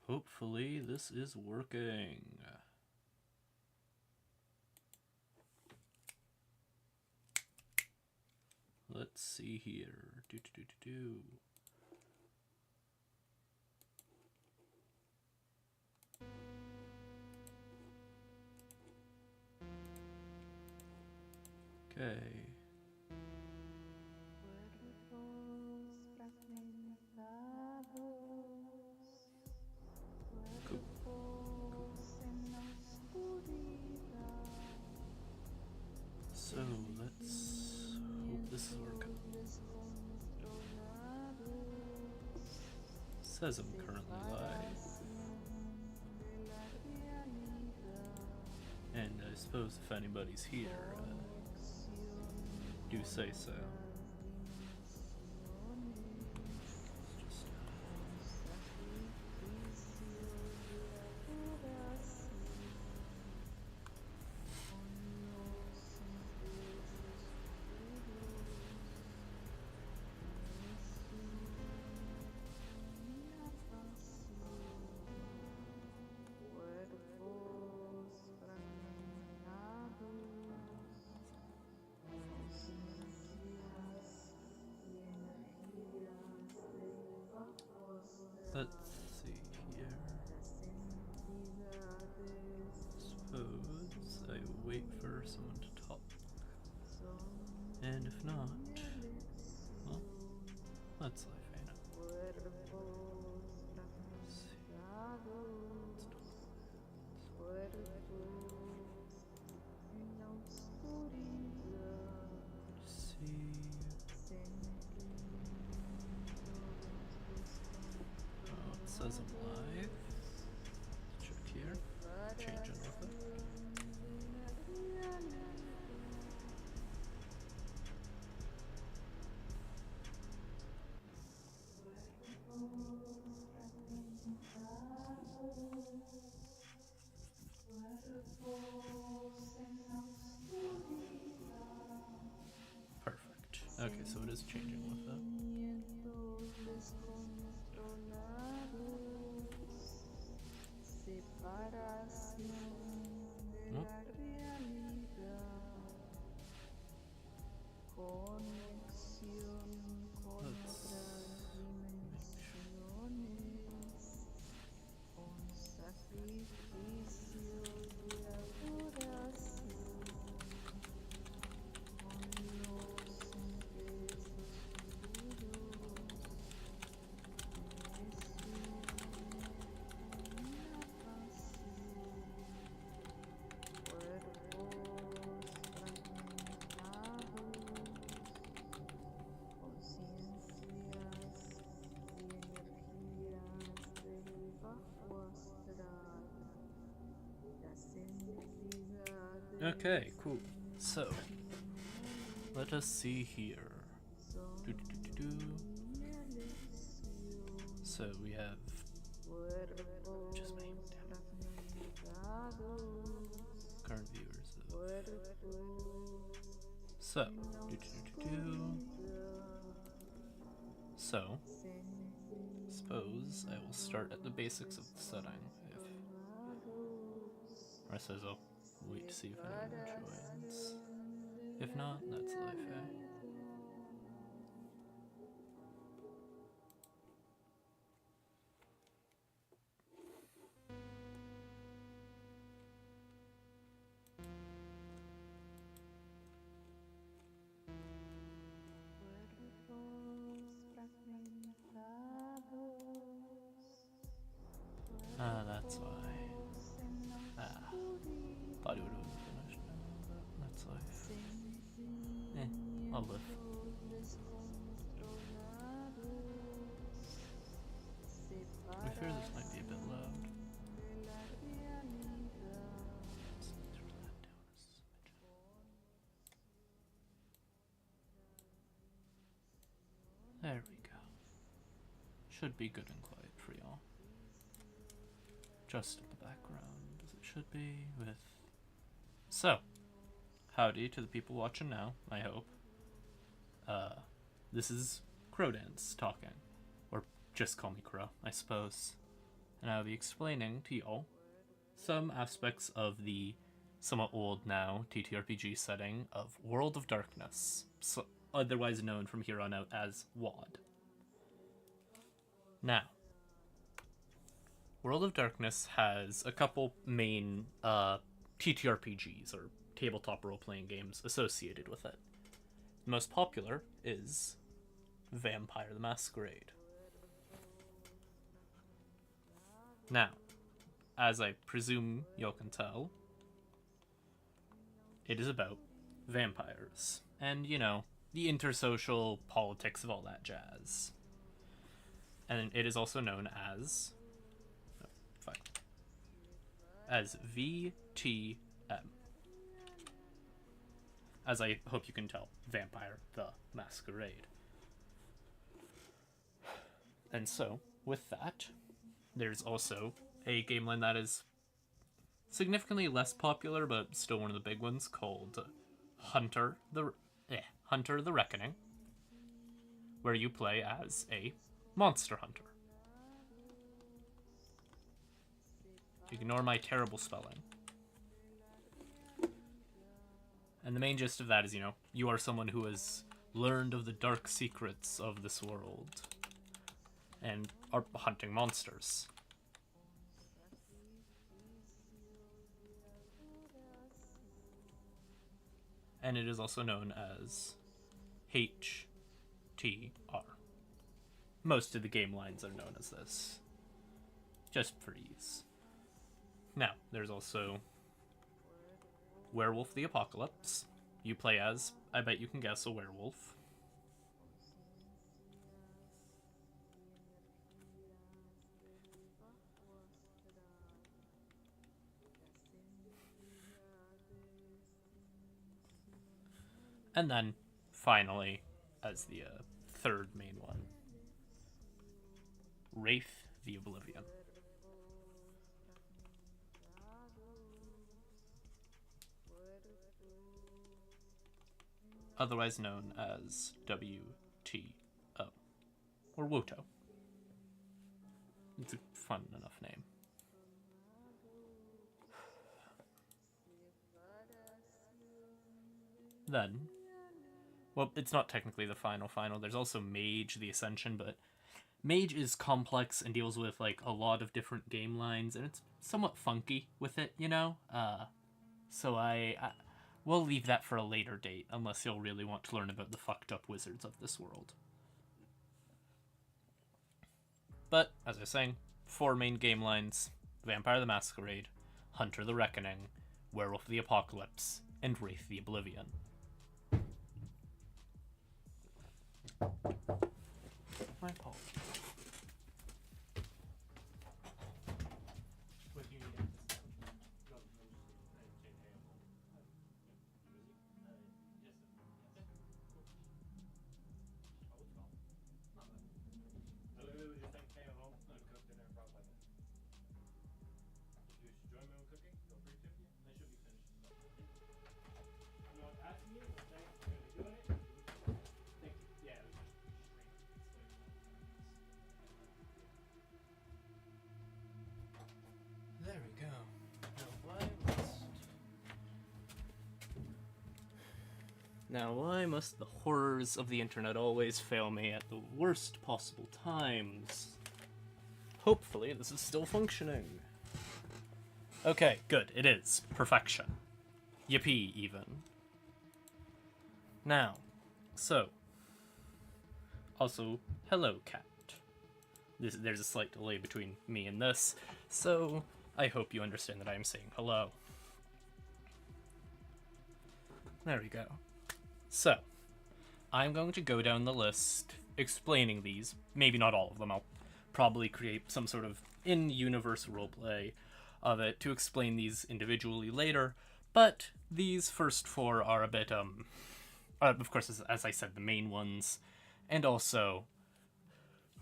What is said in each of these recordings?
Hopefully this is working. Let's see here. Okay. Cool. So let's hope this is working. Says I'm currently live. And I suppose if anybody's here, do say so. Let's see here. Suppose I wait for someone to talk. And if not, well, that's life, ain't it? Oh, it says I'm live. Check here. Change it with it. Perfect. Okay, so it is changing with it. Oh. Okay, cool. So, let us see here. So we have just me. Current viewers. So, so, suppose I will start at the basics of the setting. Or says I'll wait to see if anyone joins. If not, that's life, eh? Ah, that's why. Ah, thought he would have finished now, but that's life. I'll live. I fear this might be a bit loud. There we go. Should be good and quiet for y'all. Just in the background, as it should be, with... So, howdy to the people watching now, I hope. This is Crow Dance talking. Or just call me Crow, I suppose. and I'll be explaining to y'all some aspects of the somewhat old now TTRPG setting of World of Darkness, so otherwise known from here on out as WOD. Now, World of Darkness has a couple main TTRPGs, or tabletop role-playing games, associated with it. The most popular is Vampire the Masquerade. Now, as I presume y'all can tell, it is about vampires. And, you know, the intersocial politics of all that jazz. And it is also known as... as VTM. As I hope you can tell, Vampire the Masquerade. And so, with that, there's also a game line that is significantly less popular, but still one of the big ones, called Hunter the Reckoning, where you play as a monster hunter. Ignore my terrible spelling. And the main gist of that is, you know, you are someone who has learned of the dark secrets of this world and are hunting monsters. And it is also known as HTR. Most of the game lines are known as this, just for ease. Now, there's also Werewolf the Apocalypse. You play as, I bet you can guess, a werewolf. And then, finally, as the third main one, Wraith the Oblivion. Otherwise known as WTO, or WOTO. It's a fun enough name. Then, well, it's not technically the final. There's also Mage the Ascension, but Mage is complex and deals with, like, a lot of different game lines, and it's somewhat funky with it, you know? So we'll leave that for a later date, unless you'll really want to learn about the fucked up wizards of this world. But, as I was saying, 4 main game lines: Vampire the Masquerade, Hunter the Reckoning, Werewolf the Apocalypse, and Wraith the Oblivion. My apologies. There we go. Now why must the horrors of the internet always fail me at the worst possible times? Hopefully this is still functioning. Okay, good. It is. Perfection. Yippee, even. Now, so. Also, hello, cat. There's a slight delay between me and this, so I hope you understand that I am saying hello. There we go. So, I'm going to go down the list explaining these. Maybe not all of them. I'll probably create some sort of in-universe roleplay of it to explain these individually later, but these first 4 are a bit, of course, as I said, the main ones, and also,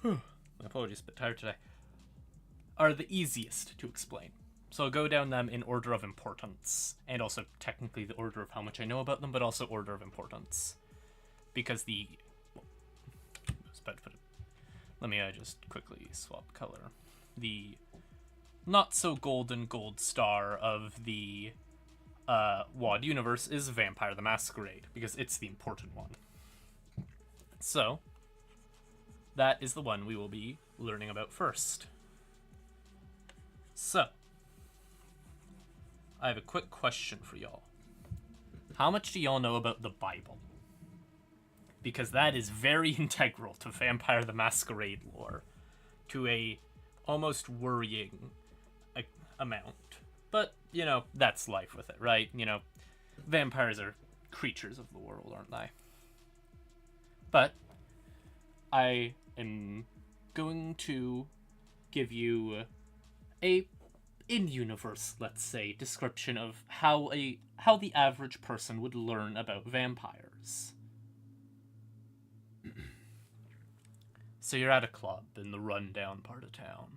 my apologies, a bit tired today, are the easiest to explain. So I'll go down them in order of importance, and also technically the order of how much I know about them, but also order of importance. Because I was about to put it, let me just quickly swap color. The not so golden gold star of the WoD universe is Vampire the Masquerade, because it's the important one. So, that is the one we will be learning about first. So, I have a quick question for y'all. How much do y'all know about the Bible? Because that is very integral to Vampire the Masquerade lore, to a almost worrying amount. But, you know, that's life with it, right? You know, vampires are creatures of the world, aren't they? But I am going to give you a in-universe, let's say, description of how the average person would learn about vampires. So you're at a club in the rundown part of town.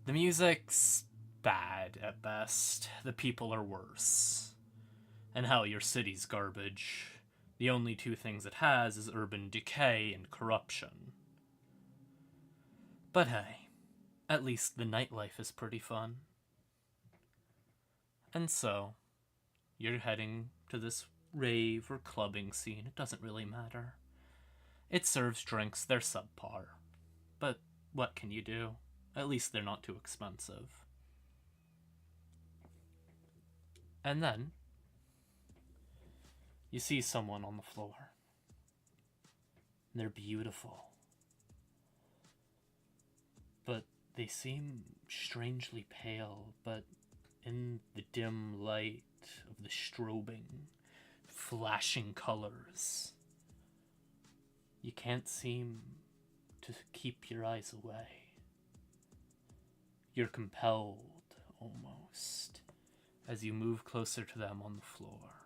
The music's bad at best. The people are worse. And hell, your city's garbage. The only two things it has is urban decay and corruption. But hey, at least the nightlife is pretty fun. And so, you're heading to this rave or clubbing scene. It doesn't really matter. It serves drinks, they're subpar. But what can you do? At least they're not too expensive. And then, you see someone on the floor. They're beautiful. But they seem strangely pale, but in the dim light of the strobing, flashing colors, you can't seem to keep your eyes away. You're compelled, almost, as you move closer to them on the floor.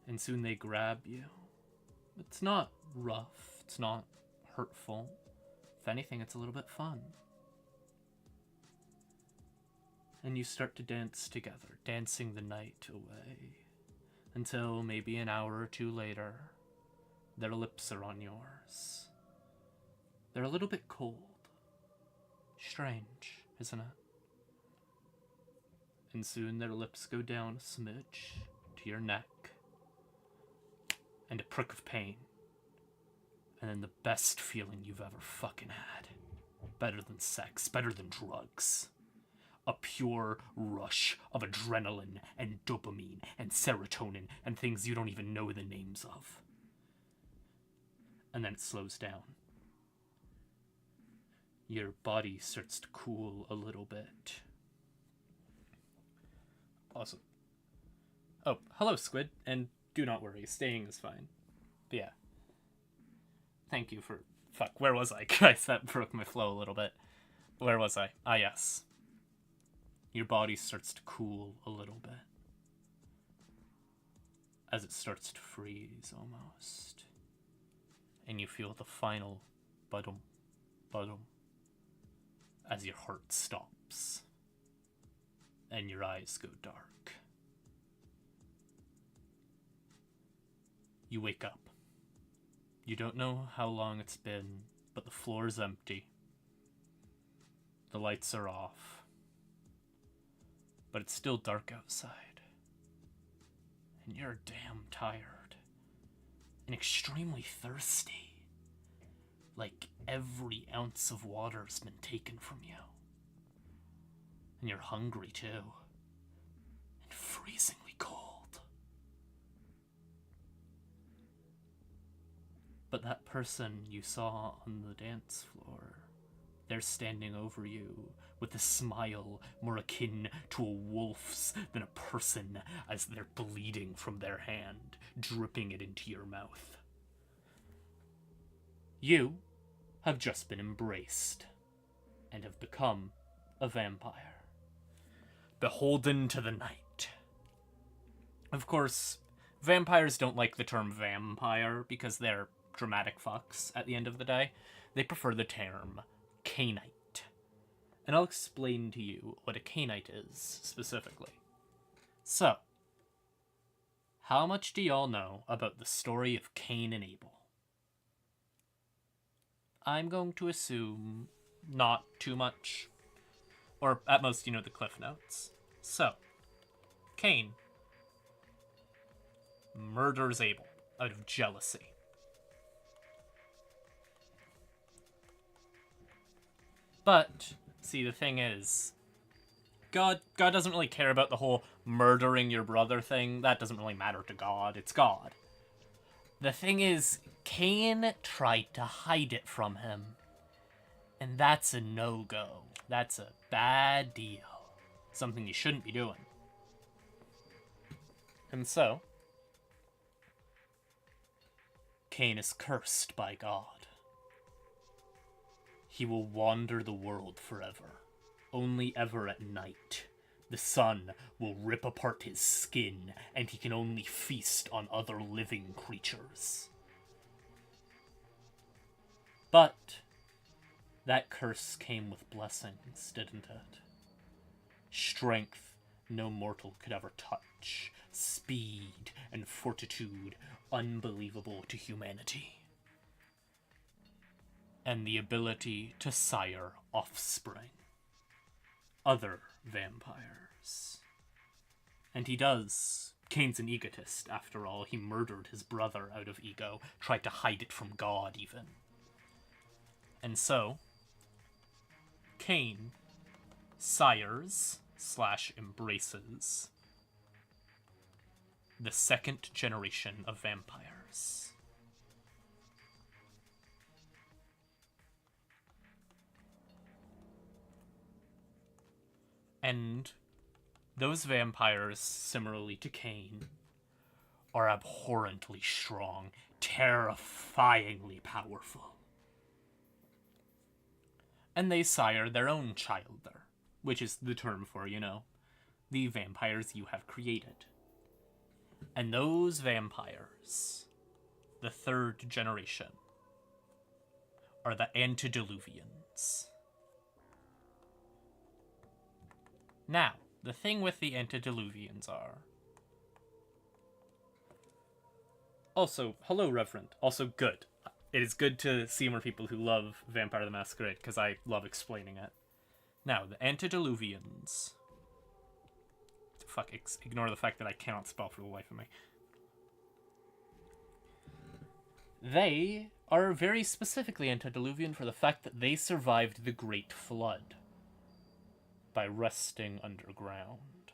And soon they grab you. It's not rough, it's not hurtful. If anything, it's a little bit fun. And you start to dance together, dancing the night away. Until maybe an hour or two later, their lips are on yours. They're a little bit cold. Strange, isn't it? And soon their lips go down a smidge to your neck. And a prick of pain. And then the best feeling you've ever fucking had. Better than sex, better than drugs. A pure rush of adrenaline and dopamine and serotonin and things you don't even know the names of. And then it slows down. Your body starts to cool a little bit. Awesome. Oh, hello, Squid, and do not worry, staying is fine. But yeah. Thank you for... Fuck, where was I? Guys, that broke my flow a little bit. Where was I? Ah, yes. Your body starts to cool a little bit. As it starts to freeze, almost. And you feel the final ba-dum, ba-dum, as your heart stops. And your eyes go dark. You wake up. You don't know how long it's been, but the floor is empty. The lights are off. But it's still dark outside. And you're damn tired. And extremely thirsty. Like every ounce of water's been taken from you. And you're hungry too. And freezingly cold. But that person you saw on the dance floor, they're standing over you with a smile more akin to a wolf's than a person, as they're bleeding from their hand, dripping it into your mouth. You have just been embraced and have become a vampire, beholden to the night. Of course, vampires don't like the term vampire because they're dramatic fucks at the end of the day. They prefer the term Cainite. And I'll explain to you what a Cainite is, specifically. So, how much do y'all know about the story of Cain and Abel? I'm going to assume not too much. Or at most, the cliff notes. So, Cain murders Abel out of jealousy. But, see, the thing is, God doesn't really care about the whole murdering your brother thing. That doesn't really matter to God. It's God. The thing is, Cain tried to hide it from him. And that's a no-go. That's a bad deal. Something you shouldn't be doing. And so, Cain is cursed by God. He will wander the world forever. Only ever at night. The sun will rip apart his skin, and he can only feast on other living creatures. But that curse came with blessings, didn't it? Strength no mortal could ever touch. Speed and fortitude unbelievable to humanity. And the ability to sire offspring. Other vampires. And he does. Cain's an egotist, after all. He murdered his brother out of ego, tried to hide it from God, even. And so, Cain sires/embraces the second generation of vampires. And those vampires, similarly to Cain, are abhorrently strong, terrifyingly powerful. And they sire their own child there, which is the term for, the vampires you have created. And those vampires, the third generation, are the antediluvians. Now, the thing with the antediluvians are... Also, hello, Reverend. Also, good. It is good to see more people who love Vampire the Masquerade, because I love explaining it. Now, the antediluvians... Fuck, ignore the fact that I cannot spell for the life of me. They are very specifically antediluvian for the fact that they survived the Great Flood by resting underground.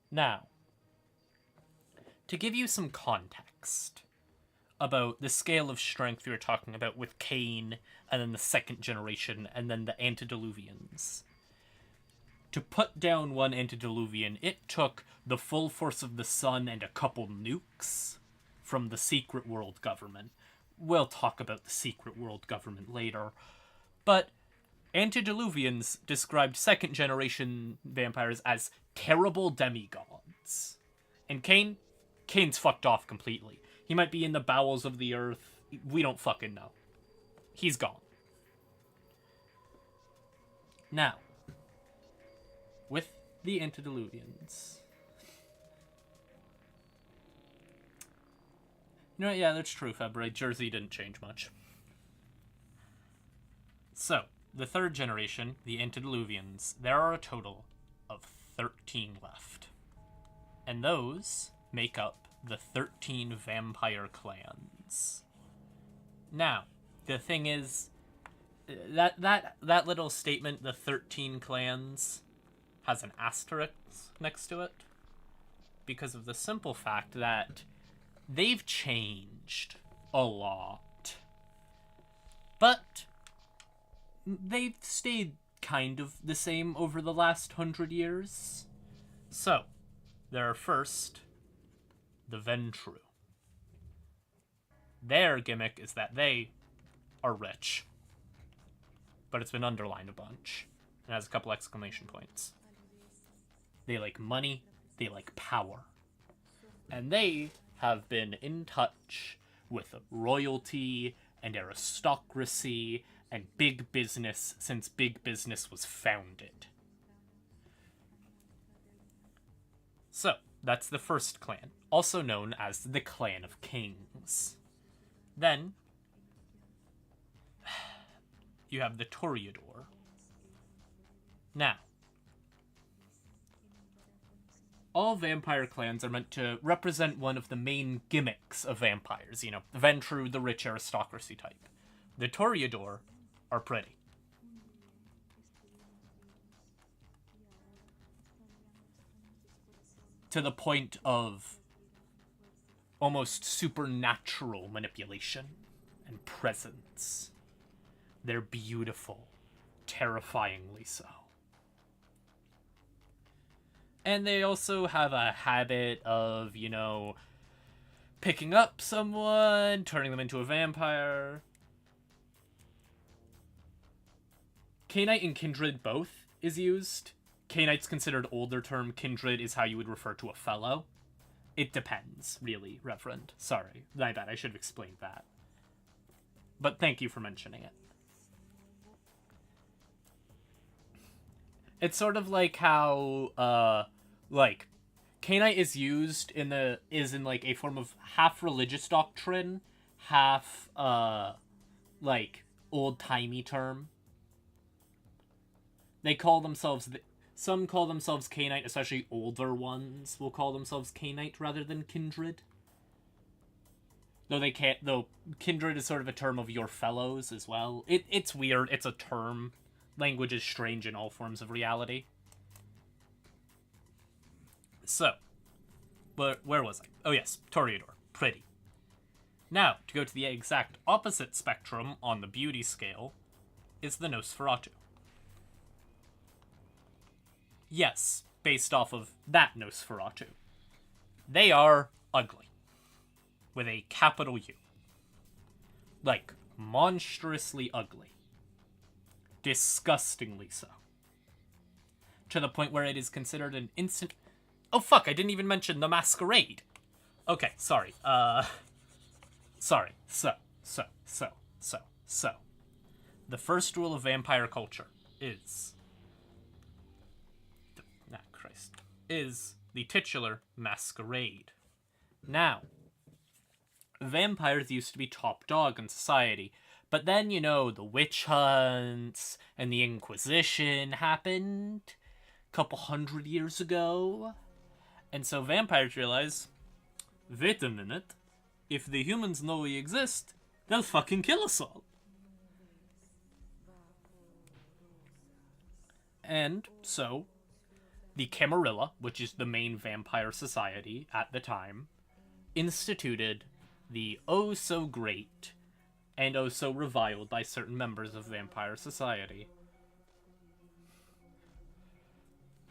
Now, to give you some context about the scale of strength we were talking about with Cain, and then the second generation, and then the antediluvians. To put down one antediluvian, it took the full force of the sun and a couple nukes from the secret world government. We'll talk about the secret world government later. But antediluvians described second generation vampires as terrible demigods. And Cain's fucked off completely. He might be in the bowels of the earth. We don't fucking know. He's gone. Now, with the antediluvians... Yeah, that's true, February. Jersey didn't change much. So, the third generation, the antediluvians, there are a total of 13 left. And those make up the 13 vampire clans. Now, the thing is, that little statement, the 13 clans, has an asterisk next to it, because of the simple fact that they've changed a lot. But they've stayed kind of the same over the last 100 years. So, there are first the Ventrue. Their gimmick is that they are rich. But it's been underlined a bunch. It has a couple exclamation points. They like money, they like power. And they have been in touch with royalty and aristocracy and big business since big business was founded. So, that's the first clan, also known as the Clan of Kings. Then, you have the Toreador. Now, all vampire clans are meant to represent one of the main gimmicks of vampires, you know, Ventru, the rich aristocracy type. The Toreador are pretty. To the point of almost supernatural manipulation and presence. They're beautiful, terrifyingly so. And they also have a habit of, you know, picking up someone, turning them into a vampire. Cainite and Kindred both is used. Cainite's considered older term, Kindred is how you would refer to a fellow. It depends, really, Reverend. Sorry, my bad, I should have explained that. But thank you for mentioning it. It's sort of like how, like, Cainite is used in like a form of half religious doctrine, half, like, old-timey term. They call themselves, some call themselves Cainite, especially older ones will call themselves Cainite rather than Kindred. Though Kindred is sort of a term of your fellows as well. It's weird, it's a term. Language is strange in all forms of reality. So, but where was I? Oh yes, Toreador. Pretty. Now, to go to the exact opposite spectrum on the beauty scale, is the Nosferatu. Yes, based off of that Nosferatu. They are ugly. With a capital U. Like, monstrously ugly. Disgustingly so. To the point where it is considered an instant... Oh fuck, I didn't even mention the Masquerade. Okay, sorry. Sorry. So. The first rule of vampire culture is... is the titular Masquerade. Now, vampires used to be top dog in society, but then, you know, the witch hunts and the Inquisition happened a couple 100 years ago. And so vampires realize, wait a minute, if the humans know we exist, they'll fucking kill us all. And so, the Camarilla, which is the main vampire society at the time, instituted the oh-so-great and oh-so-reviled by certain members of vampire society.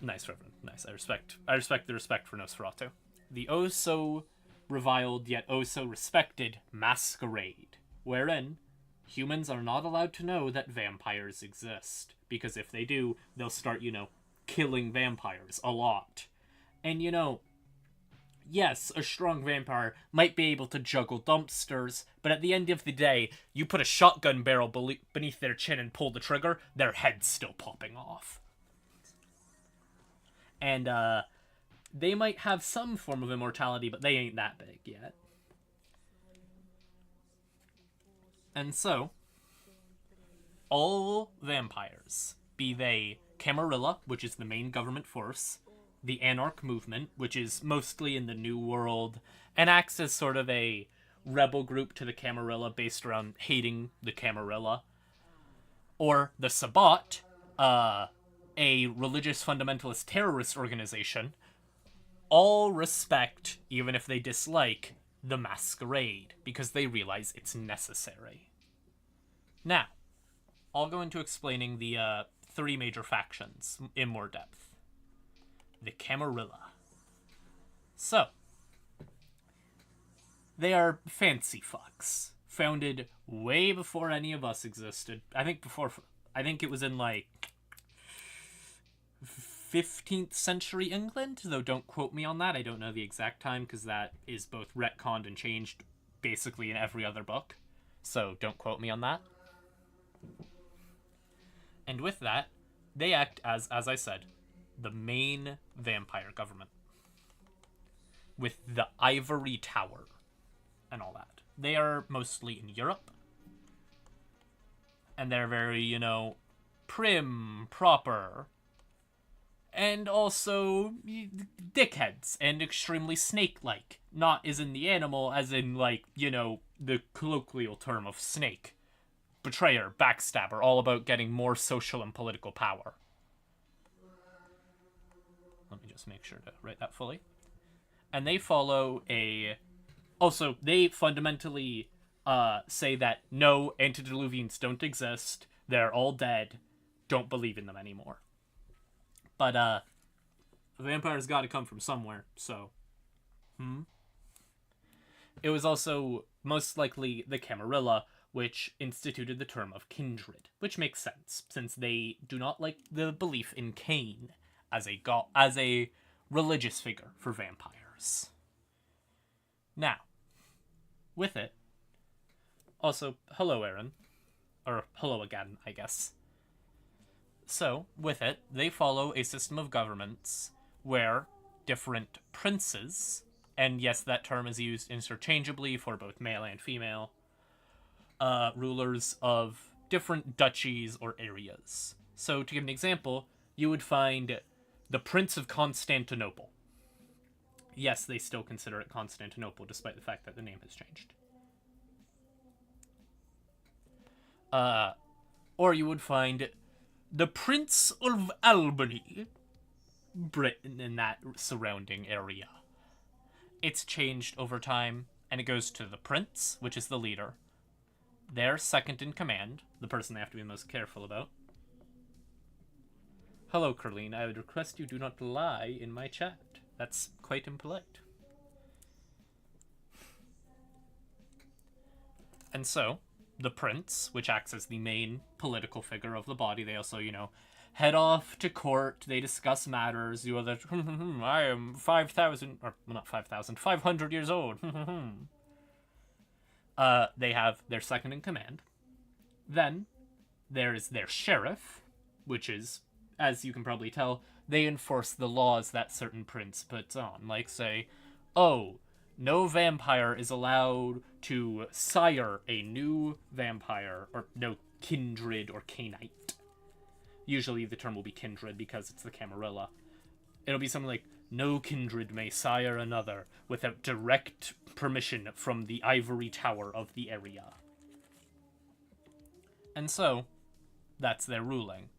Nice, Reverend. Nice. I respect the respect for Nosferatu. The oh-so-reviled yet oh-so-respected Masquerade, wherein humans are not allowed to know that vampires exist. Because if they do, they'll start, you know, killing vampires a lot. And, you know, yes, a strong vampire might be able to juggle dumpsters, but at the end of the day, you put a shotgun barrel beneath their chin and pull the trigger, their head's still popping off. And, they might have some form of immortality, but they ain't that big yet. And so, all vampires, be they Camarilla, which is the main government force, the Anarch movement, which is mostly in the New World, and acts as sort of a rebel group to the Camarilla based around hating the Camarilla, or the Sabbat, a religious fundamentalist terrorist organization, all respect, even if they dislike, the Masquerade, because they realize it's necessary. Now, I'll go into explaining the three major factions in more depth. The Camarilla. So, they are fancy fucks, founded way before any of us existed. I think it was in, like, 15th century England, though don't quote me on that. I don't know the exact time, because that is both retconned and changed basically in every other book. So don't quote me on that. And with that, they act as I said, the main vampire government. With the Ivory Tower and all that. They are mostly in Europe. And they're very, prim, proper, and also dickheads and extremely snake-like. Not as in the animal, as in, like, the colloquial term of snake. Betrayer, backstabber, all about getting more social and political power. Let me just make sure to write that fully. And they follow a... Also, they fundamentally say that no, antediluvians don't exist, they're all dead, don't believe in them anymore. But, vampires gotta come from somewhere, so... It was also most likely the Camarilla which instituted the term of kindred, which makes sense, since they do not like the belief in Cain as a religious figure for vampires. Now, with it, also, hello, Aaron. Or hello again, I guess. So, with it, they follow a system of governments where different princes, and yes, that term is used interchangeably for both male and female, rulers of different duchies or areas. So, to give an example, you would find the Prince of Constantinople. Yes, they still consider it Constantinople, despite the fact that the name has changed. Or you would find the Prince of Albany, Britain, in that surrounding area. It's changed over time, and it goes to the Prince, which is the leader. Their second in command, the person they have to be most careful about. Hello, Curleen. I would request you do not lie in my chat. That's quite impolite. And so, the prince, which acts as the main political figure of the body, they also, head off to court, they discuss matters, I am 5,000, or well, not 5,000, 500 years old. They have their second in command. Then, there is their sheriff, which is, as you can probably tell, they enforce the laws that certain prince puts on. Like, say, no vampire is allowed to sire a new vampire, or no kindred or canite. Usually the term will be kindred because it's the Camarilla. It'll be something like, no kindred may sire another without direct permission from the ivory tower of the area. And so, that's their ruling.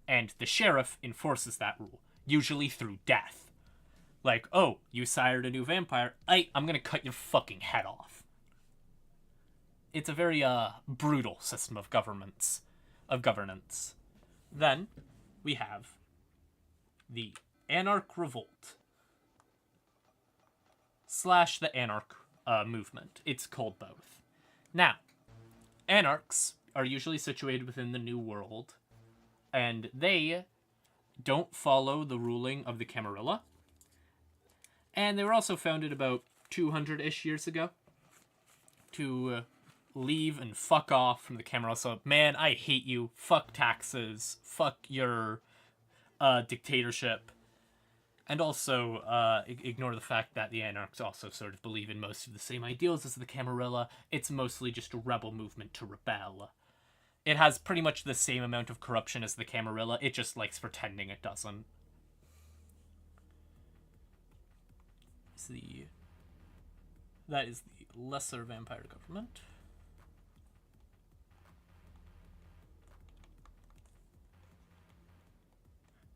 And the sheriff enforces that rule, usually through death. Like, you sired a new vampire, I'm gonna cut your fucking head off. It's a very, brutal system of governance. Then, we have the Anarch Revolt. / the Anarch, movement. It's called both. Now, Anarchs are usually situated within the New World, and they don't follow the ruling of the Camarilla. And they were also founded about 200-ish years ago to leave and fuck off from the Camarilla. So, man, I hate you. Fuck taxes. Fuck your dictatorship. And also ignore the fact that the Anarchs also sort of believe in most of the same ideals as the Camarilla. It's mostly just a rebel movement to rebel. It has pretty much the same amount of corruption as the Camarilla. It just likes pretending it doesn't. That is the lesser vampire government.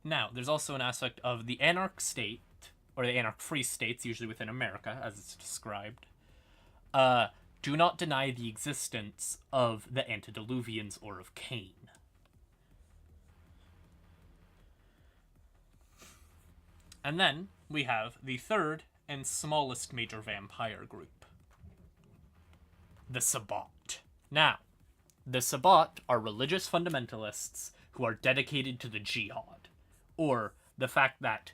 Now, there's also an aspect of the Anarch state, or the Anarch free states, usually within America, as it's described, do not deny the existence of the antediluvians or of Cain. And then we have the third and smallest major vampire group, the Sabbat. Now, the Sabbat are religious fundamentalists who are dedicated to the jihad, or the fact that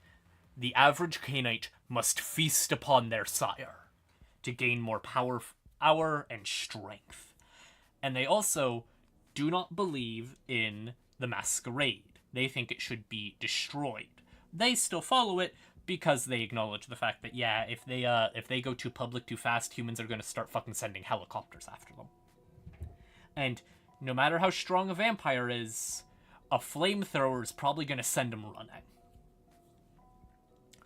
the average Cainite must feast upon their sire to gain more power and strength. And they also do not believe in the masquerade. They think it should be destroyed. They still follow it because they acknowledge the fact that, yeah, if they go too public too fast, humans are going to start fucking sending helicopters after them. And no matter how strong a vampire is, a flamethrower is probably going to send him running.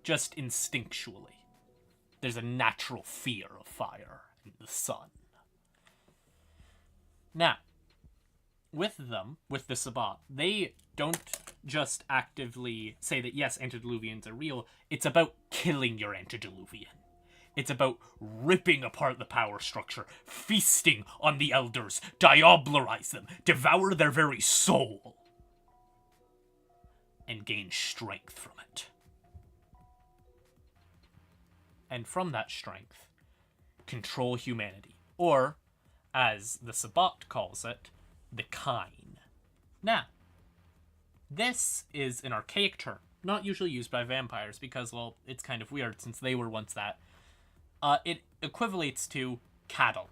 Just instinctually. There's a natural fear of fire and the sun. Now, with the Sabbat, they don't just actively say that, yes, antediluvians are real. It's about killing your antediluvian. It's about ripping apart the power structure, feasting on the elders, diabolarize them, devour their very soul, and gain strength from it. And from that strength, control humanity. Or, as the Sabbat calls it, the Kine. Now, this is an archaic term, not usually used by vampires because, well, it's kind of weird since they were once that. It equivalates to cattle.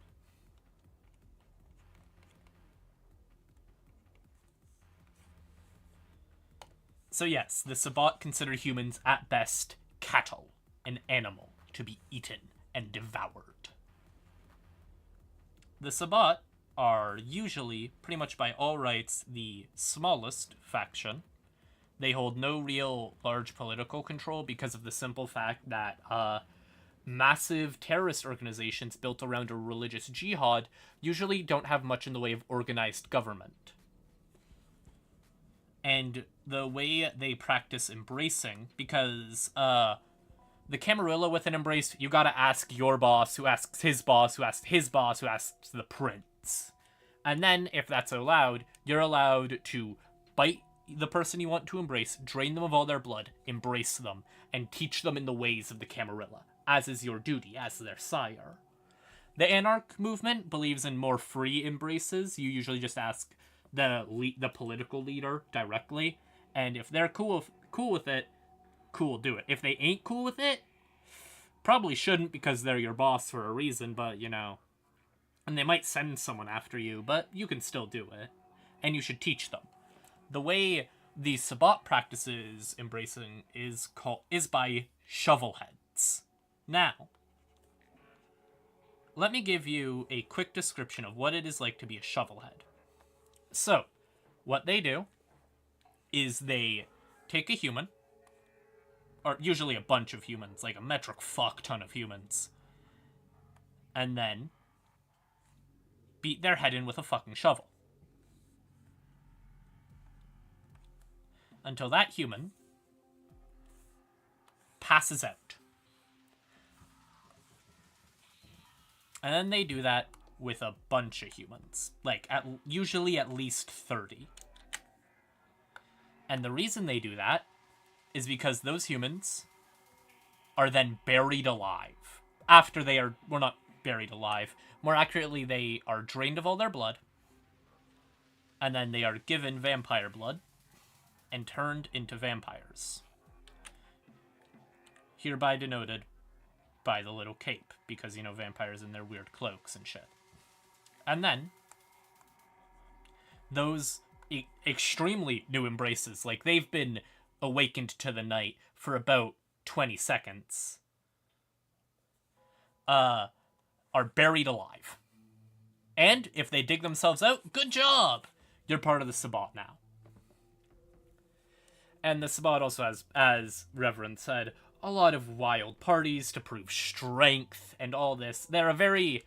So yes, the Sabbat consider humans at best cattle, an animal to be eaten and devoured. The Sabbat are usually, pretty much by all rights, the smallest faction. They hold no real large political control because of the simple fact that massive terrorist organizations built around a religious jihad usually don't have much in the way of organized government. And the way they practice embracing, because the Camarilla with an embrace, you gotta ask your boss, who asks his boss, who asks his boss, who asks the prince. And then, if that's allowed, you're allowed to bite the person you want to embrace, drain them of all their blood, embrace them, and teach them in the ways of the Camarilla, as is your duty, as their sire. The Anarch movement believes in more free embraces. You usually just ask the political leader directly, and if they're cool with it, cool, do it. If they ain't cool with it, probably shouldn't because they're your boss for a reason, but, you know, and they might send someone after you, but you can still do it, and you should teach them. The way the Sabbat practices embracing is by shovelheads. Now, let me give you a quick description of what it is like to be a shovelhead. So, what they do is they take a human, or usually a bunch of humans, like a metric fuck ton of humans, and then beat their head in with a fucking shovel. Until that human passes out. And then they do that with a bunch of humans. Like, usually at least 30. And the reason they do that is because those humans are then buried alive. After they are, well, not buried alive. More accurately, they are drained of all their blood. And then they are given vampire blood and turned into vampires. Hereby denoted by the little cape, because, you know, vampires in their weird cloaks and shit. And then, those extremely new embraces, like, they've been awakened to the night for about 20 seconds, are buried alive. And, if they dig themselves out, good job! You're part of the Sabbat now. And the Sabbat also has, as Reverend said, a lot of wild parties to prove strength and all this. They are a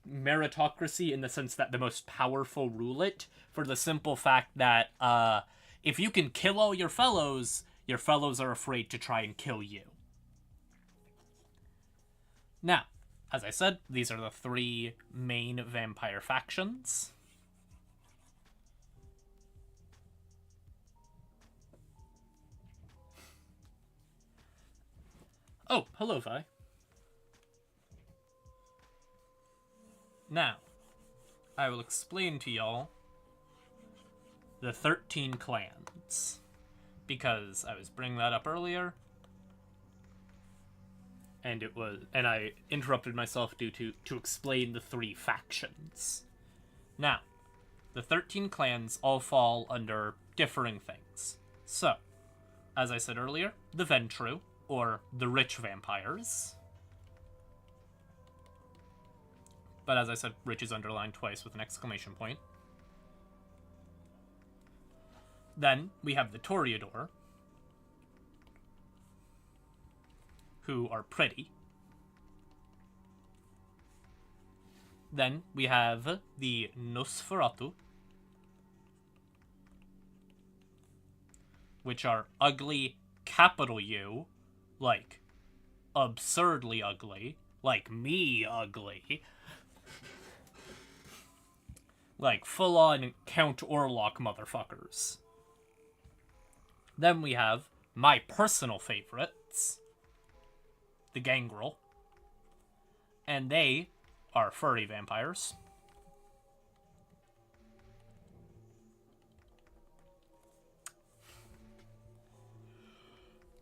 meritocracy in the sense that the most powerful rule it, for the simple fact that if you can kill all your fellows are afraid to try and kill you. Now, as I said, these are the three main vampire factions. Oh, hello, Vi. Now, I will explain to y'all the 13 clans, because I was bringing that up earlier, and I interrupted myself to explain the three factions. Now, the 13 clans all fall under differing things. So, as I said earlier, the Ventru, or the rich vampires. But as I said, rich is underlined twice with an exclamation point. Then we have the Toreador, who are pretty. Then we have the Nosferatu, which are ugly, capital U, like absurdly ugly, like me ugly, like full-on Count Orlok motherfuckers. Then we have my personal favorites, the Gangrel, and they are furry vampires.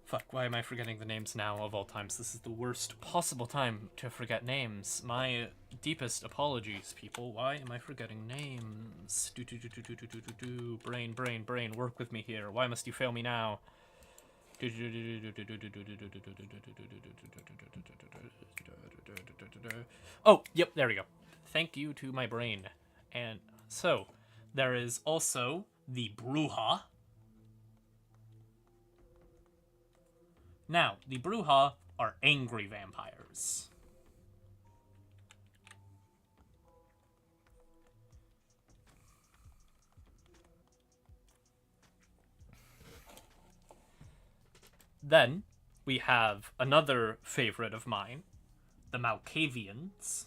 Fuck, why am I forgetting the names now of all times? This is the worst possible time to forget names. My deepest apologies, people. Why am I forgetting names? Brain, brain, brain, work with me here. Why must you fail me now? Oh, yep, there we go. Thank you to my brain. And so, there is also the Bruja. Now, the Bruja are angry vampires. Then, we have another favorite of mine, the Malkavians.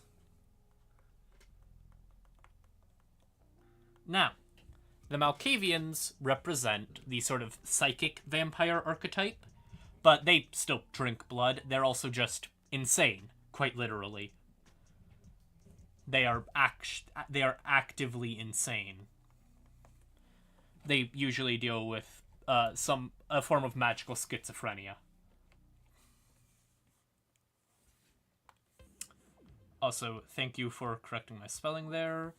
Now, the Malkavians represent the sort of psychic vampire archetype, but they still drink blood. They're also just insane, quite literally. They are actively insane. They usually deal with a form of magical schizophrenia. Also, thank you for correcting my spelling there,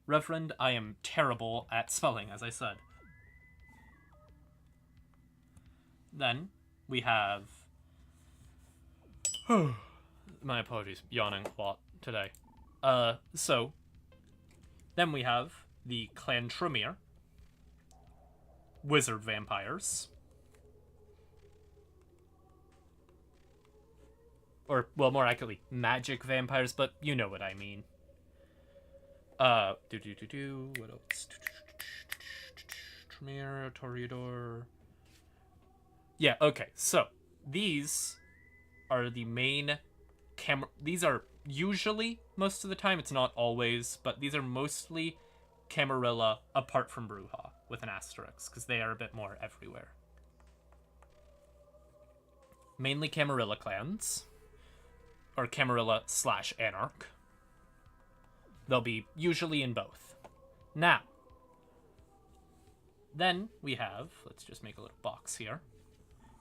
Reverend. I am terrible at spelling, as I said. Then we have... my apologies, yawning a lot today. So, then we have the Clan Tremere, wizard vampires. Or, well, more accurately, magic vampires, but you know what I mean. What else? Tremere, Toreador... Yeah, okay, so these are the main these are usually, most of the time, it's not always, but these are mostly Camarilla apart from Bruja, with an asterisk, because they are a bit more everywhere. Mainly Camarilla clans, or Camarilla / Anarch. They'll be usually in both. Now, then we have, let's just make a little box here,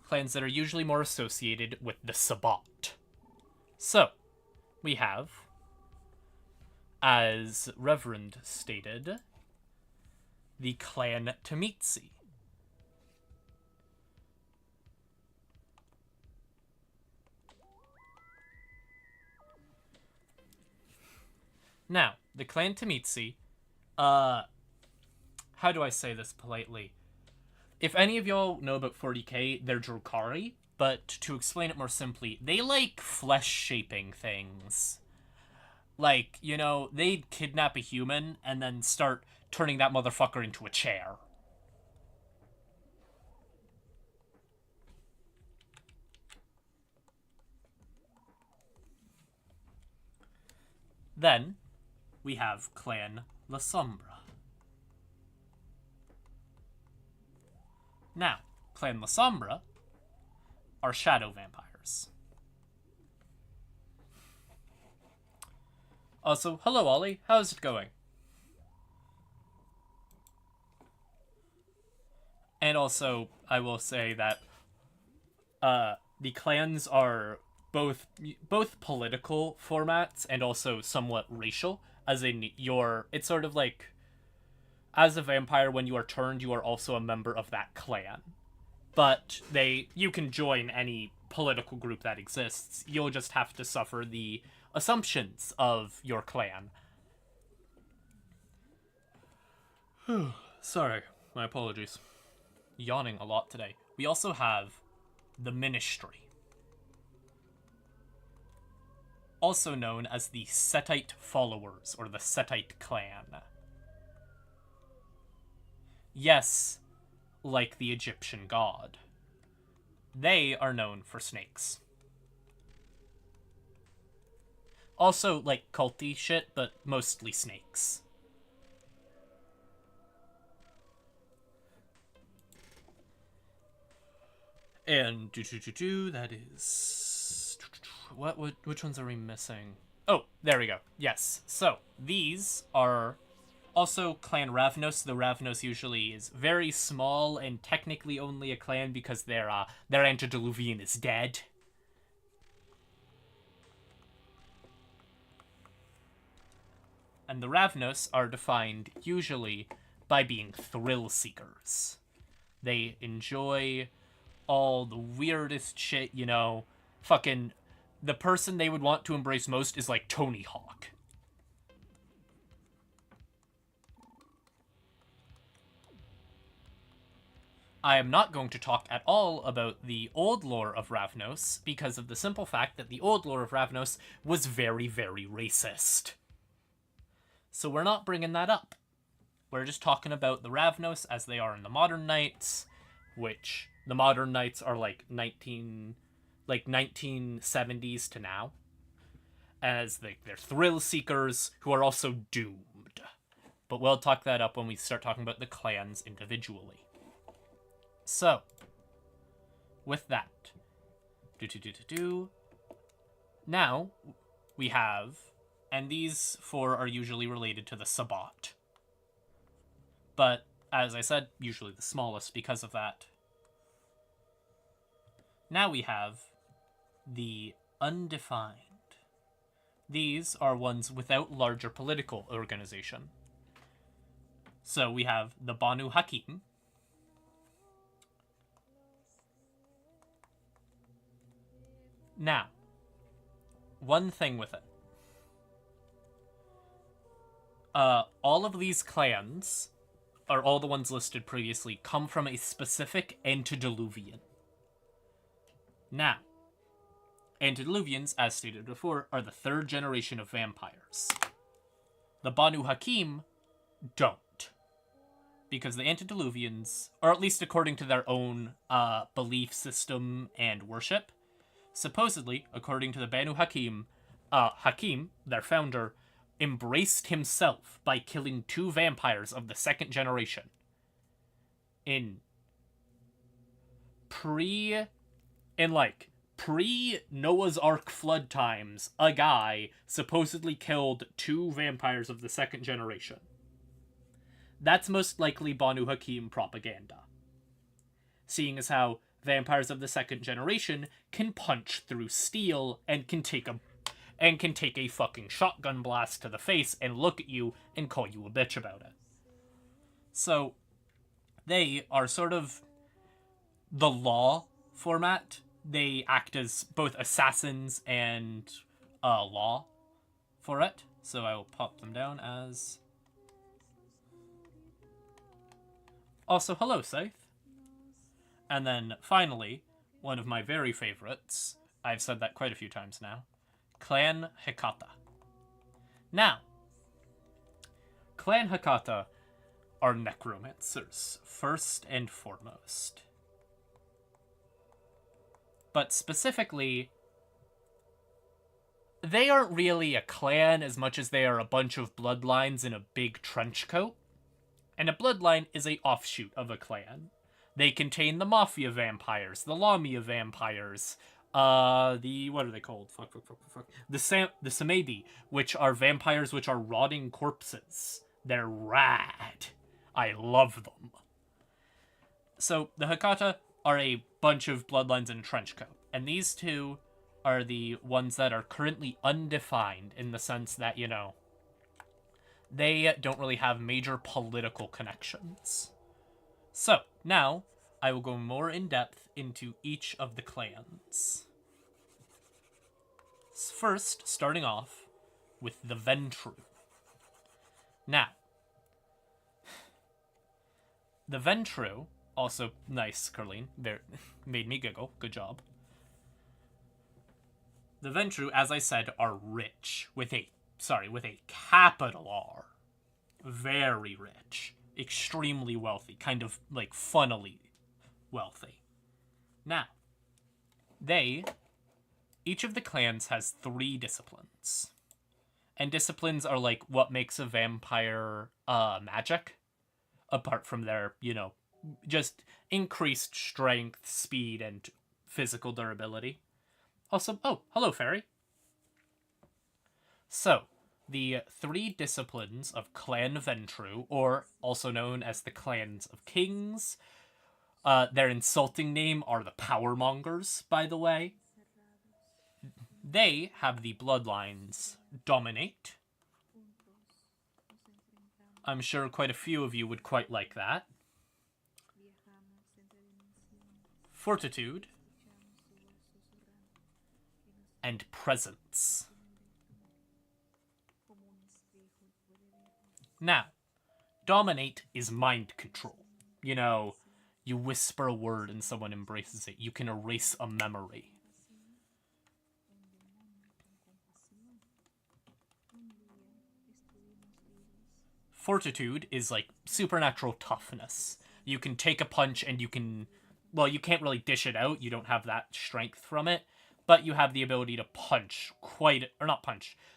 clans that are usually more associated with the Sabbat. So, we have, as Reverend stated, the Clan Temitsi. Now, the Clan Temitsi, how do I say this politely? If any of y'all know about 40k, they're Drukhari, but to explain it more simply, they like flesh-shaping things. Like, you know, they'd kidnap a human and then start turning that motherfucker into a chair. Then, we have Clan La Sombra. Now, Clan La Sombra are shadow vampires. Also, hello Ollie, how's it going? And also, I will say that the clans are both political formats and also somewhat racial, as in it's sort of like, as a vampire, when you are turned, you are also a member of that clan. But you can join any political group that exists. You'll just have to suffer the assumptions of your clan. Sorry, my apologies. Yawning a lot today. We also have the Ministry, also known as the Setite Followers, or the Setite Clan. Yes, like the Egyptian god. They are known for snakes. Also, like, culty shit, but mostly snakes. And that is... which ones are we missing? Oh, there we go. Yes. So, these are also Clan Ravnos. The Ravnos usually is very small and technically only a clan because their antediluvian is dead. And the Ravnos are defined usually by being thrill seekers. They enjoy all the weirdest shit, you know. Fucking, the person they would want to embrace most is like Tony Hawk. I am not going to talk at all about the old lore of Ravnos because of the simple fact that the old lore of Ravnos was very, very racist. So we're not bringing that up. We're just talking about the Ravnos as they are in the Modern Knights, which the Modern Knights are like 1970s to now, as they're thrill seekers who are also doomed. But we'll talk that up when we start talking about the clans individually. So, with that, now we have, and these four are usually related to the Sabbat. But, as I said, usually the smallest because of that. Now we have the Undefined. These are ones without larger political organization. So we have the Banu Hakim. Now, one thing with it. All of these clans, or all the ones listed previously, come from a specific antediluvian. Now, antediluvians, as stated before, are the third generation of vampires. The Banu Hakim don't. Because the antediluvians, or at least according to their own belief system and worship, supposedly, according to the Banu Hakim, Hakim, their founder, embraced himself by killing 2 vampires of the second generation. In pre-Noah's Ark flood times, a guy supposedly killed 2 vampires of the second generation. That's most likely Banu Hakim propaganda. Seeing as how vampires of the second generation can punch through steel and can take a fucking shotgun blast to the face and look at you and call you a bitch about it. So, they are sort of the law format. They act as both assassins and law for it. So I will pop them down as... Also, hello, Scythe. And then, finally, one of my very favorites, I've said that quite a few times now, Clan Hecata. Now, Clan Hecata are necromancers, first and foremost. But specifically, they aren't really a clan as much as they are a bunch of bloodlines in a big trench coat. And a bloodline is an offshoot of a clan. They contain the Mafia vampires, the Lamia vampires, what are they called? The Samedi, which are vampires which are rotting corpses. They're rad. I love them. So, the Hecata are a bunch of bloodlines in a trench coat. And these 2 are the ones that are currently undefined in the sense that, you know, they don't really have major political connections. So, now, I will go more in depth into each of the clans. First, starting off with the Ventrue. Now, the Ventrue, also nice, Carleen, made me giggle, good job. The Ventrue, as I said, are rich, with a capital R. Very rich. Extremely wealthy, kind of, like, funnily wealthy. Now, each of the clans has 3 disciplines. And disciplines are, like, what makes a vampire, magic. Apart from their, just increased strength, speed, and physical durability. Also, oh, hello, fairy. So, the 3 disciplines of Clan Ventrue, or also known as the Clans of Kings, their insulting name are the Powermongers, by the way. They have the bloodlines Dominate. I'm sure quite a few of you would quite like that. Fortitude. And Presence. Now, Dominate is mind control. You whisper a word and someone embraces it. You can erase a memory. Fortitude is like supernatural toughness. You can take a punch and you can't really dish it out. You don't have that strength from it. But you have the ability to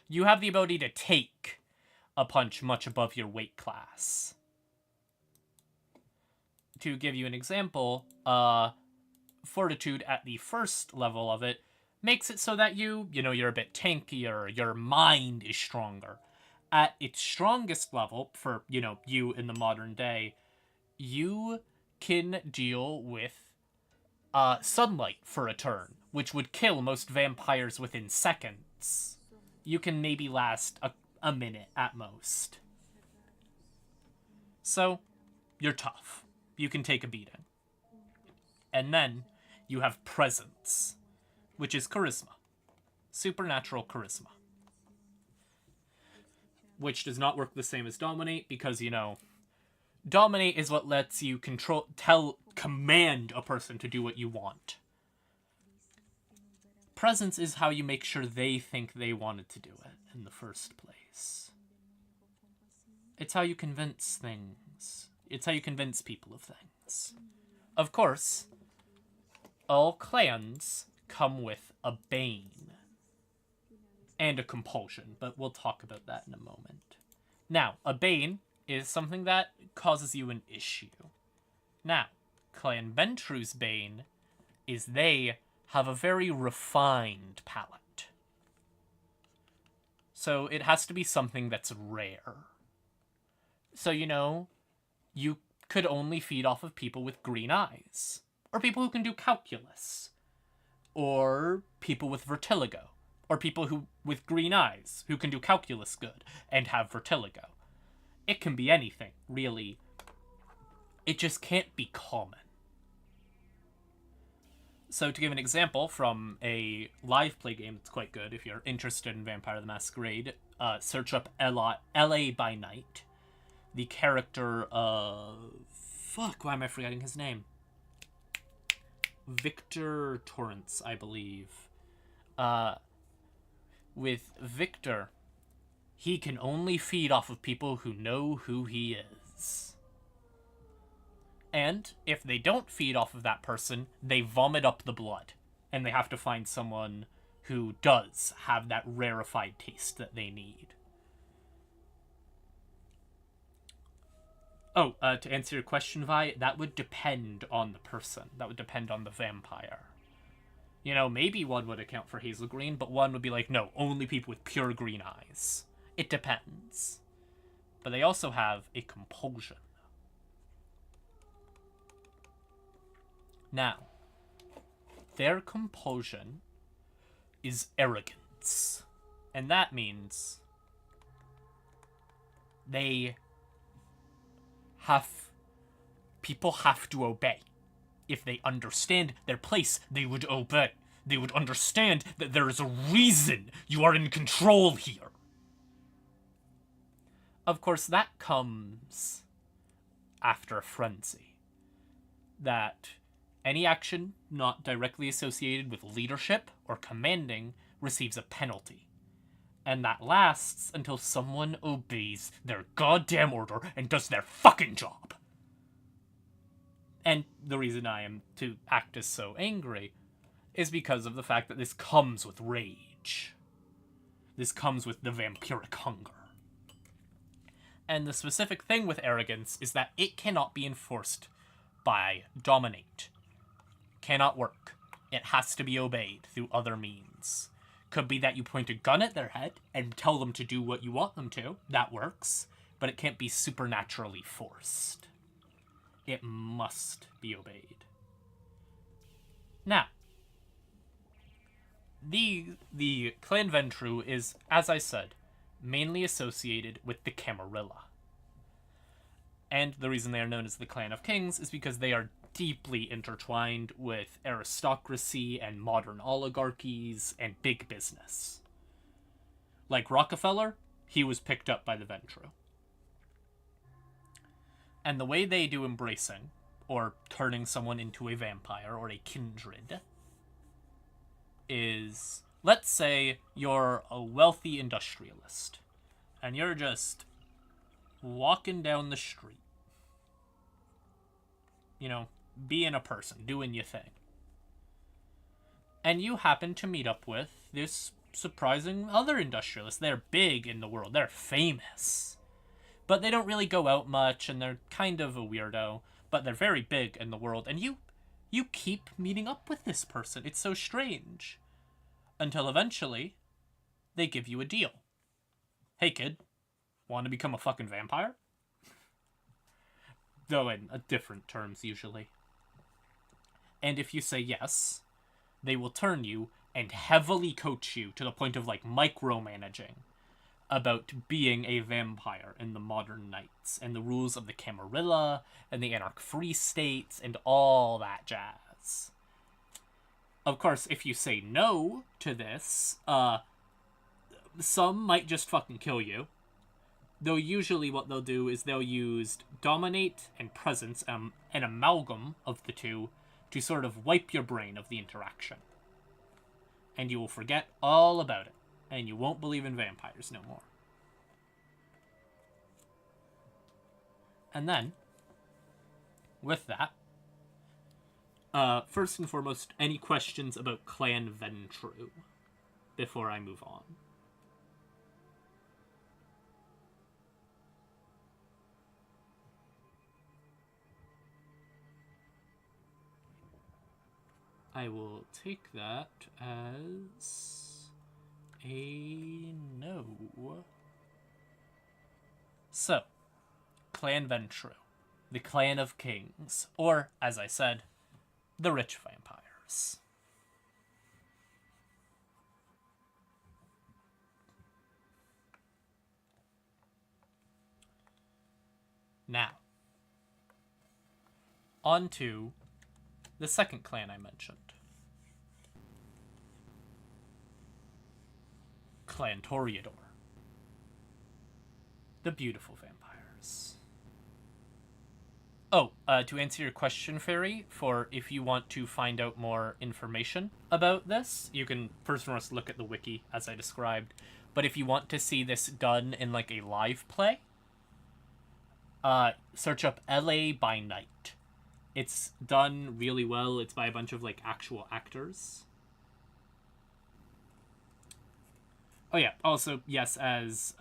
you have the ability to take a punch much above your weight class. To give you an example, Fortitude at the first level of it makes it so that you're a bit tankier, your mind is stronger. At its strongest level, for, you in the modern day, you can deal with sunlight for a turn, which would kill most vampires within seconds. You can maybe last a minute at most. So, you're tough. You can take a beating. And then, you have Presence, which is charisma. Supernatural charisma. Which does not work the same as Dominate, because, Dominate is what lets you command a person to do what you want. Presence is how you make sure they think they wanted to do it in the first place. It's how you convince things. It's how you convince people of things. Of course, all clans come with a bane. And a compulsion, but we'll talk about that in a moment. Now, a bane is something that causes you an issue. Now, Clan Ventrue's bane is they have a very refined palate. So it has to be something that's rare. So, you could only feed off of people with green eyes. Or people who can do calculus. Or people with vertigo. Or people with green eyes, who can do calculus good, and have vertigo. It can be anything, really. It just can't be common. So to give an example from a live play game that's quite good, if you're interested in Vampire the Masquerade, search up LA by Night. The character of... why am I forgetting his name? Victor Torrance, I believe. With Victor, he can only feed off of people who know who he is. And if they don't feed off of that person, they vomit up the blood. And they have to find someone who does have that rarefied taste that they need. Oh, to answer your question, Vi, that would depend on the person. That would depend on the vampire. Maybe one would account for hazel green, but one would be like, no, only people with pure green eyes. It depends. But they also have a compulsion. Now, their compulsion is arrogance. And that means people have to obey. If they understand their place, they would obey. they would understand that there is a reason you are in control here. Of course, that comes after a frenzy. That any action not directly associated with leadership or commanding receives a penalty. And that lasts until someone obeys their goddamn order and does their fucking job. And the reason I am to act as so angry is because of the fact that this comes with rage. This comes with the vampiric hunger. And the specific thing with arrogance is that it cannot be enforced by dominate. Cannot work. It has to be obeyed through other means. Could be that you point a gun at their head and tell them to do what you want them to. That works. But it can't be supernaturally forced. It must be obeyed. Now, the Clan Ventrue is, as I said, mainly associated with the Camarilla. And the reason they are known as the Clan of Kings is because they are deeply intertwined with aristocracy and modern oligarchies and big business. Like Rockefeller, he was picked up by the Ventrue. And the way they do embracing, or turning someone into a vampire or a kindred, is, let's say you're a wealthy industrialist, and you're just walking down the street. You know, being a person, doing your thing. And you happen to meet up with this surprising other industrialist. They're big in the world. They're famous. But they don't really go out much, and they're kind of a weirdo. But they're very big in the world. And you keep meeting up with this person. It's so strange. Until eventually, they give you a deal. Hey kid, want to become a fucking vampire? Though in different terms, usually. And if you say yes, they will turn you and heavily coach you to the point of, like, micromanaging about being a vampire in the modern Knights, and the rules of the Camarilla, and the Anarch Free States, and all that jazz. Of course, if you say no to this, some might just fucking kill you. Though usually what they'll do is they'll use dominate and presence, an amalgam of the two, to sort of wipe your brain of the interaction. And you will forget all about it, and you won't believe in vampires no more. And then, with that, first and foremost, any questions about Clan Ventrue before I move on? I will take that as a no. So, Clan Ventrue, the Clan of Kings, or, as I said, the rich vampires. Now, on to the second clan I mentioned. Clan Toreador. The beautiful vampires. Oh, to answer your question, Fairy, for if you want to find out more information about this, you can first and foremost look at the wiki, as I described. But if you want to see this done in, like, a live play, search up LA by Night. It's done really well. It's by a bunch of, like, actual actors. Oh yeah, also, yes, as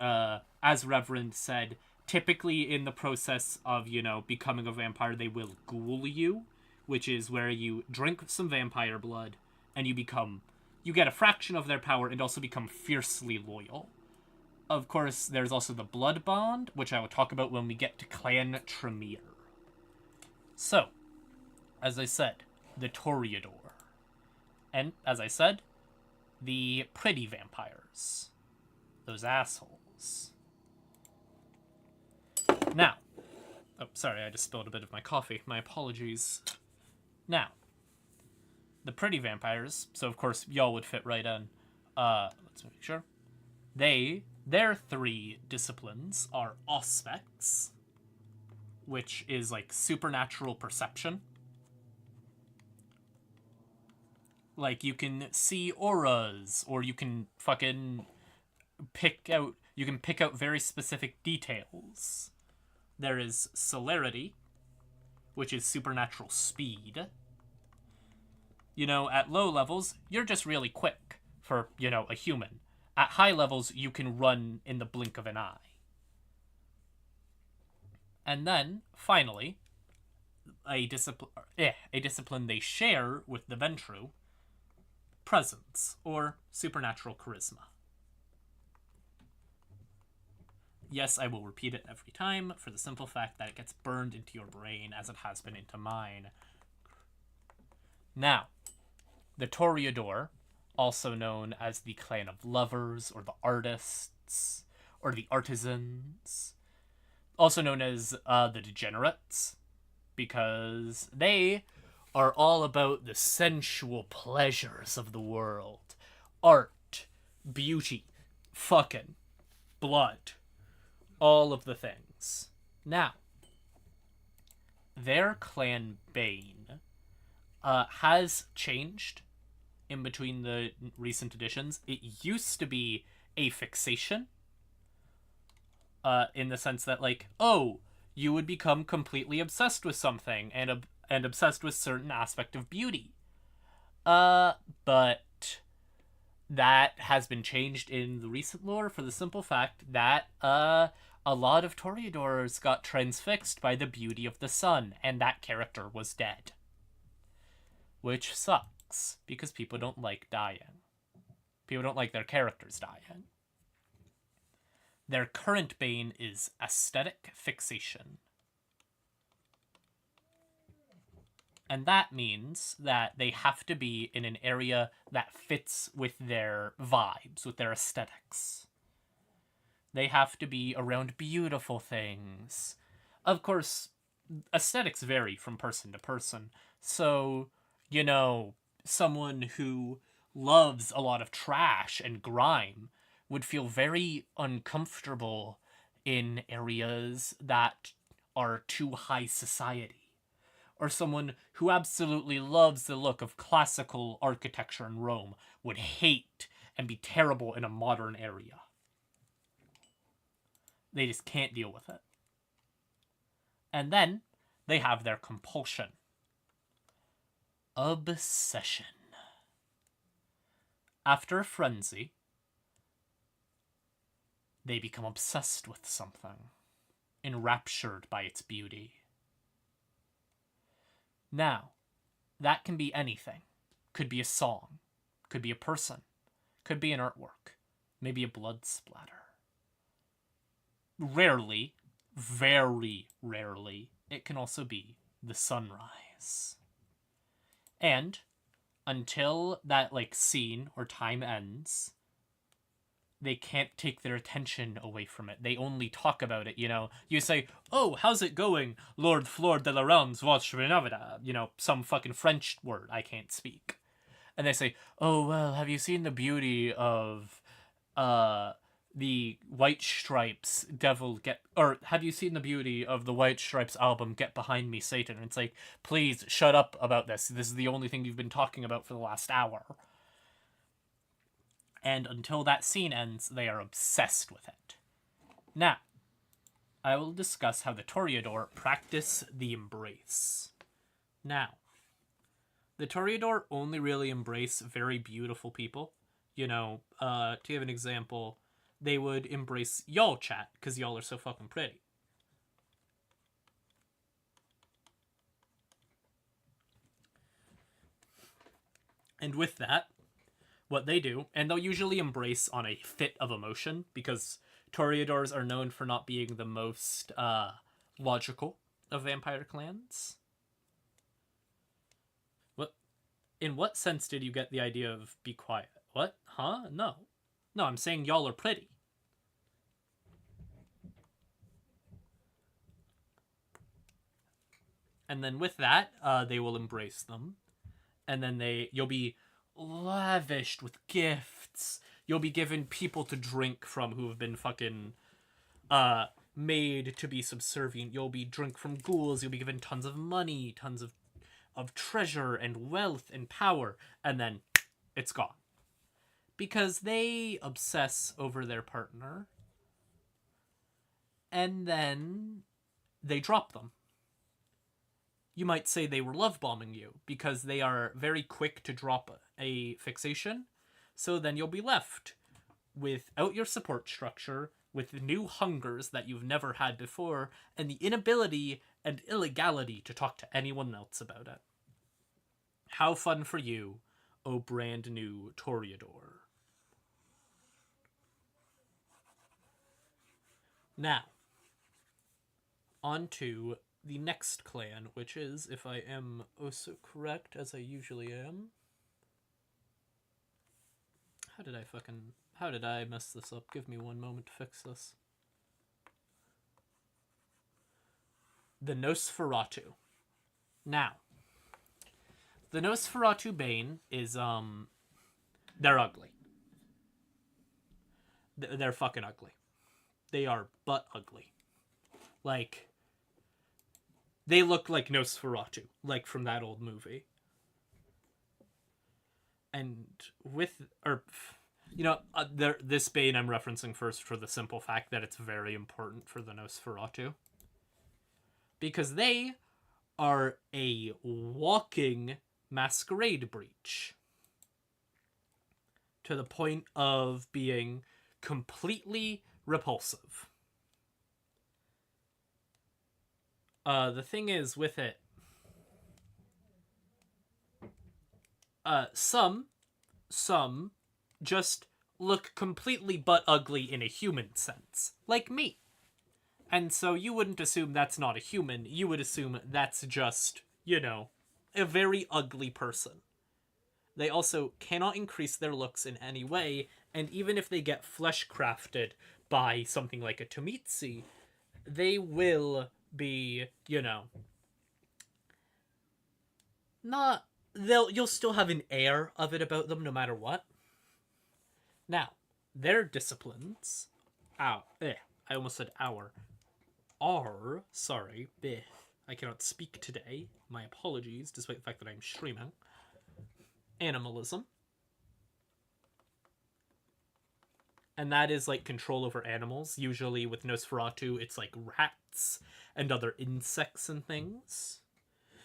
Reverend said, typically in the process of, you know, becoming a vampire, they will ghoul you, which is where you drink some vampire blood, and you get a fraction of their power and also become fiercely loyal. Of course, there's also the blood bond, which I will talk about when we get to Clan Tremere. So, as I said, the Toreador. And, as I said, the pretty vampires. Those assholes. Now. Oh, sorry, I just spilled a bit of my coffee. My apologies. Now. the pretty vampires, so of course y'all would fit right in. Let's make sure. Their three disciplines are auspex, which is like supernatural perception. Like you can see auras, or you can fucking pick out very specific details. There is celerity, which is supernatural speed. You know, at low levels, you're just really quick for, you know, a human. At high levels, you can run in the blink of an eye. And then, finally, a discipline they share with the Ventru, presence, or supernatural charisma. Yes, I will repeat it every time for the simple fact that it gets burned into your brain as it has been into mine. Now, the Toreador, also known as the Clan of Lovers, or the Artists, or the Artisans, also known as the Degenerates, because they are all about the sensual pleasures of the world. Art, beauty, fucking, blood, all of the things. Now, their clan Bane has changed in between the recent editions. It used to be a fixation, in the sense that, like, oh, you would become completely obsessed with something and obsessed with certain aspect of beauty. But that has been changed in the recent lore for the simple fact that a lot of Toreadors got transfixed by the beauty of the sun, and that character was dead. Which sucks, because people don't like dying. People don't like their characters dying. Their current bane is aesthetic fixation. And that means that they have to be in an area that fits with their vibes, with their aesthetics. They have to be around beautiful things. Of course, aesthetics vary from person to person. So, you know, someone who loves a lot of trash and grime would feel very uncomfortable in areas that are too high society. Or someone who absolutely loves the look of classical architecture in Rome would hate and be terrible in a modern area. They just can't deal with it. And then they have their compulsion. Obsession. After a frenzy, they become obsessed with something, enraptured by its beauty. Now, that can be anything. Could be a song, could be a person, could be an artwork, maybe a blood splatter. Rarely, very rarely, it can also be the sunrise. And until that, like, scene or time ends, they can't take their attention away from it. They only talk about it, you know. You say, oh, how's it going, Lord Fleur de la Realms, watch Renavida? You know, some fucking French word I can't speak. And they say, oh, well, have you seen the beauty of, the White Stripes or have you seen the beauty of the White Stripes album, Get Behind Me, Satan? And it's like, please, shut up about this. This is the only thing you've been talking about for the last hour. And until that scene ends, they are obsessed with it. Now, I will discuss how the Toreador practice the embrace. Now, the Toreador only really embrace very beautiful people. You know, to give an example, they would embrace y'all chat, because y'all are so fucking pretty. And with that, what they do, and they'll usually embrace on a fit of emotion, because Toreadors are known for not being the most logical of vampire clans. What? In what sense did you get the idea of be quiet? What? Huh? No. No, I'm saying y'all are pretty. And then with that, they will embrace them. and then you'll be lavished with gifts. You'll be given people to drink from who have been fucking made to be subservient. You'll be drink from ghouls. You'll be given tons of money, tons of treasure and wealth and power, and then it's gone. Because they obsess over their partner, and then they drop them. You might say they were love bombing you, because they are very quick to drop a fixation, so then you'll be left without your support structure, with new hungers that you've never had before, and the inability and illegality to talk to anyone else about it. How fun for you, oh brand new Toreador. Now, on to the next clan, which is, if I am also correct, as I usually am... How did I mess this up? Give me one moment to fix this. The Nosferatu. Now, the Nosferatu Bane is, they're ugly. They're fucking ugly. They are butt ugly. Like, they look like Nosferatu, like from that old movie. And this Bane I'm referencing first for the simple fact that it's very important for the Nosferatu. Because they are a walking masquerade breach. To the point of being completely repulsive. The thing is with it, some just look completely butt ugly in a human sense, like me. And so you wouldn't assume that's not a human, you would assume that's just, a very ugly person. They also cannot increase their looks in any way, and even if they get flesh crafted by something like a Tomitsi, they will be, you'll still have an air of it about them no matter what. Now, their disciplines, I almost said our, are, sorry, I cannot speak today, my apologies, despite the fact that I'm streaming. Animalism. And that is like control over animals. Usually with Nosferatu, it's like rats and other insects and things.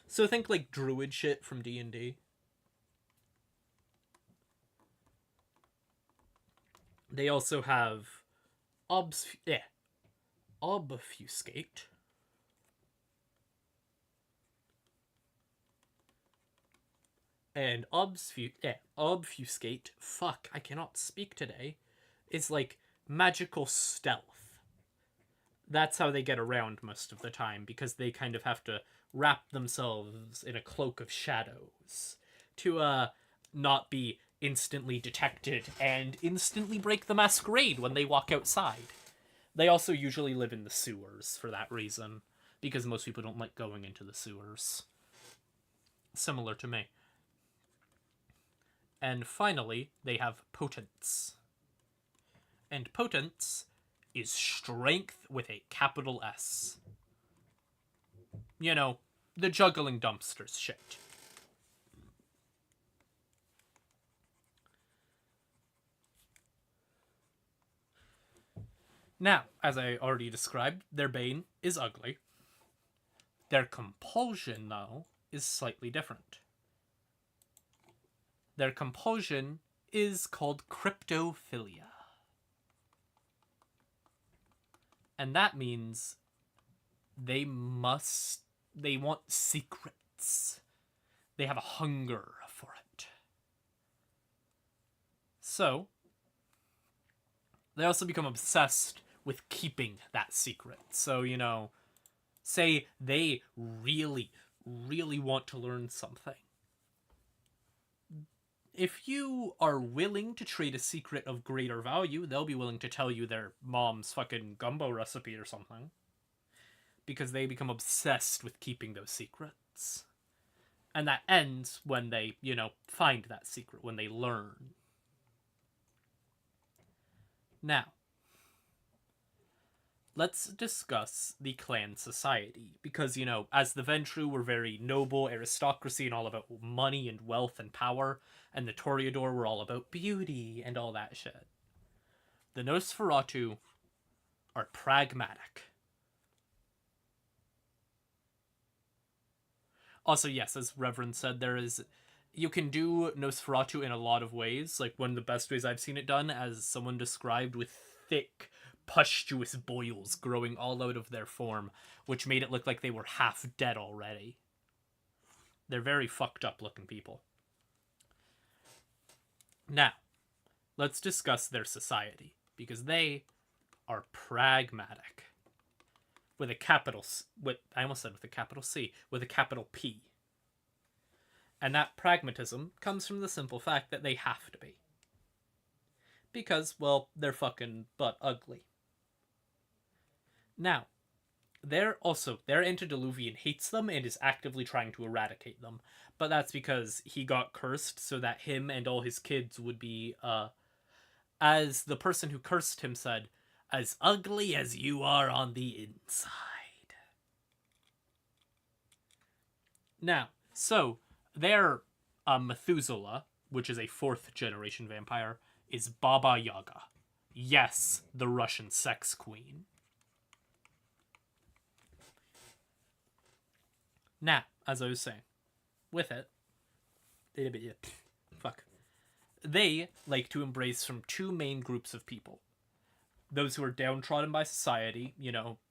So think like druid shit from D&D. They also have obfuscate. And obfuscate, fuck, I cannot speak today, is like magical stealth. That's how they get around most of the time, because they kind of have to wrap themselves in a cloak of shadows to not be instantly detected and instantly break the masquerade when they walk outside. They also usually live in the sewers for that reason, because most people don't like going into the sewers. Similar to me. And finally, they have potence. And potence is strength with a capital S. The juggling dumpsters shit. Now, as I already described, their bane is ugly. Their compulsion, though, is slightly different. Their compulsion is called cryptophilia. And that means they want secrets. They have a hunger for it. So, they also become obsessed with keeping that secret. So, say they really, really want to learn something. If you are willing to trade a secret of greater value, they'll be willing to tell you their mom's fucking gumbo recipe or something. Because they become obsessed with keeping those secrets. And that ends when they, find that secret, when they learn. Now, let's discuss the clan society, because, as the Ventrue were very noble aristocracy and all about money and wealth and power, and the Toreador were all about beauty and all that shit. The Nosferatu are pragmatic. Also, yes, as Reverend said, you can do Nosferatu in a lot of ways. Like, one of the best ways I've seen it done, as someone described, with thick, pustuous boils growing all out of their form, which made it look like they were half dead already. They're very fucked up looking people. Now, let's discuss their society, because they are pragmatic. With a capital I almost said with a capital C, with a capital P. And that pragmatism comes from the simple fact that they have to be. Because, well, they're fucking butt ugly. Now, their antediluvian hates them and is actively trying to eradicate them. But that's because he got cursed so that him and all his kids would be, as the person who cursed him said, as ugly as you are on the inside. Now, so, their Methuselah, which is a 4th generation vampire, is Baba Yaga. Yes, the Russian sex queen. Now, as I was saying, with it, they like to embrace from 2 main groups of people. Those who are downtrodden by society,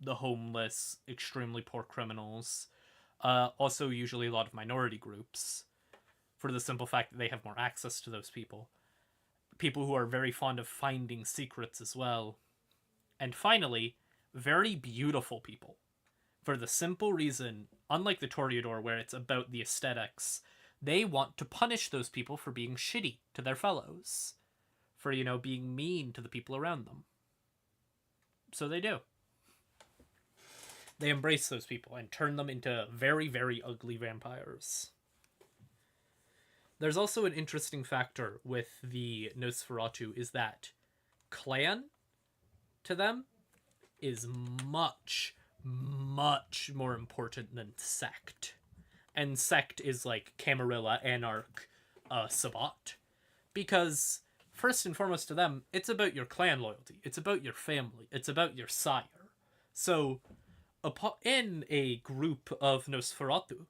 the homeless, extremely poor criminals, also usually a lot of minority groups, for the simple fact that they have more access to those people. People who are very fond of finding secrets as well. And finally, very beautiful people. For the simple reason, unlike the Toreador where it's about the aesthetics, they want to punish those people for being shitty to their fellows. For, being mean to the people around them. So they do. They embrace those people and turn them into very, very ugly vampires. There's also an interesting factor with the Nosferatu is that clan, to them, is much, much more important than sect. And sect is like Camarilla, Anarch, Sabbat. Because, first and foremost to them, it's about your clan loyalty. It's about your family. It's about your sire. So, in a group of Nosferatu,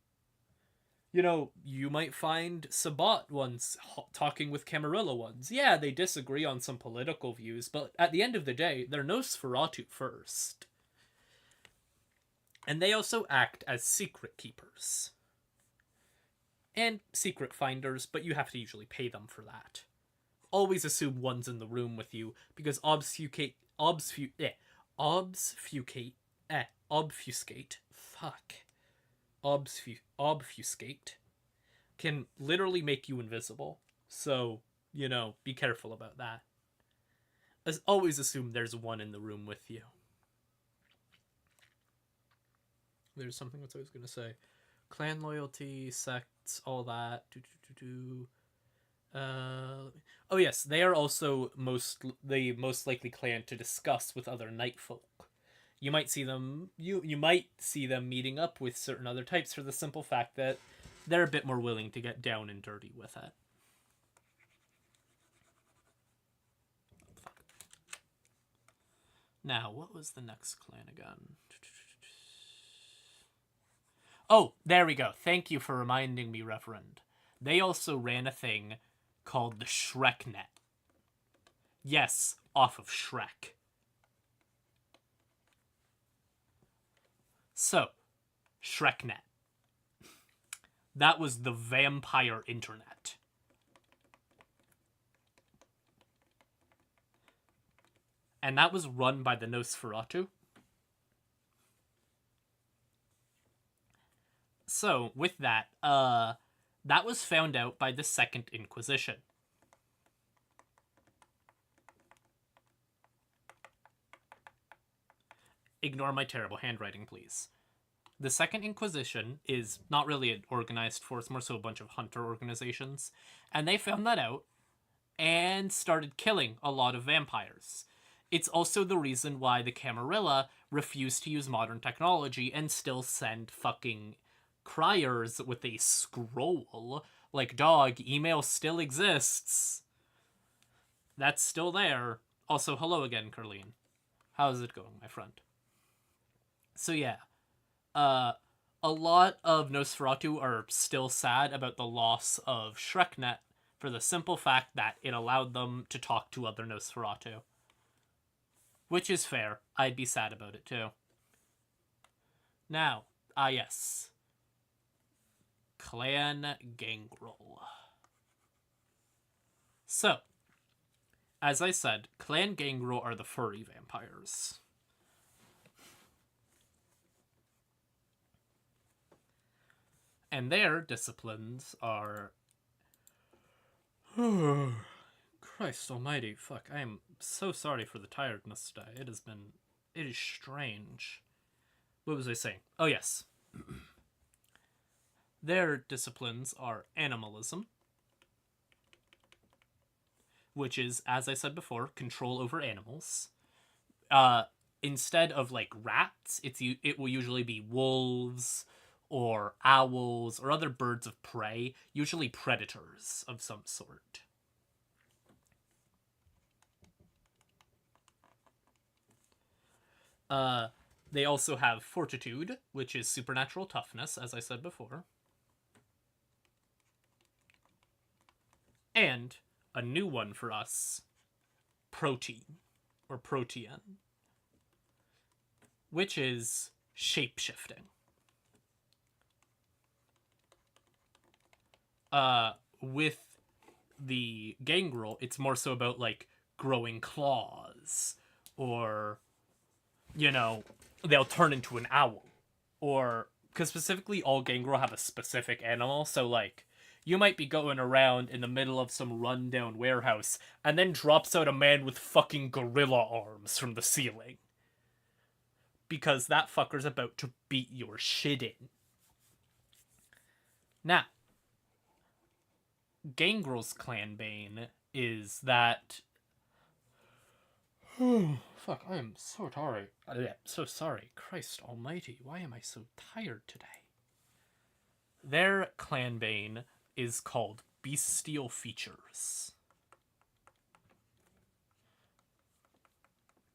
you might find Sabbat ones talking with Camarilla ones. Yeah, they disagree on some political views, but at the end of the day, they're Nosferatu first. And they also act as secret keepers. And secret finders, but you have to usually pay them for that. Always assume one's in the room with you, because obfuscate can literally make you invisible. So, be careful about that. Always assume there's one in the room with you. There's something else I was going to say. Clan loyalty, sects, all that. Oh yes, they are also the most likely clan to discuss with other night folk. You might see them meeting up with certain other types for the simple fact that they're a bit more willing to get down and dirty with it. Now, what was the next clan again? Oh, there we go. Thank you for reminding me, Reverend. They also ran a thing called the ShrekNet. Yes, off of Shrek. So, ShrekNet. That was the vampire internet. And that was run by the Nosferatu. So, with that, that was found out by the Second Inquisition. Ignore my terrible handwriting, please. the Second Inquisition is not really an organized force, more so a bunch of hunter organizations, and they found that out and started killing a lot of vampires. It's also the reason why the Camarilla refuse to use modern technology and still send fucking criers with a scroll. Like, dog, email still exists. That's still there. Also, hello again, Carleen. How's it going, my friend? So yeah, a lot of Nosferatu are still sad about the loss of Shreknet for the simple fact that it allowed them to talk to other Nosferatu. Which is fair. I'd be sad about it too. Now, yes. Clan Gangrel. So, as I said, Clan Gangrel are the furry vampires. And their disciplines are... Christ almighty, fuck, I am so sorry for the tiredness today. It is strange. What was I saying? Oh, yes. Their disciplines are animalism, which is, as I said before, control over animals. Instead of, like, rats, it will usually be wolves or owls or other birds of prey, usually predators of some sort. They also have fortitude, which is supernatural toughness, as I said before. And a new one for us, protein, or protean, which is shape-shifting. With the gangrel, it's more so about, like, growing claws, or, you know, they'll turn into an owl. Or, because specifically all gangrel have a specific animal, so, like, you might be going around in the middle of some rundown warehouse, and then drops out a man with fucking gorilla arms from the ceiling. Because that fucker's about to beat your shit in. Now, Gangrel's clan bane is that... Fuck, I am so sorry. So sorry. Christ almighty, why am I so tired today? Their clan bane is called bestial features.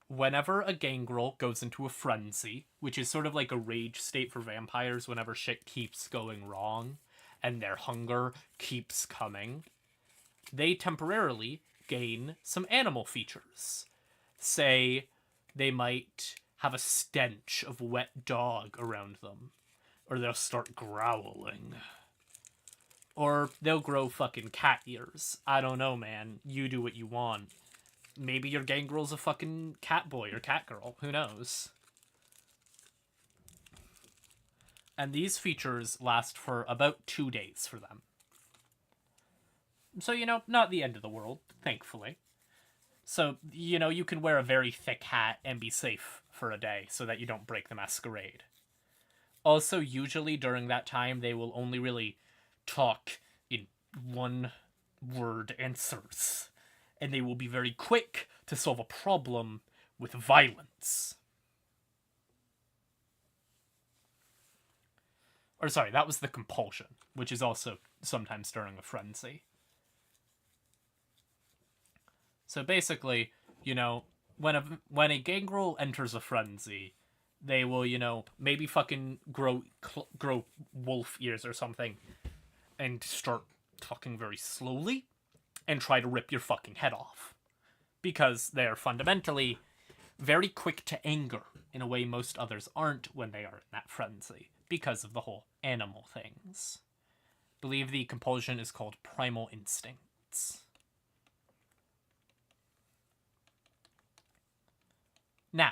Whenever a gangrel goes into a frenzy, which is sort of like a rage state for vampires whenever shit keeps going wrong and their hunger keeps coming, they temporarily gain some animal features. Say, they might have a stench of wet dog around them, or they'll start growling. Or they'll grow fucking cat ears. I don't know, man. You do what you want. Maybe your gangrel's a fucking cat boy or cat girl. Who knows? And these features last for about 2 days for them. So, you know, not the end of the world, thankfully. So, you know, you can wear a very thick hat and be safe for a day so that you don't break the masquerade. Also, usually during that time, they will only really talk in one-word answers. And they will be very quick to solve a problem with violence. Or sorry, that was the compulsion, which is also sometimes during a frenzy. So basically, you know, when a gangrel enters a frenzy, they will, you know, maybe fucking grow wolf ears or something and start talking very slowly and try to rip your fucking head off. Because they're fundamentally very quick to anger in a way most others aren't when they are in that frenzy, because of the whole animal things. I believe the compulsion is called primal instincts. Now,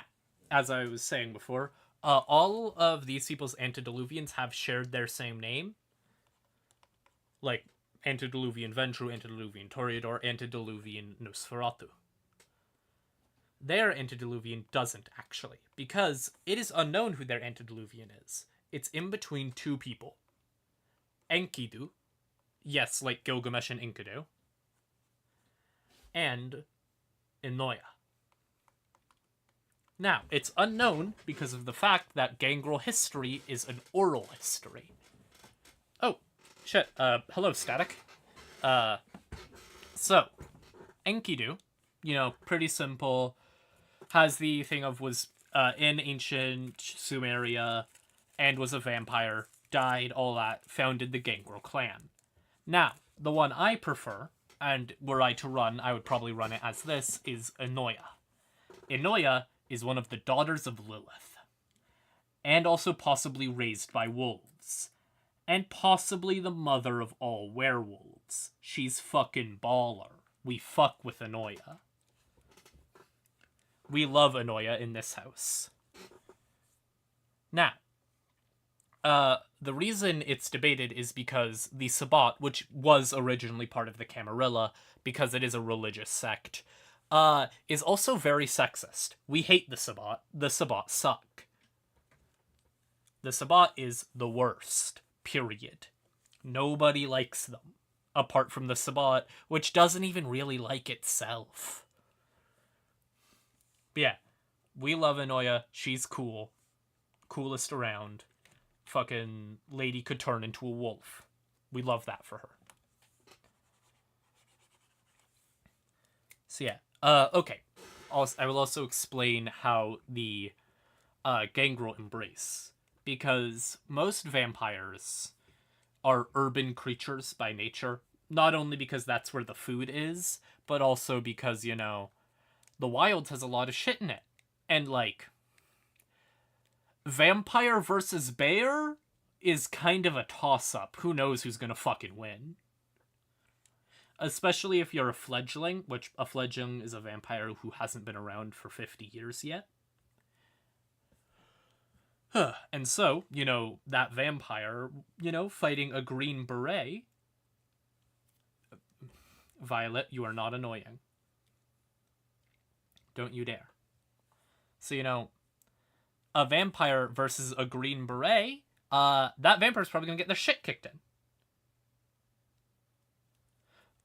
as I was saying before, all of these people's antediluvians have shared their same name. Like, antediluvian Ventrue, antediluvian Toreador, antediluvian Nosferatu. Their antediluvian doesn't, actually, because it is unknown who their antediluvian is. It's in between two people. Enkidu, yes, like Gilgamesh and Enkidu, and Inoya. Now, it's unknown because of the fact that Gangrel history is an oral history. Oh, shit. Hello, Static. So, Enkidu, pretty simple, has the thing of was in ancient Sumeria and was a vampire, died, all that, founded the Gangrel clan. Now, the one I prefer, and were I to run, I would probably run it as this, is Inoya. Inoya is one of the daughters of Lilith, and also possibly raised by wolves, and possibly the mother of all werewolves. She's fucking baller. We fuck with Inoya. We love Inoya in this house. Now, the reason it's debated is because the Sabbat, which was originally part of the Camarilla, because it is a religious sect, is also very sexist. We hate the Sabbat. The Sabbat suck. The Sabbat is the worst. Period. Nobody likes them. Apart from the Sabbat, which doesn't even really like itself. But yeah, we love Inoya. She's cool. Coolest around. Fucking lady could turn into a wolf. We love that for her. So yeah. Okay. I will also explain how the Gangrel embrace. Because most vampires are urban creatures by nature. Not only because that's where the food is, but also because, the wild has a lot of shit in it. And, vampire versus bear is kind of a toss-up. Who knows who's gonna fucking win? Especially if you're a fledgling, which a fledgling is a vampire who hasn't been around for 50 years yet. And so, that vampire, fighting a green beret. Violet, you are not annoying. Don't you dare. So, a vampire versus a green beret, that vampire's probably gonna get their shit kicked in.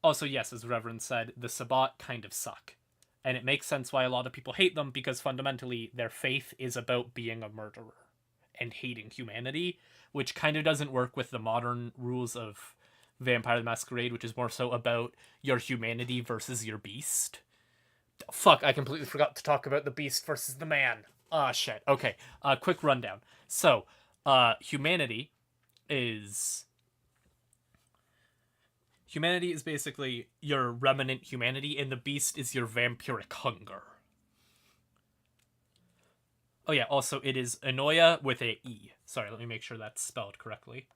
Also, yes, as Reverend said, the Sabbat kind of suck. And it makes sense why a lot of people hate them, because fundamentally their faith is about being a murderer and hating humanity, which kind of doesn't work with the modern rules of Vampire the Masquerade, which is more so about your humanity versus your beast. Fuck, I completely forgot to talk about the beast versus the man. Ah, shit. Okay, quick rundown. So, humanity is basically your remnant humanity, and the beast is your vampiric hunger. Oh yeah, also it is Inoya with a E. Sorry, let me make sure that's spelled correctly.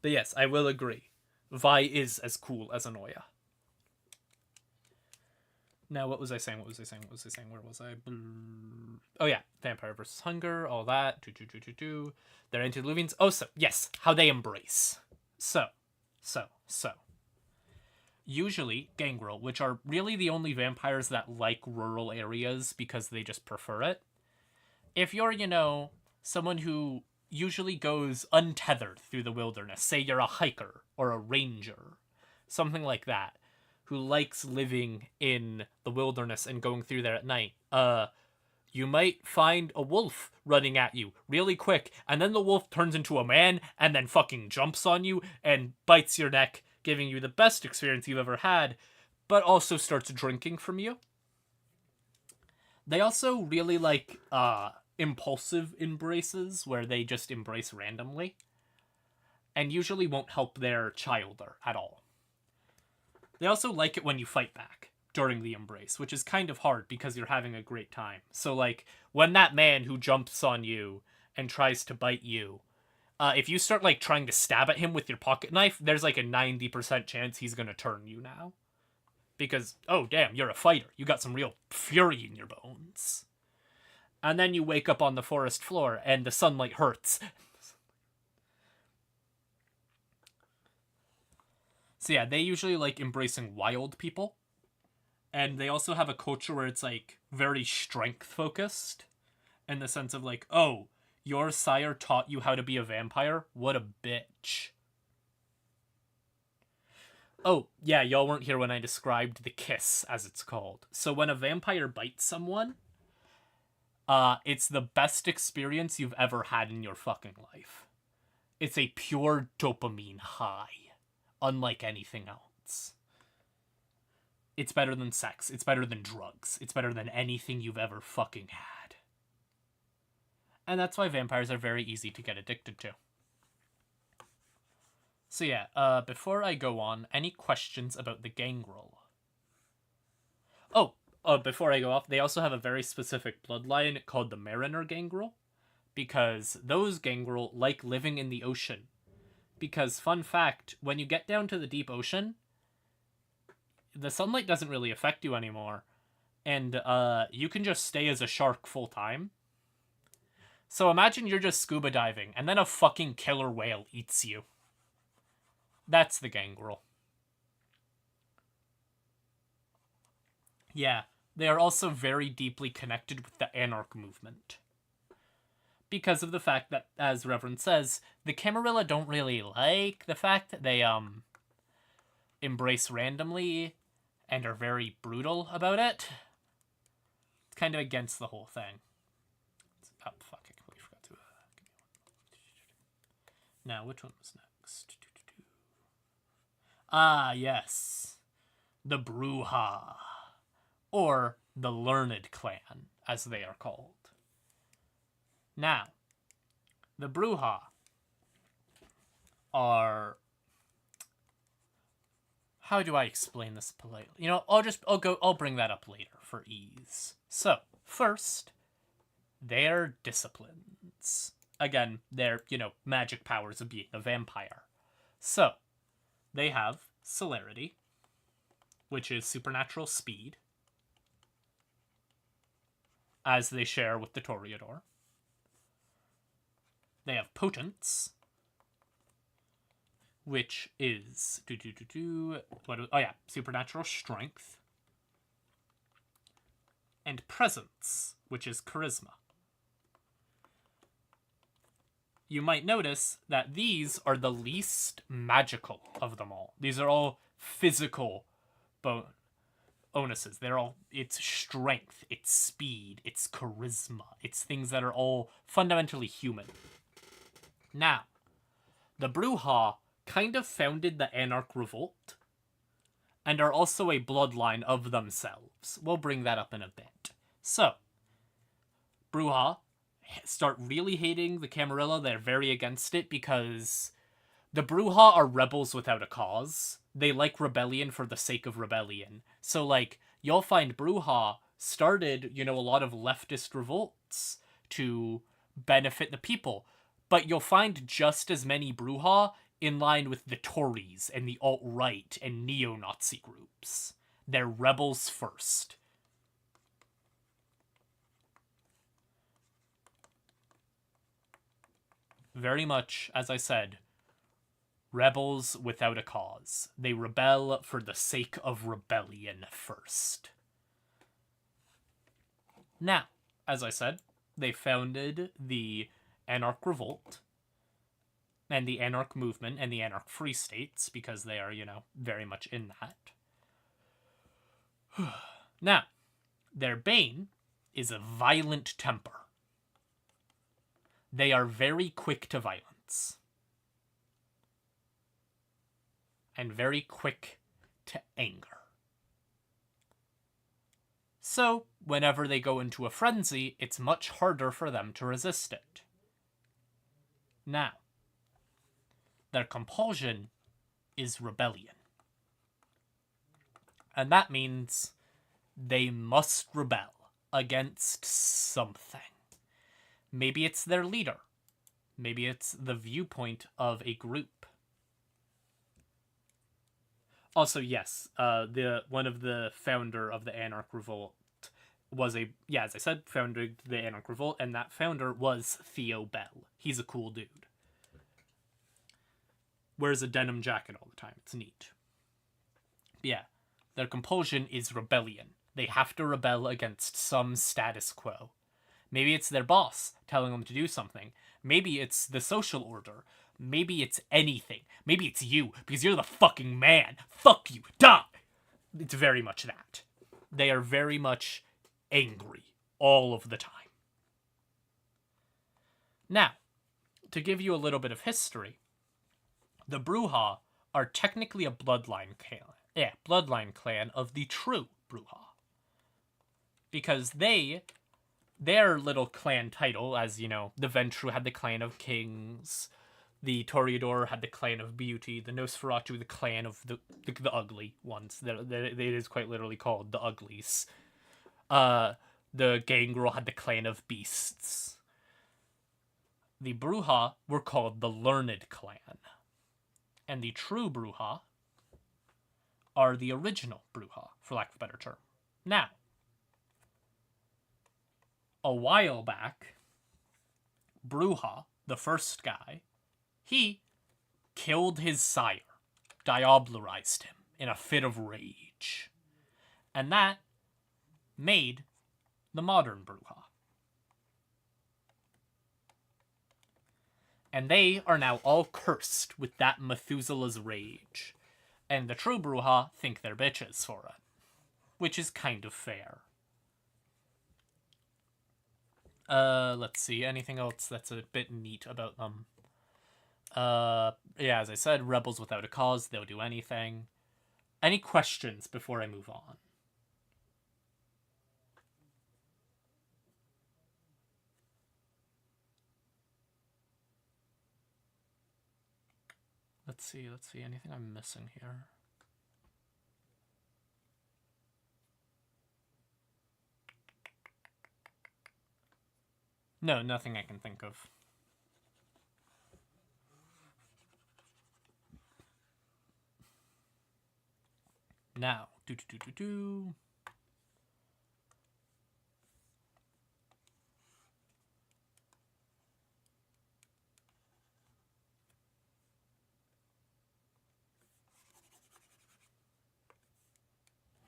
But yes, I will agree. Vi is as cool as Inoya. Now, what was I saying? Where was I? Oh yeah, vampire versus hunger, all that. They're antediluvians. Oh, so, yes, how they embrace. So. Usually, Gangrel, which are really the only vampires that like rural areas because they just prefer it. If you're, someone who usually goes untethered through the wilderness, say you're a hiker or a ranger, something like that, who likes living in the wilderness and going through there at night, you might find a wolf running at you really quick, and then the wolf turns into a man and then fucking jumps on you and bites your neck, giving you the best experience you've ever had, but also starts drinking from you. They also really like impulsive embraces, where they just embrace randomly, and usually won't help their childer at all. They also like it when you fight back during the embrace, which is kind of hard because you're having a great time. So, when that man who jumps on you and tries to bite you, if you start, trying to stab at him with your pocket knife, there's, a 90% chance he's gonna turn you now. Because, oh, damn, you're a fighter. You got some real fury in your bones. And then you wake up on the forest floor, and the sunlight hurts. So yeah, they usually like embracing wild people. And they also have a culture where it's very strength focused. in the sense of like, oh, your sire taught you how to be a vampire? What a bitch. Oh, yeah, y'all weren't here when I described the kiss, as it's called. So when a vampire bites someone, it's the best experience you've ever had in your fucking life. It's a pure dopamine high, unlike anything else. It's better than sex. It's better than drugs. It's better than anything you've ever fucking had. And that's why vampires are very easy to get addicted to. So yeah, before I go on, any questions about the gangrel? Oh, before I go off, they also have a very specific bloodline called the Mariner gangrel, because those gangrel like living in the ocean. Because, fun fact, when you get down to the deep ocean, the sunlight doesn't really affect you anymore, and you can just stay as a shark full time. So imagine you're just scuba diving, and then a fucking killer whale eats you. That's the gangrel. Yeah, they are also very deeply connected with the anarch movement. Because of the fact that, as Reverend says, the Camarilla don't really like the fact that they, embrace randomly and are very brutal about it. It's kind of against the whole thing. Oh, fuck, I completely forgot to, Now, which one was next? Ah, yes. The Bruja. Or the Learned Clan, as they are called. Now, the Bruja are... How do I explain this politely? You know, I'll bring that up later for ease. So, first, their disciplines. Again, their, magic powers of being a vampire. So, they have celerity, which is supernatural speed, as they share with the Toreador. They have potence, which is supernatural strength, and presence, which is charisma. You might notice that these are the least magical of them all. These are all physical bonuses. It's strength, it's speed, it's charisma. It's things that are all fundamentally human. Now, the Bruja kind of founded the Anarch Revolt, and are also a bloodline of themselves. We'll bring that up in a bit. So, Bruja start really hating the Camarilla. They're very against it because the Bruja are rebels without a cause. They like rebellion for the sake of rebellion. So, you'll find Bruja started, a lot of leftist revolts to benefit the people. But you'll find just as many Bruja in line with the Tories and the alt-right and neo-Nazi groups. They're rebels first. Very much, as I said, rebels without a cause. They rebel for the sake of rebellion first. Now, as I said, they founded the Anarch Revolt and the Anarch Movement and the Anarch Free States because they are, very much in that. Now, their bane is a violent temper. They are very quick to violence. And very quick to anger. So, whenever they go into a frenzy, it's much harder for them to resist it. Now, their compulsion is rebellion. And that means they must rebel against something. Maybe it's their leader. Maybe it's the viewpoint of a group. Also, yes, one of the founder of the Anarch Revolt was as I said, founded the Anarch Revolt, and that founder was Theo Bell. He's a cool dude. Wears a denim jacket all the time. It's neat. But yeah, their compulsion is rebellion. They have to rebel against some status quo. Maybe it's their boss telling them to do something. Maybe it's the social order. Maybe it's anything. Maybe it's you, because you're the fucking man. Fuck you. Die! It's very much that. They are very much angry all of the time. Now, to give you a little bit of history, the Brujah are technically a bloodline clan of the true Brujah. Because their little clan title, as you know, the Ventru had the clan of kings, the Toreador had the clan of beauty, the Nosferatu the clan of the ugly ones. It is quite literally called the uglies. The Gangrel had the clan of beasts. The Brujah were called the learned clan. And the true Brujah are the original Brujah, for lack of a better term. Now, a while back, Brujah, the first guy, he killed his sire, diablerized him in a fit of rage. And that made the modern Brujah. And they are now all cursed with that Methuselah's rage. And the true Brujah think they're bitches for it. Which is kind of fair. Let's see, anything else that's a bit neat about them? Yeah, as I said, rebels without a cause, they'll do anything. Any questions before I move on? Let's see, anything I'm missing here? No, nothing I can think of. Now,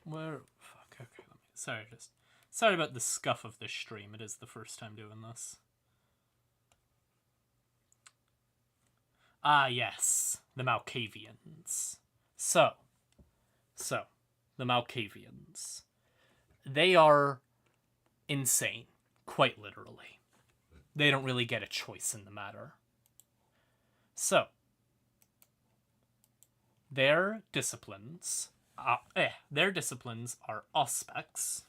Where? Fuck. Okay. Sorry about the scuff of this stream. It is the first time doing this. Ah, yes, the Malkavians. So, the Malkavians. They are insane, quite literally. They don't really get a choice in the matter. So, their disciplines are Auspex,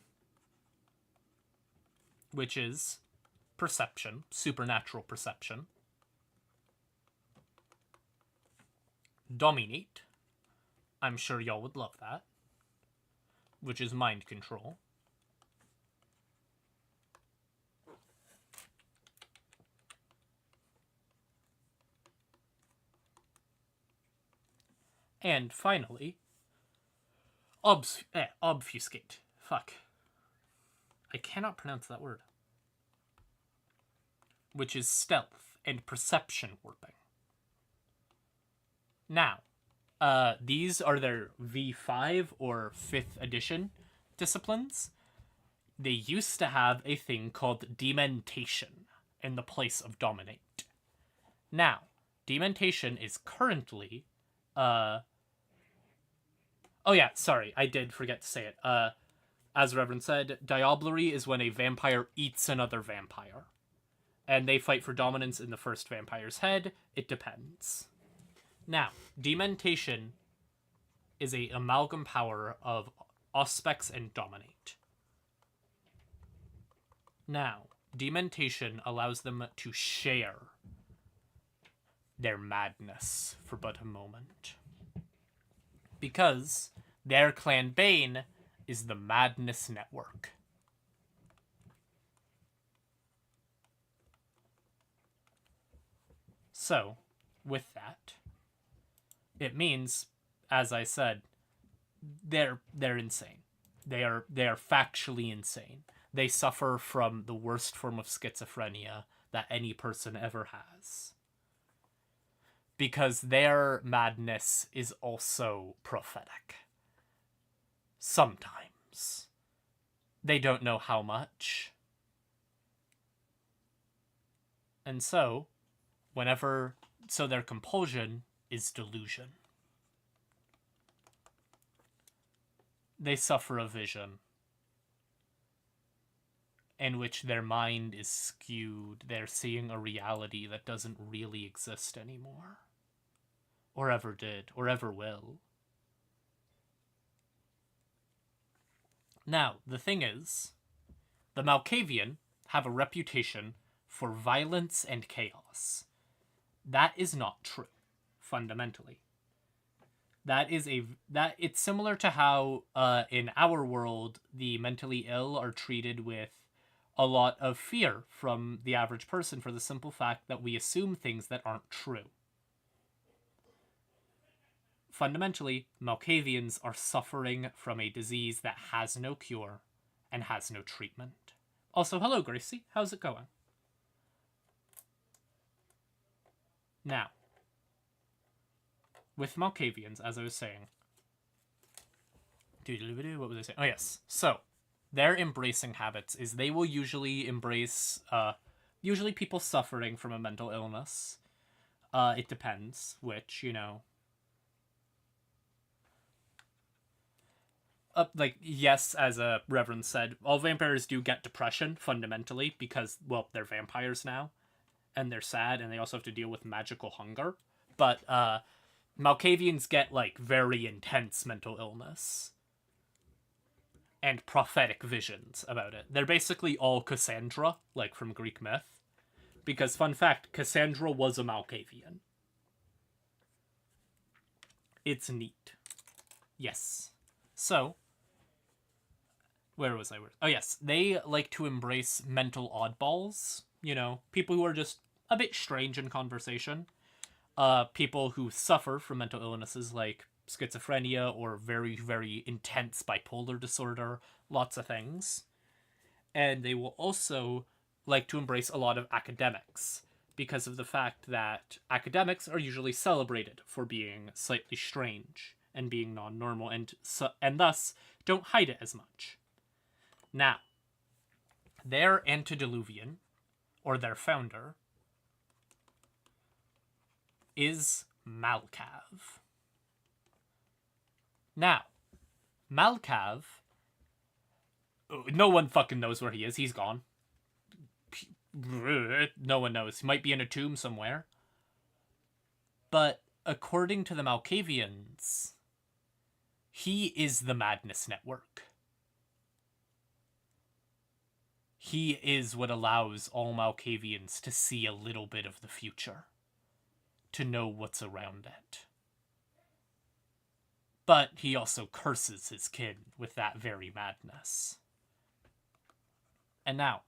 which is perception, supernatural perception. Dominate, I'm sure y'all would love that, which is mind control. And finally, obfuscate. Fuck. I cannot pronounce that word. Which is stealth and perception warping. Now, these are their V5 or 5th edition disciplines. They used to have a thing called dementation in the place of dominate. Now, dementation is currently, oh yeah, sorry, I did forget to say it. As Reverend said, diablerie is when a vampire eats another vampire. And they fight for dominance in the first vampire's head. It depends. Now, dementation is a amalgam power of Auspex and dominate. Now, dementation allows them to share their madness for but a moment. Because their clan Bane is the Madness Network. So, with that, it means, as I said, they're insane. They are factually insane. They suffer from the worst form of schizophrenia that any person ever has. Because their madness is also prophetic. Sometimes. They don't know how much. And so their compulsion is delusion. They suffer a vision in which their mind is skewed. They're seeing a reality that doesn't really exist anymore. Or ever did, or ever will. Now, the thing is, the Malkavian have a reputation for violence and chaos. That is not true, fundamentally. It's similar to how in our world the mentally ill are treated with a lot of fear from the average person for the simple fact that we assume things that aren't true. Fundamentally, Malkavians are suffering from a disease that has no cure and has no treatment. Also, hello Gracie, how's it going? Now, with Malkavians, as I was saying, what was I saying? Oh yes, so their embracing habits is they will usually embrace, usually people suffering from a mental illness. It depends, which, you know, like, yes, as a Reverend said, all vampires do get depression, fundamentally, because, well, they're vampires now, and they're sad, and they also have to deal with magical hunger. But, Malkavians get, like, very intense mental illness. And prophetic visions about it. They're basically all Cassandra, like from Greek myth. Because, fun fact, Cassandra was a Malkavian. It's neat. Yes. So, where was I? Oh yes, they like to embrace mental oddballs. You know, people who are just a bit strange in conversation. People who suffer from mental illnesses like schizophrenia or very, very intense bipolar disorder. Lots of things. And they will also like to embrace a lot of academics because of the fact that academics are usually celebrated for being slightly strange and being non-normal and thus don't hide it as much. Now, their antediluvian, or their founder, is Malkav. Now, Malkav, no one fucking knows where he is. He's gone. No one knows. He might be in a tomb somewhere. But according to the Malkavians, he is the Madness Network. He is what allows all Malkavians to see a little bit of the future. To know what's around it. But he also curses his kin with that very madness. And now,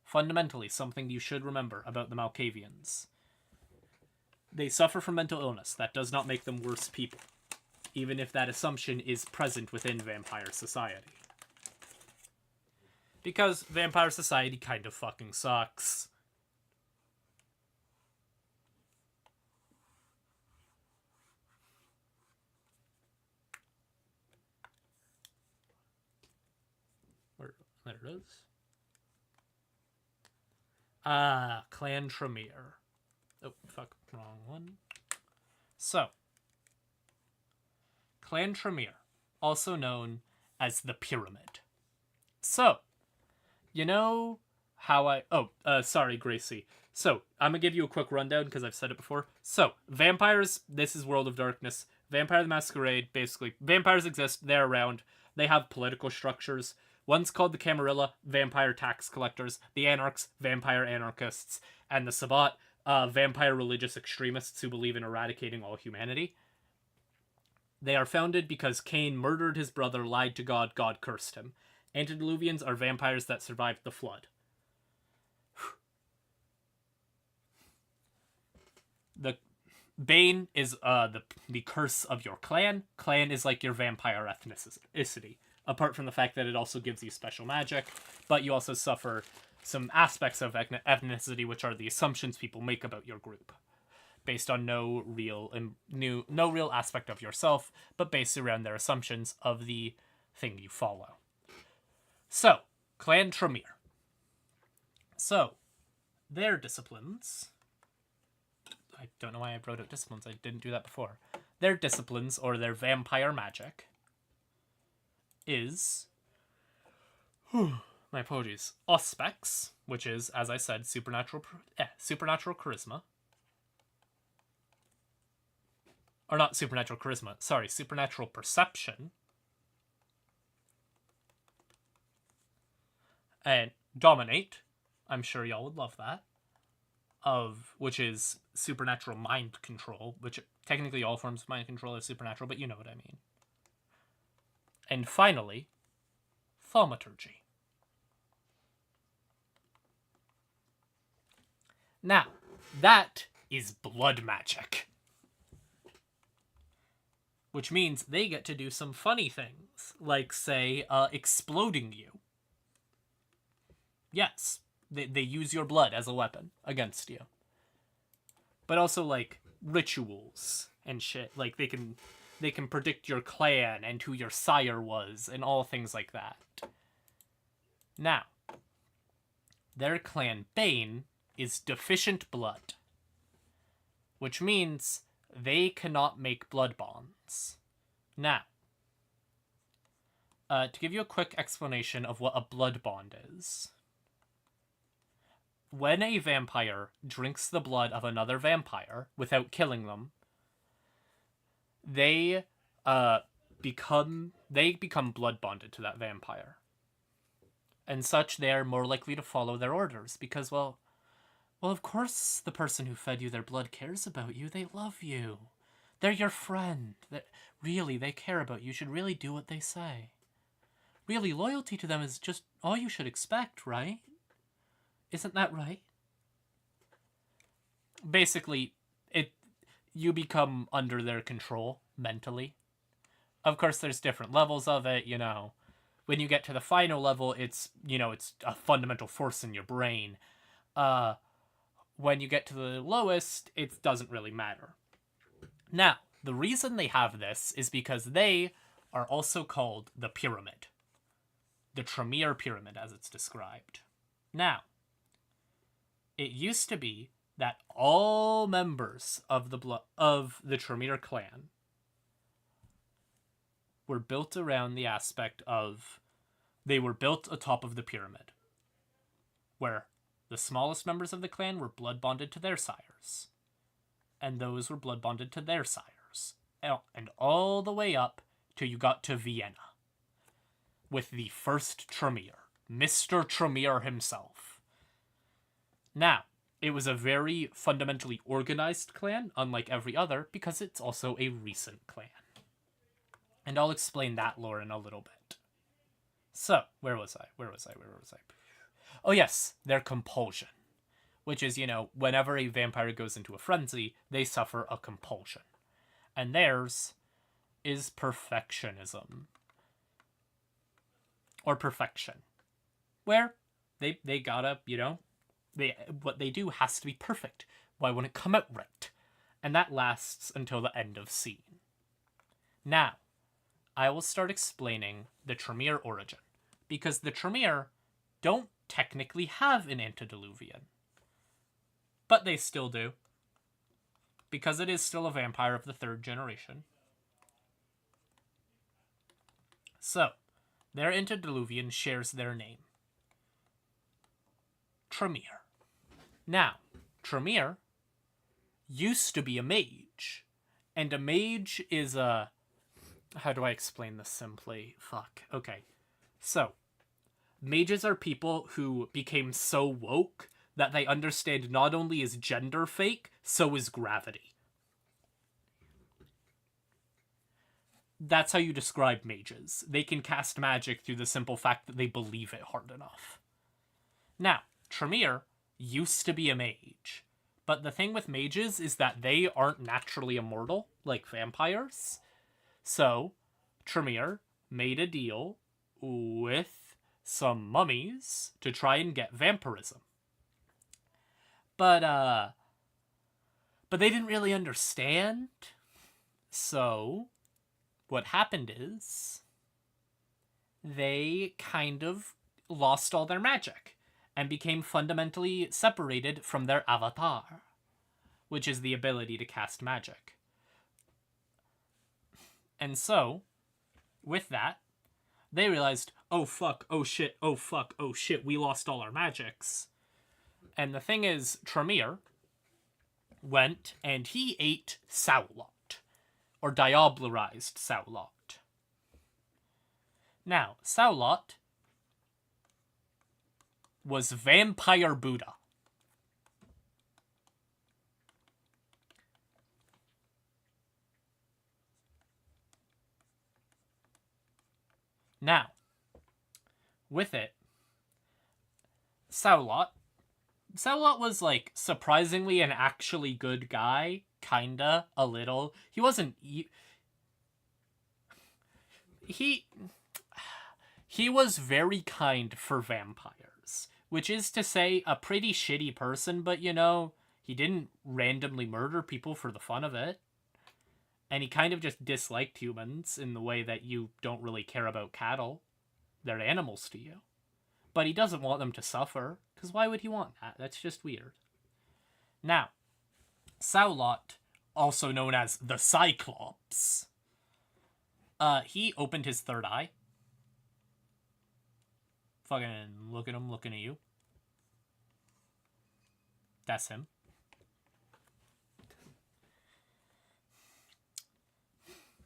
fundamentally, something you should remember about the Malkavians. They suffer from mental illness. That does not make them worse people, even if that assumption is present within vampire society. Because vampire society kind of fucking sucks. There it is. Clan Tremere. Oh, fuck, wrong one. So, Clan Tremere, also known as the Pyramid. So, you know how sorry, Gracie. So, I'm gonna give you a quick rundown because I've said it before. So, vampires, this is World of Darkness. Vampire the Masquerade, basically, vampires exist, they're around, they have political structures. One's called the Camarilla, vampire tax collectors, the Anarchs, vampire anarchists, and the Sabbat, vampire religious extremists who believe in eradicating all humanity. They are founded because Cain murdered his brother, lied to God, God cursed him. Antediluvians are vampires that survived the flood. The Bane is the curse of your clan. Clan is like your vampire ethnicity. Apart from the fact that it also gives you special magic, but you also suffer some aspects of ethnicity, which are the assumptions people make about your group, based on no real aspect of yourself, but based around their assumptions of the thing you follow. So, Clan Tremere. So, their disciplines... I don't know why I wrote out disciplines. I didn't do that before. Their disciplines, or their vampire magic, is... my apologies. Auspex, which is, as I said, supernatural charisma. Or not supernatural charisma. Sorry, supernatural perception. And dominate. I'm sure y'all would love that. Which is supernatural mind control, which technically all forms of mind control are supernatural, but you know what I mean. And finally, thaumaturgy. Now, that is blood magic. Which means they get to do some funny things, like, say, exploding you. Yes, they use your blood as a weapon against you. But also, like, rituals and shit. Like, they can predict your clan and who your sire was and all things like that. Now, their clan Bane is deficient blood, which means they cannot make blood bonds. Now, to give you a quick explanation of what a blood bond is. When a vampire drinks the blood of another vampire without killing them, they become blood bonded to that vampire. And such, they are more likely to follow their orders because, well, of course the person who fed you their blood cares about you. They love you. They're your friend. Really, they care about you. You should really do what they say. Really, loyalty to them is just all you should expect, right? Isn't that right? Basically, you become under their control mentally. Of course, there's different levels of it, you know. When you get to the final level, it's a fundamental force in your brain. When you get to the lowest, it doesn't really matter. Now, the reason they have this is because they are also called the pyramid. The Tremere pyramid, as it's described. Now, it used to be that all members of the Tremere clan were built around the aspect of they were built atop of the pyramid, where the smallest members of the clan were blood bonded to their sires, and those were blood bonded to their sires, and all the way up till you got to Vienna, with the first Tremere, Mr. Tremere himself. Now, it was a very fundamentally organized clan, unlike every other, because it's also a recent clan. And I'll explain that lore in a little bit. So, where was I? Oh yes, their compulsion. Which is, whenever a vampire goes into a frenzy, they suffer a compulsion. And theirs is perfectionism. Or perfection. Where they gotta, what they do has to be perfect. Why wouldn't it come out right? And that lasts until the end of scene. Now, I will start explaining the Tremere origin, because the Tremere don't technically have an antediluvian. But they still do, because it is still a vampire of the third generation. So, their antediluvian shares their name. Tremere. Now, Tremere used to be a mage, and a mage is a... How do I explain this simply? Okay. So, mages are people who became so woke that they understand not only is gender fake, so is gravity. That's how you describe mages. They can cast magic through the simple fact that they believe it hard enough. Now, Tremere used to be a mage, but the thing with mages is that they aren't naturally immortal, like vampires. So, Tremere made a deal with some mummies to try and get vampirism. But they didn't really understand. So, what happened is they kind of lost all their magic. and became fundamentally separated from their avatar, which is the ability to cast magic. And so, with that, they realized, oh fuck, oh shit, oh fuck, oh shit, we lost all our magics. And the thing is, Tremere went and he ate Saulot, or diablerized Saulot. Now, Saulot was Vampire Buddha. Now, with it, Saulot was, like, surprisingly an actually good guy. Kinda. A little. He wasn't... He was very kind for vampires. Which is to say, a pretty shitty person, but, you know, he didn't randomly murder people for the fun of it. And he kind of just disliked humans in the way that you don't really care about cattle. They're animals to you. But he doesn't want them to suffer, because why would he want that? That's just weird. Now, Saulot, also known as the Cyclops, he opened his third eye. Fucking look at him, looking at you. That's him.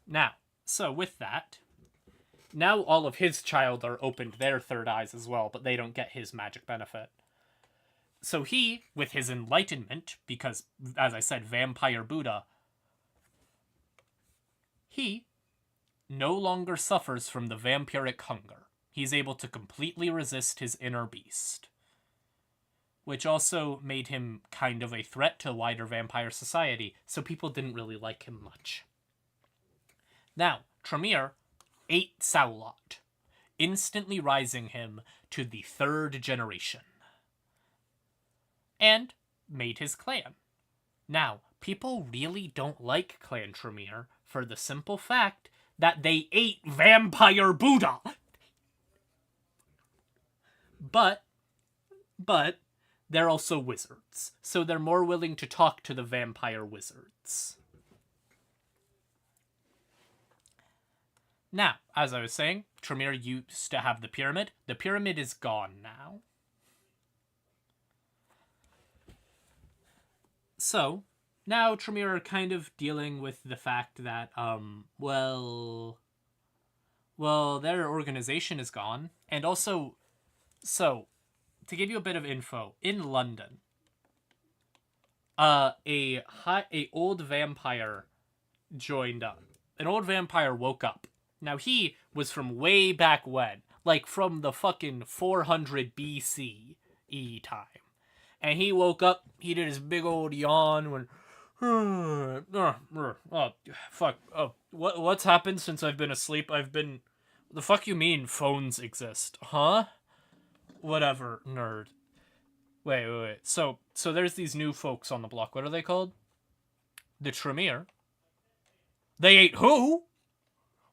Now, so with that, now all of his child are opened their third eyes as well, but they don't get his magic benefit. So he, with his enlightenment, because, as I said, Vampire Buddha, he no longer suffers from the vampiric hunger. He's able to completely resist his inner beast. Which also made him kind of a threat to wider vampire society, so people didn't really like him much. Now, Tremere ate Saulot, instantly rising him to the third generation. And made his clan. Now, people really don't like Clan Tremere for the simple fact that they ate Vampire Buddha. But they're also wizards, so they're more willing to talk to the vampire wizards. Now, as I was saying, Tremere used to have the pyramid. The pyramid is gone now. So, now Tremere are kind of dealing with the fact that, well, their organization is gone. And also, so, to give you a bit of info, in London, a old vampire joined up. An old vampire woke up. Now, he was from way back when. Like, from the fucking 400 BCE time. And he woke up, he did his big old yawn when... Oh, fuck. Oh, what's happened since I've been asleep? The fuck you mean phones exist? Huh? Whatever, nerd. Wait. So there's these new folks on the block. What are they called? The Tremere. They ate who?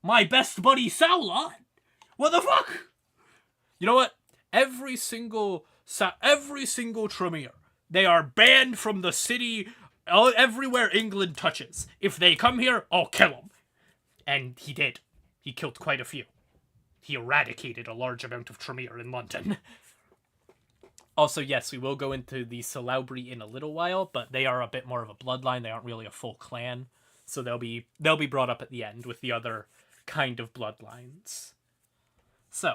My best buddy Saulot? What the fuck? You know what? Every single Tremere, they are banned from the city everywhere England touches. If they come here, I'll kill them. And he did. He killed quite a few. He eradicated a large amount of Tremere in London. Also, yes, we will go into the Salubri in a little while, but they are a bit more of a bloodline. They aren't really a full clan. So they'll be brought up at the end with the other kind of bloodlines. So,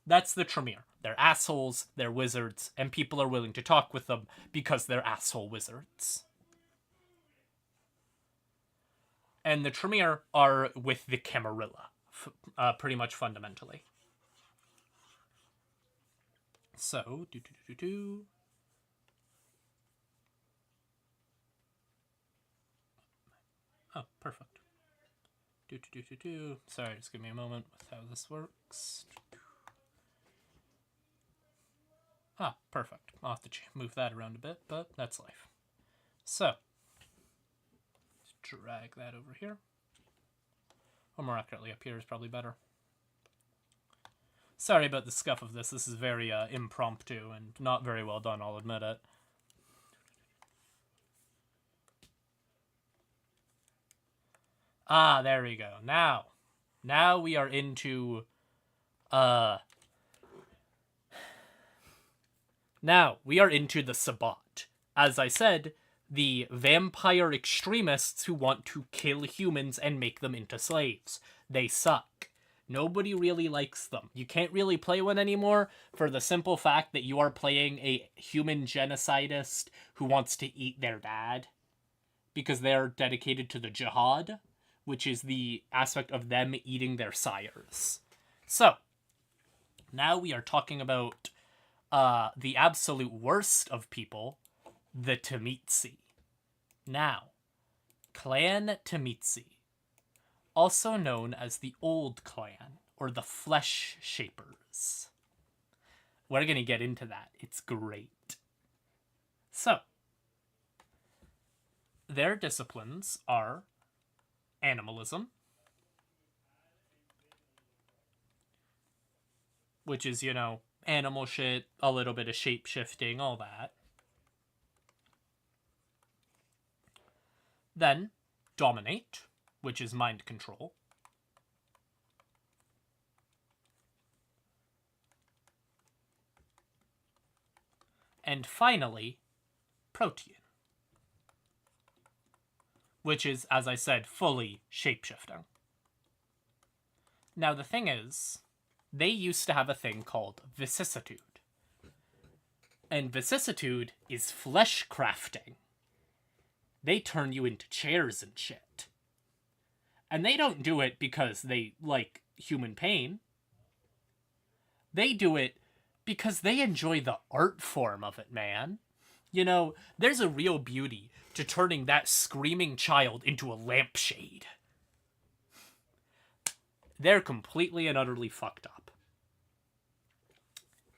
that's the Tremere. They're assholes, they're wizards, and people are willing to talk with them because they're asshole wizards. And the Tremere are with the Camarilla, pretty much fundamentally. So, Oh, perfect. Sorry, just give me a moment with how this works. Ah, perfect. I'll have to move that around a bit, but that's life. So, drag that over here. Or more accurately, up here is probably better. Sorry about the scuff of this. This is very impromptu and not very well done, I'll admit it. Ah, there we go. Now we are into now we are into the Sabbat. As I said, the vampire extremists who want to kill humans and make them into slaves. They suck. Nobody really likes them. You can't really play one anymore for the simple fact that you are playing a human genocidist who wants to eat their dad. Because they're dedicated to the jihad, which is the aspect of them eating their sires. So, now we are talking about the absolute worst of people, the Temitsi. Now, Clan Temitsi, also known as the Old Clan, or the Flesh Shapers. We're going to get into that. It's great. So, their disciplines are animalism, which is, animal shit, a little bit of shape-shifting, all that. Then, dominate, which is mind control. And finally, protean, which is, as I said, fully shapeshifting. Now, the thing is, they used to have a thing called vicissitude. And vicissitude is flesh crafting. They turn you into chairs and shit. And they don't do it because they like human pain. They do it because they enjoy the art form of it, man. There's a real beauty to turning that screaming child into a lampshade. They're completely and utterly fucked up.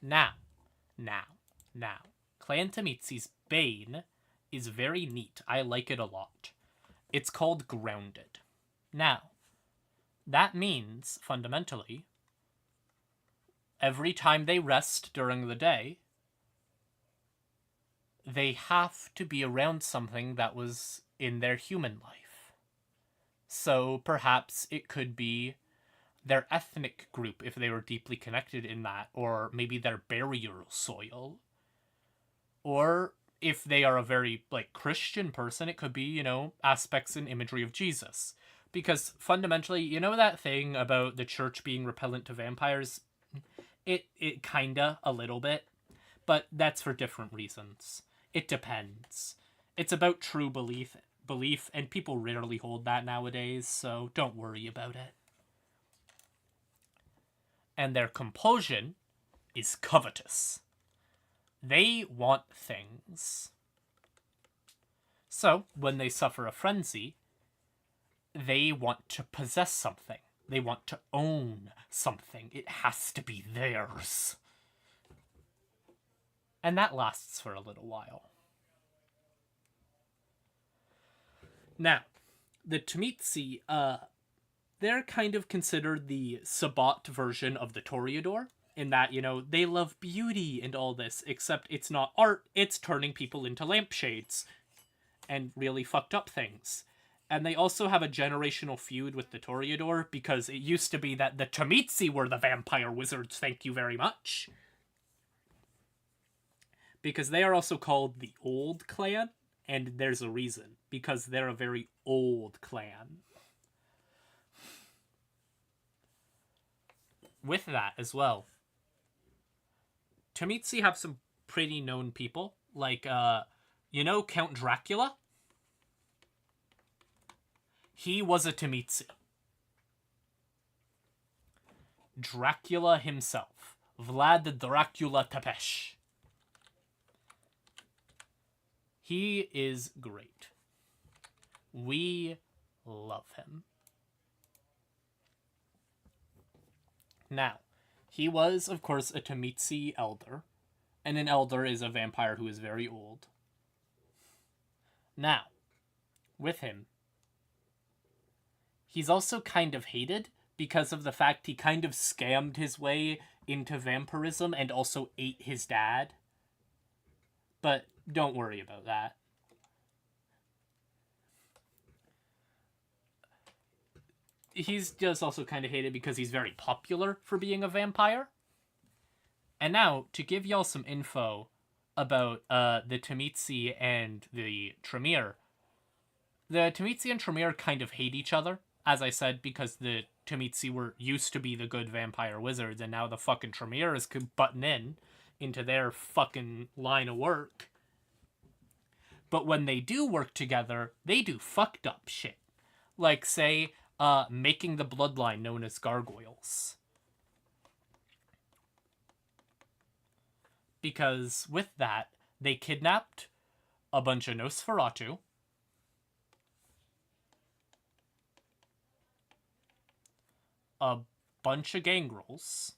Now, Clan Temitsi's bane is very neat. I like it a lot. It's called grounded. Now, that means, fundamentally, every time they rest during the day, they have to be around something that was in their human life. So perhaps it could be their ethnic group if they were deeply connected in that, or maybe their burial soil. Or if they are a very Christian person, it could be, aspects and imagery of Jesus. Because fundamentally, that thing about the church being repellent to vampires, it kinda a little bit, but that's for different reasons. It depends. It's about true belief, and people rarely hold that nowadays, so don't worry about it. And their compulsion is covetous. They want things. So, when they suffer a frenzy, they want to possess something. They want to own something. It has to be theirs. And that lasts for a little while. Now, the Temitsi, they're kind of considered the Sabbat version of the Toreador, in that, they love beauty and all this, except it's not art, it's turning people into lampshades and really fucked up things. And they also have a generational feud with the Toreador, because it used to be that the Temitsi were the vampire wizards, thank you very much. Because they are also called the Old Clan, and there's a reason. Because they're a very old clan. With that as well, Temitsi have some pretty known people, like, Count Dracula? He was a Temitsi. Dracula himself. Vlad Dracula Tepesh. He is great. We love him. Now, he was, of course, a Temitsi elder, and an elder is a vampire who is very old. Now, with him, he's also kind of hated because of the fact he kind of scammed his way into vampirism and also ate his dad. But don't worry about that. He's just also kind of hated because he's very popular for being a vampire. And now, to give y'all some info about the Temitsi and the Tremere. The Temitsi and Tremere kind of hate each other, as I said, because the Temitsi were used to be the good vampire wizards, and now the fucking Tremere is butting into their fucking line of work. But when they do work together, they do fucked up shit. Like, say, making the bloodline known as gargoyles. Because with that, they kidnapped a bunch of Nosferatu, a bunch of gangrels,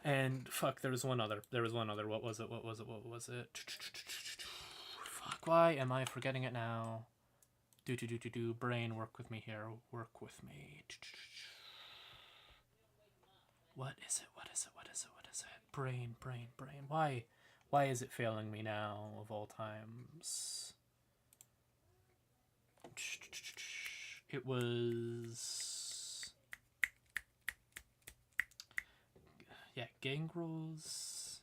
and fuck, there was one other. What was it? Fuck, why am I forgetting it now? Brain, work with me here. Work with me. What is it? Brain. Why is it failing me now, of all times? It was... yeah, gangrels,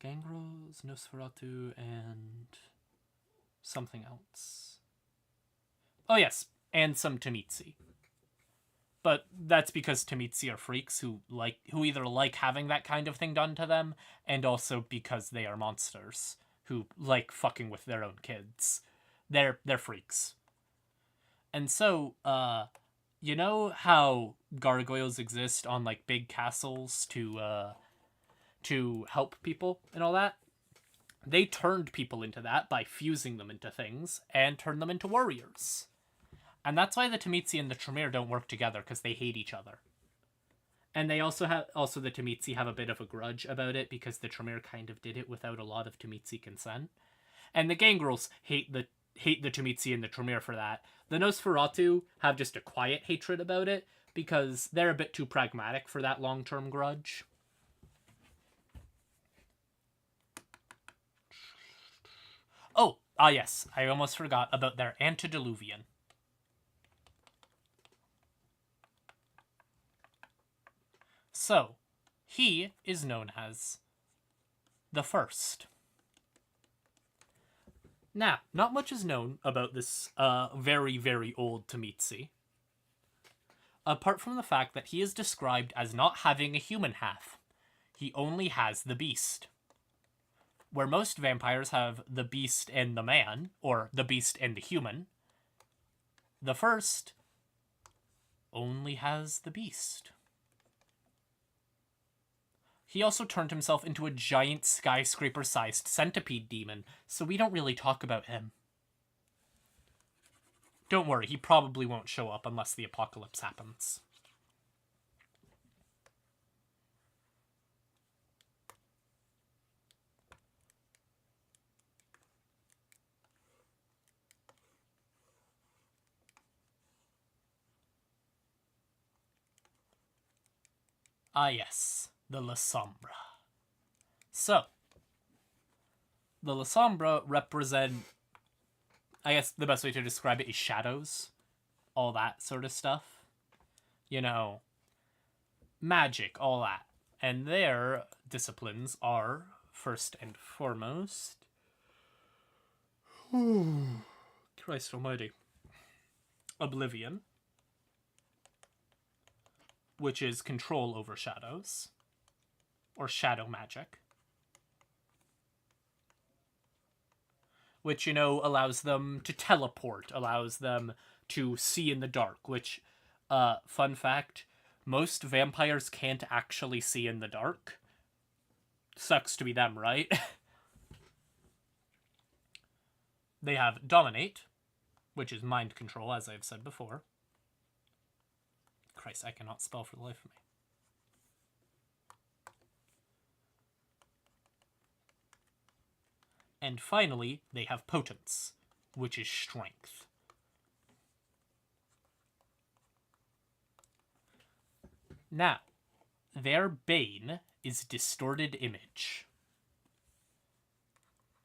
Nosferatu, and something else. Oh yes, and some Temitsi. But that's because Temitsi are freaks who either like having that kind of thing done to them, and also because they are monsters who like fucking with their own kids. They're freaks. And so, you know how gargoyles exist on like big castles to help people and all that? They turned people into that by fusing them into things and turned them into warriors. And that's why the Temitsi and the Tremere don't work together, because they hate each other. And they also the Temitsi have a bit of a grudge about it, because the Tremere kind of did it without a lot of Temitsi consent. And the gangrels hate the Temitsi and the Tremere for that. The Nosferatu have just a quiet hatred about it, because they're a bit too pragmatic for that long-term grudge. Oh, yes, I almost forgot about their antediluvian. So, he is known as the First. Now, not much is known about this very, very old Temitsi, apart from the fact that he is described as not having a human half. He only has the beast. Where most vampires have the beast and the man, or the beast and the human, the First only has the beast. He also turned himself into a giant skyscraper-sized centipede demon, so we don't really talk about him. Don't worry, he probably won't show up unless the apocalypse happens. Ah yes, the La Sombra. So, the La Sombra represent, I guess the best way to describe it is shadows. All that sort of stuff. You know, magic, all that. And their disciplines are, first and foremost... Christ almighty. Oblivion, which is control over shadows, or shadow magic, which, you know, allows them to teleport, allows them to see in the dark, which, fun fact, most vampires can't actually see in the dark. Sucks to be them, right? They have dominate, which is mind control, as I've said before. Christ, I cannot spell for the life of me. And finally, they have potence, which is strength. Now, their bane is distorted image.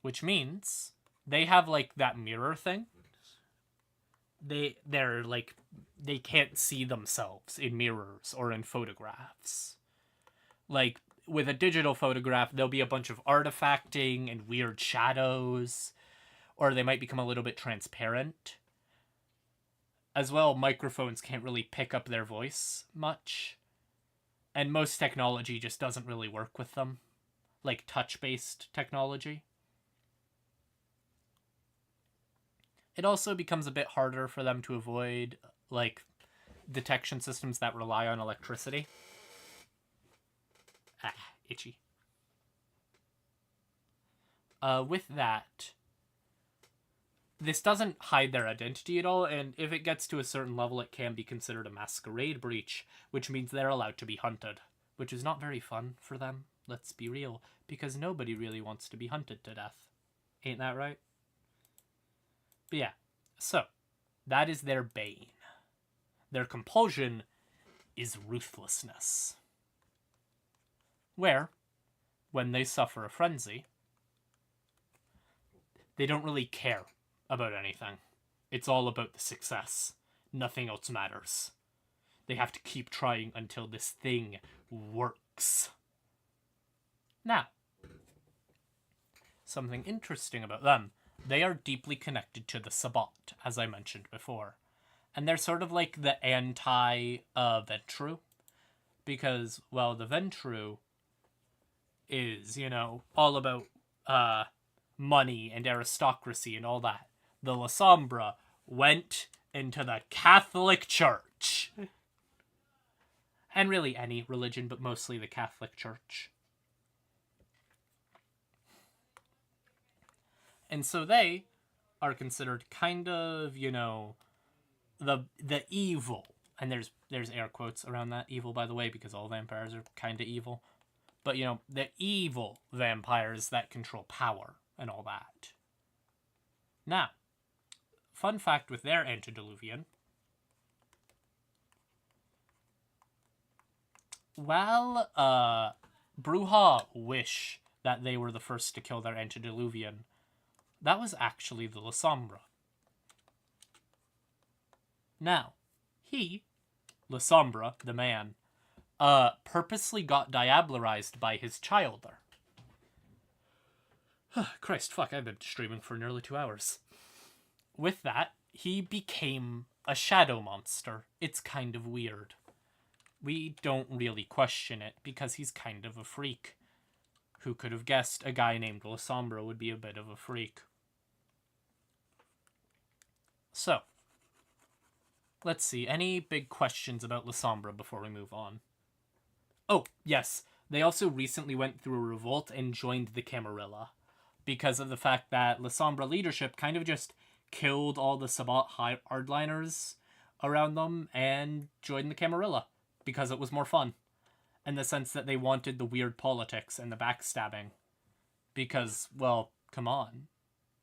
Which means they have, like, that mirror thing. They're like, they can't see themselves in mirrors or in photographs. Like, with a digital photograph, there'll be a bunch of artifacting and weird shadows, or they might become a little bit transparent. As well, microphones can't really pick up their voice much, and most technology just doesn't really work with them, like touch-based technology. It also becomes a bit harder for them to avoid, like, detection systems that rely on electricity. Ah, itchy. With that, this doesn't hide their identity at all, and if it gets to a certain level, it can be considered a masquerade breach, which means they're allowed to be hunted, which is not very fun for them, let's be real, because nobody really wants to be hunted to death. Ain't that right? But yeah, so, that is their bane. Their compulsion is ruthlessness. Where, when they suffer a frenzy, they don't really care about anything. It's all about the success. Nothing else matters. They have to keep trying until this thing works. Now, something interesting about them. They are deeply connected to the Sabbat, as I mentioned before. And they're sort of like the anti-Ventrue. Because, well, the Ventrue is, all about money and aristocracy and all that. The La Sombra went into the Catholic Church. And really any religion, but mostly the Catholic Church. And so they are considered kind of, the evil. And there's air quotes around that evil, by the way, because all vampires are kind of evil. But, the evil vampires that control power and all that. Now, fun fact with their antediluvian. While Brujah wish that they were the first to kill their antediluvian, that was actually the La Sombra. Now, he, La Sombra, the man, purposely got diablerized by his childer. Christ, fuck, I've been streaming for nearly 2 hours. With that, he became a shadow monster. It's kind of weird. We don't really question it, because he's kind of a freak. Who could have guessed a guy named La Sombra would be a bit of a freak? So, let's see. Any big questions about La Sombra before we move on? Oh, yes. They also recently went through a revolt and joined the Camarilla. Because of the fact that La Sombra leadership kind of just killed all the Sabbat hardliners around them and joined the Camarilla. Because it was more fun. In the sense that they wanted the weird politics and the backstabbing. Because, well, come on.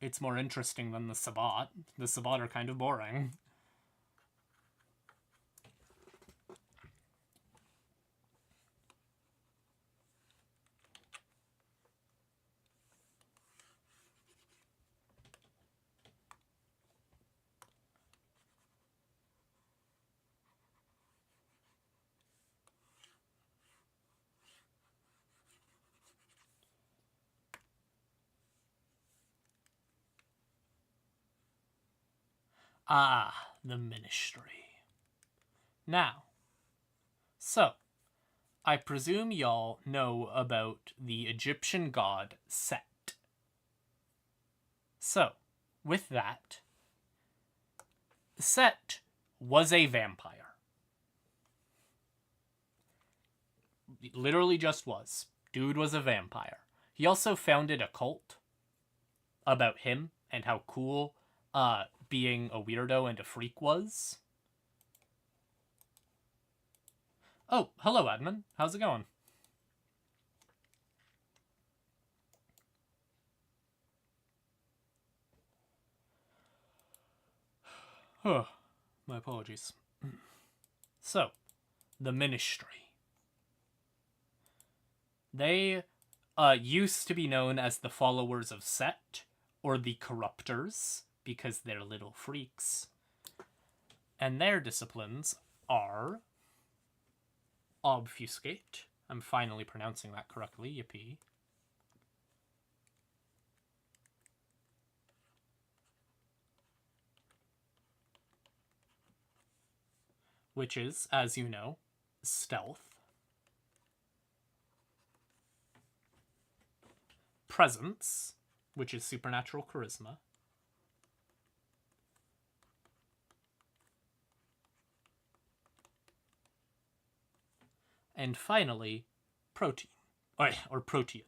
It's more interesting than the Sabbat. The Sabbat are kind of boring. Ah, the ministry. Now, so, I presume y'all know about the Egyptian god Set. So, with that, Set was a vampire. Literally just was. Dude was a vampire. He also founded a cult about him and how cool being a weirdo and a freak was. Oh, hello, admin. How's it going? My apologies. So, the ministry. They used to be known as the followers of Set, or the Corruptors, because they're little freaks. And their disciplines are Obfuscate. I'm finally pronouncing that correctly, yippee. Which is, as you know, Stealth. Presence, which is Supernatural Charisma. And finally, Protein. Or Protean.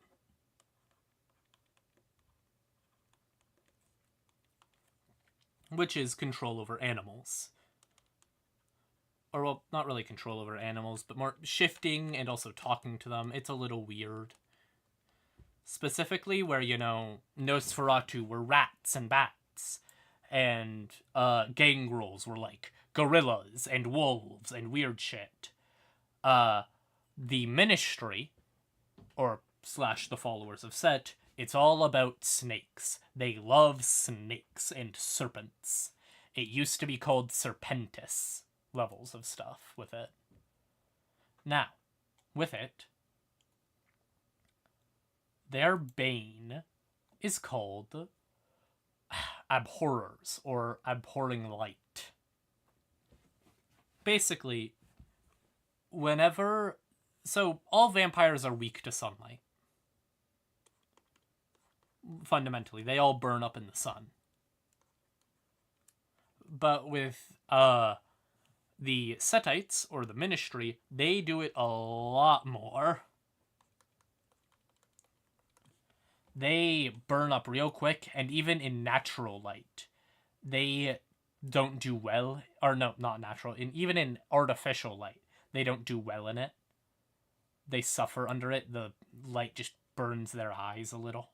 Which is control over animals. Or, well, not really control over animals, but more shifting and also talking to them. It's a little weird. Specifically where, Nosferatu were rats and bats. And gangrels were like gorillas and wolves and weird shit. The Ministry, or / the followers of Set, it's all about snakes. They love snakes and serpents. It used to be called Serpentis levels of stuff with it. Now, with it, their bane is called Abhorrers, or Abhorring Light. Basically, so all vampires are weak to sunlight. Fundamentally, they all burn up in the sun. But with the Setites, or the Ministry, they do it a lot more. They burn up real quick, and even in natural light, they don't do well. Or no, not natural. Even in artificial light, they don't do well in it. They suffer under it. The light just burns their eyes a little.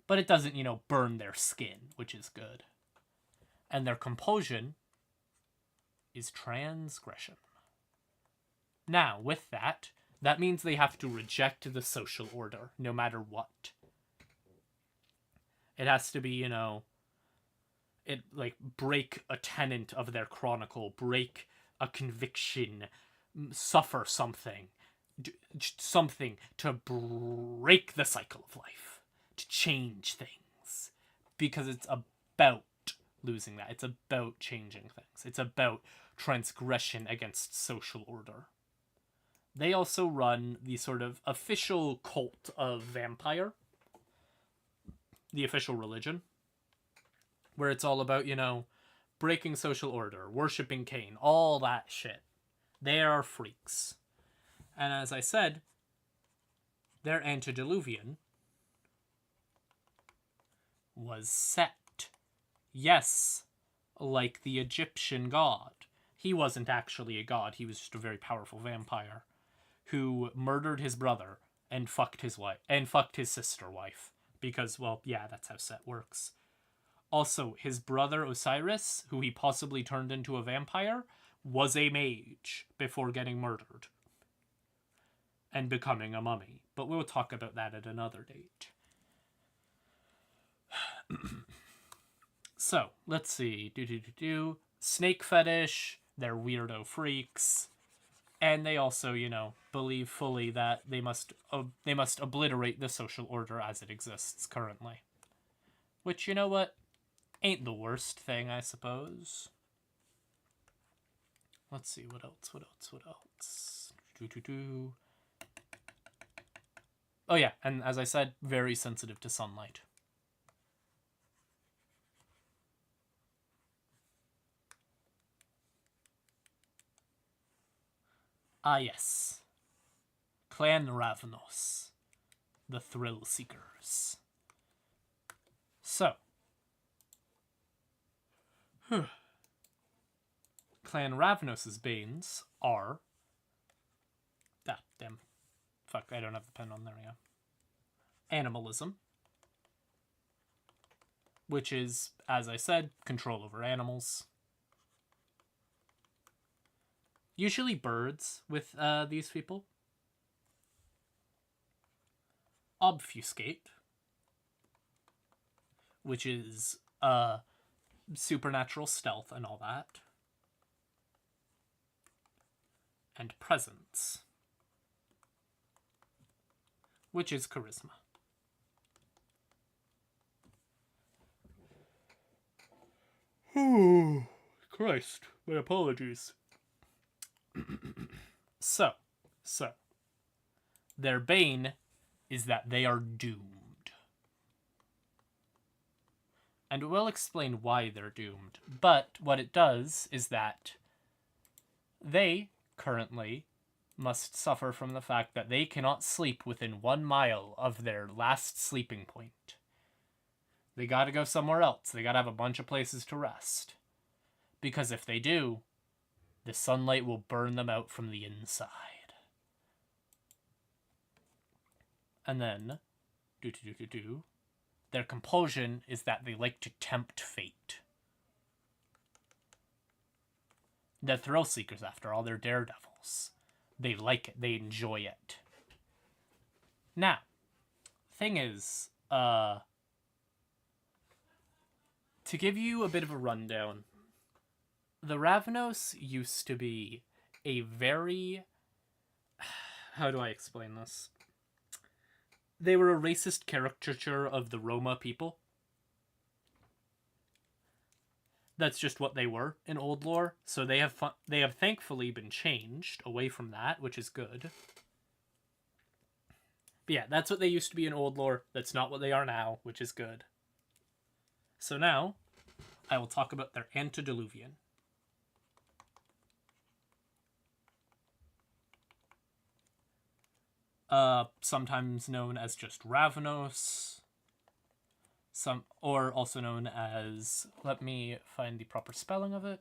But it doesn't, burn their skin, which is good. And their compulsion is transgression. Now, with that means they have to reject the social order, no matter what. It has to be, break a tenet of their chronicle, break a conviction, suffer something to break the cycle of life, to change things. Because it's about losing that. It's about changing things. It's about transgression against social order. They also run the sort of official cult of vampire, the official religion, where it's all about, breaking social order, worshipping Cain, all that shit. They are freaks. And as I said, their antediluvian was Set. Yes, like the Egyptian god. He wasn't actually a god, he was just a very powerful vampire who murdered his brother and fucked his wife and fucked his sister wife. Because, well, yeah, that's how Set works. Also, his brother Osiris, who he possibly turned into a vampire, was a mage before getting murdered and becoming a mummy. But we'll talk about that at another date. So, let's see. Snake fetish, they're weirdo freaks. And they also, believe fully that they must obliterate the social order as it exists currently. Which, you know what? Ain't the worst thing, I suppose. Let's see, what else? Oh yeah, and as I said, very sensitive to sunlight. Ah yes. Clan Ravnos. The Thrill Seekers. So. Clan Ravnos' banes are... Ah, damn. Fuck, I don't have the pen on there, yeah. Animalism. Which is, as I said, control over animals. Usually birds with these people. obfuscate, which is supernatural stealth and all that, and presence, which is charisma. Oh, Christ. My apologies. So, their bane is that they are doomed. And we'll explain why they're doomed. But what it does is that they currently must suffer from the fact that they cannot sleep within 1 mile of their last sleeping point. They gotta go somewhere else. They gotta have a bunch of places to rest. Because if they do, the sunlight will burn them out from the inside. And then, their compulsion is that they like to tempt fate. They're thrill seekers, after all. They're daredevils. They like it. They enjoy it. Now, thing is, to give you a bit of a rundown, the Ravnos used to be a very... How do I explain this? They were a racist caricature of the Roma people. That's just what they were in old lore. So they have thankfully been changed away from that, which is good. But yeah, that's what they used to be in old lore. That's not what they are now, which is good. So now, I will talk about their antediluvian. Sometimes known as just Ravnos, or also known as, let me find the proper spelling of it.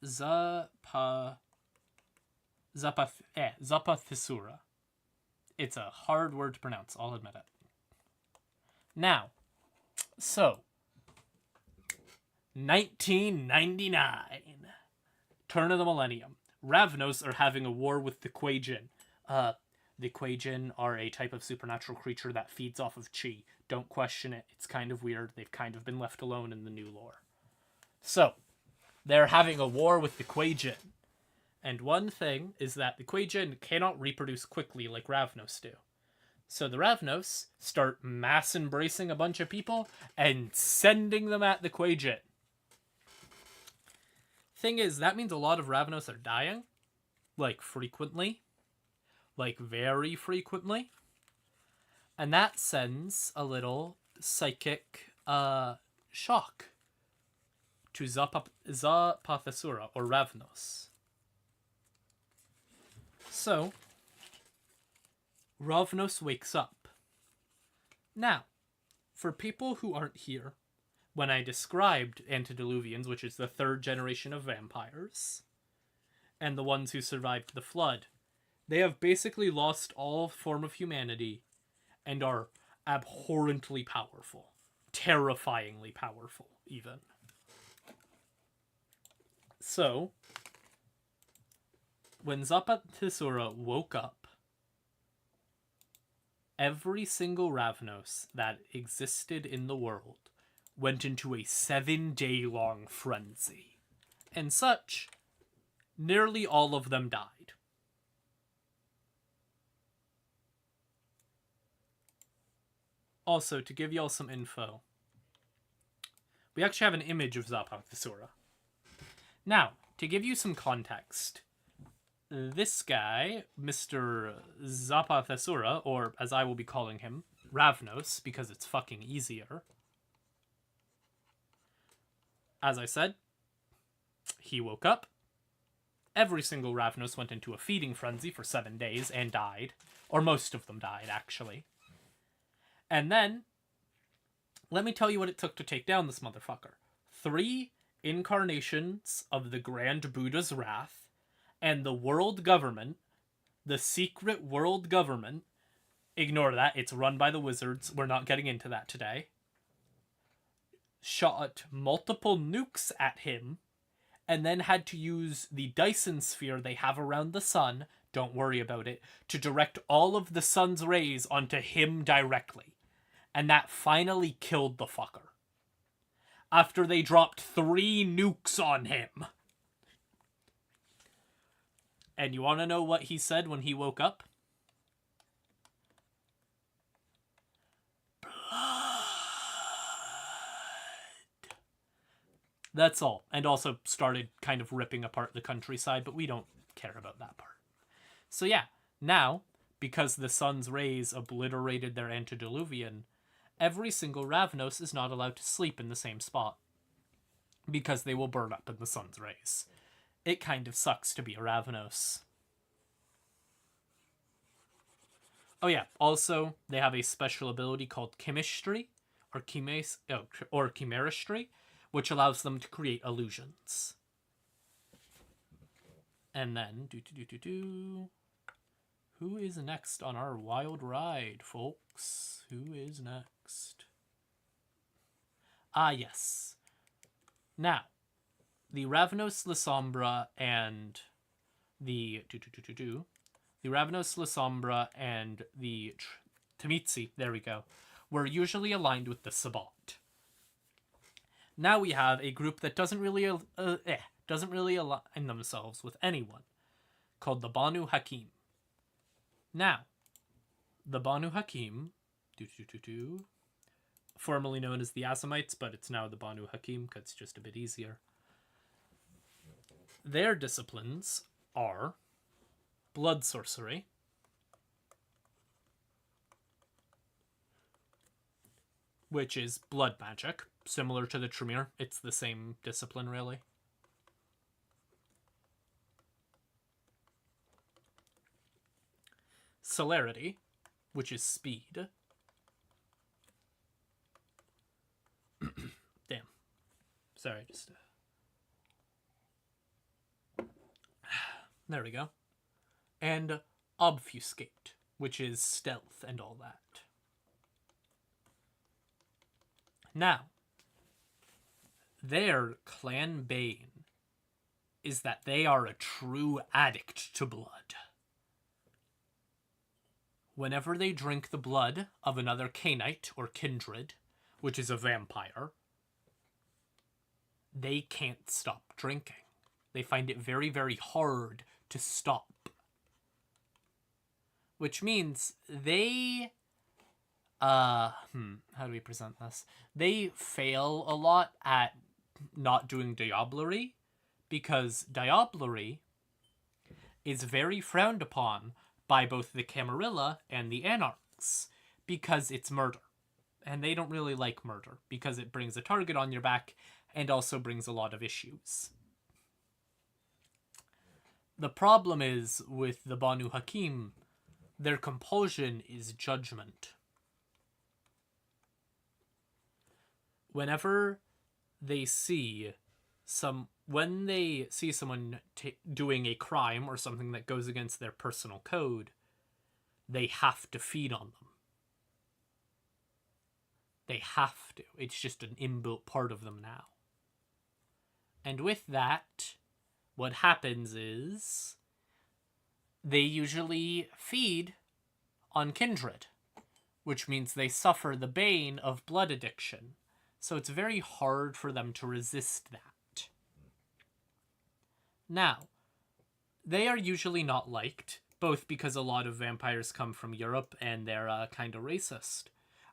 Zapathisura. It's a hard word to pronounce, I'll admit it. Now, so 1999. Turn of the millennium. Ravnos are having a war with the Quajin. The Quajin are a type of supernatural creature that feeds off of chi. Don't question it. It's kind of weird. They've kind of been left alone in the new lore. So, they're having a war with the Quajin. And one thing is that the Quajin cannot reproduce quickly like Ravnos do. So the Ravnos start mass embracing a bunch of people and sending them at the Quajin. Thing is, that means a lot of Ravnos are dying. Like, frequently. Like, very frequently. And that sends a little psychic shock to Zapathisura, or Ravnos. So, Ravnos wakes up. Now, for people who aren't here, when I described antediluvians, which is the third generation of vampires, and the ones who survived the flood, they have basically lost all form of humanity and are abhorrently powerful. Terrifyingly powerful, even. So, when Zapathisura woke up, every single Ravnos that existed in the world went into a 7-day-long frenzy. And such, nearly all of them died. Also, to give y'all some info, we actually have an image of Zapathisura. Now, to give you some context, this guy, Mr. Zapathisura, or as I will be calling him, Ravnos, because it's fucking easier. As I said, he woke up. Every single Ravnos went into a feeding frenzy for 7 days and died. Or most of them died, actually. And then, let me tell you what it took to take down this motherfucker. 3 incarnations of the Grand Buddha's Wrath, and the world government, the secret world government, ignore that, it's run by the wizards, we're not getting into that today, shot multiple nukes at him, and then had to use the Dyson sphere they have around the sun, don't worry about it, to direct all of the sun's rays onto him directly. And that finally killed the fucker. After they dropped 3 nukes on him. And you want to know what he said when he woke up? That's all. And also started kind of ripping apart the countryside, but we don't care about that part. So yeah, now, because the sun's rays obliterated their antediluvian, every single Ravnos is not allowed to sleep in the same spot. Because they will burn up in the sun's rays. It kind of sucks to be a Ravnos. Oh yeah, also, they have a special ability called chemistry, or chimeristry, which allows them to create illusions. And then, who is next on our wild ride, folks? Who is next? Ah, yes. Now, the Ravnos La Sombra and the Ravnos La Sombra and the Tmitsi, there we go, were usually aligned with the Sabbat. Now we have a group that doesn't really align themselves with anyone, called the Banu Hakim. Now, the Banu Hakim, formerly known as the Assamites, but it's now the Banu Hakim because it's just a bit easier. Their disciplines are blood sorcery, which is blood magic, similar to the Tremere. It's the same discipline, really. Celerity, which is speed. Damn. Sorry, just... There we go. And obfuscate, which is stealth and all that. Now, their clan bane is that they are a true addict to blood. Whenever they drink the blood of another Cainite or kindred, which is a vampire, they can't stop drinking. They find it very, very hard to stop. Which means they... how do we present this? They fail a lot at not doing diablerie, because diablerie is very frowned upon by both the Camarilla and the Anarchs, because it's murder. And they don't really like murder, because it brings a target on your back, and also brings a lot of issues. The problem is, with the Banu Hakim, their compulsion is judgment. Whenever they see when they see someone doing a crime or something that goes against their personal code, they have to feed on them. They have to. It's just an inbuilt part of them now. And with that, what happens is they usually feed on kindred, which means they suffer the bane of blood addiction. So it's very hard for them to resist that. Now, they are usually not liked, both because a lot of vampires come from Europe and they're kind of racist.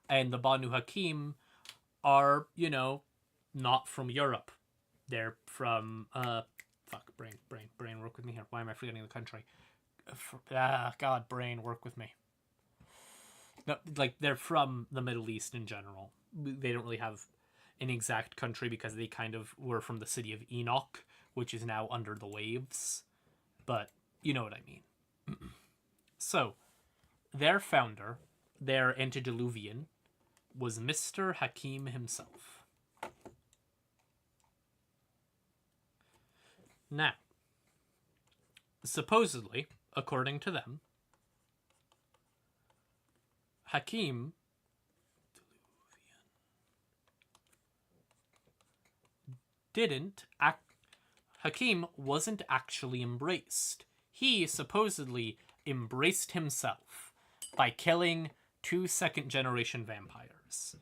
And the Banu Hakim are, not from Europe. They're from, brain, work with me here. Why am I forgetting the country? God, brain, work with me. No, they're from the Middle East in general. They don't really have an exact country because they kind of were from the city of Enoch, which is now under the waves. But you know what I mean. So, their founder, their antediluvian, was Mr. Hakim himself. Now, supposedly, according to them, Hakim Hakim wasn't actually embraced. He supposedly embraced himself by killing 2 second-generation vampires.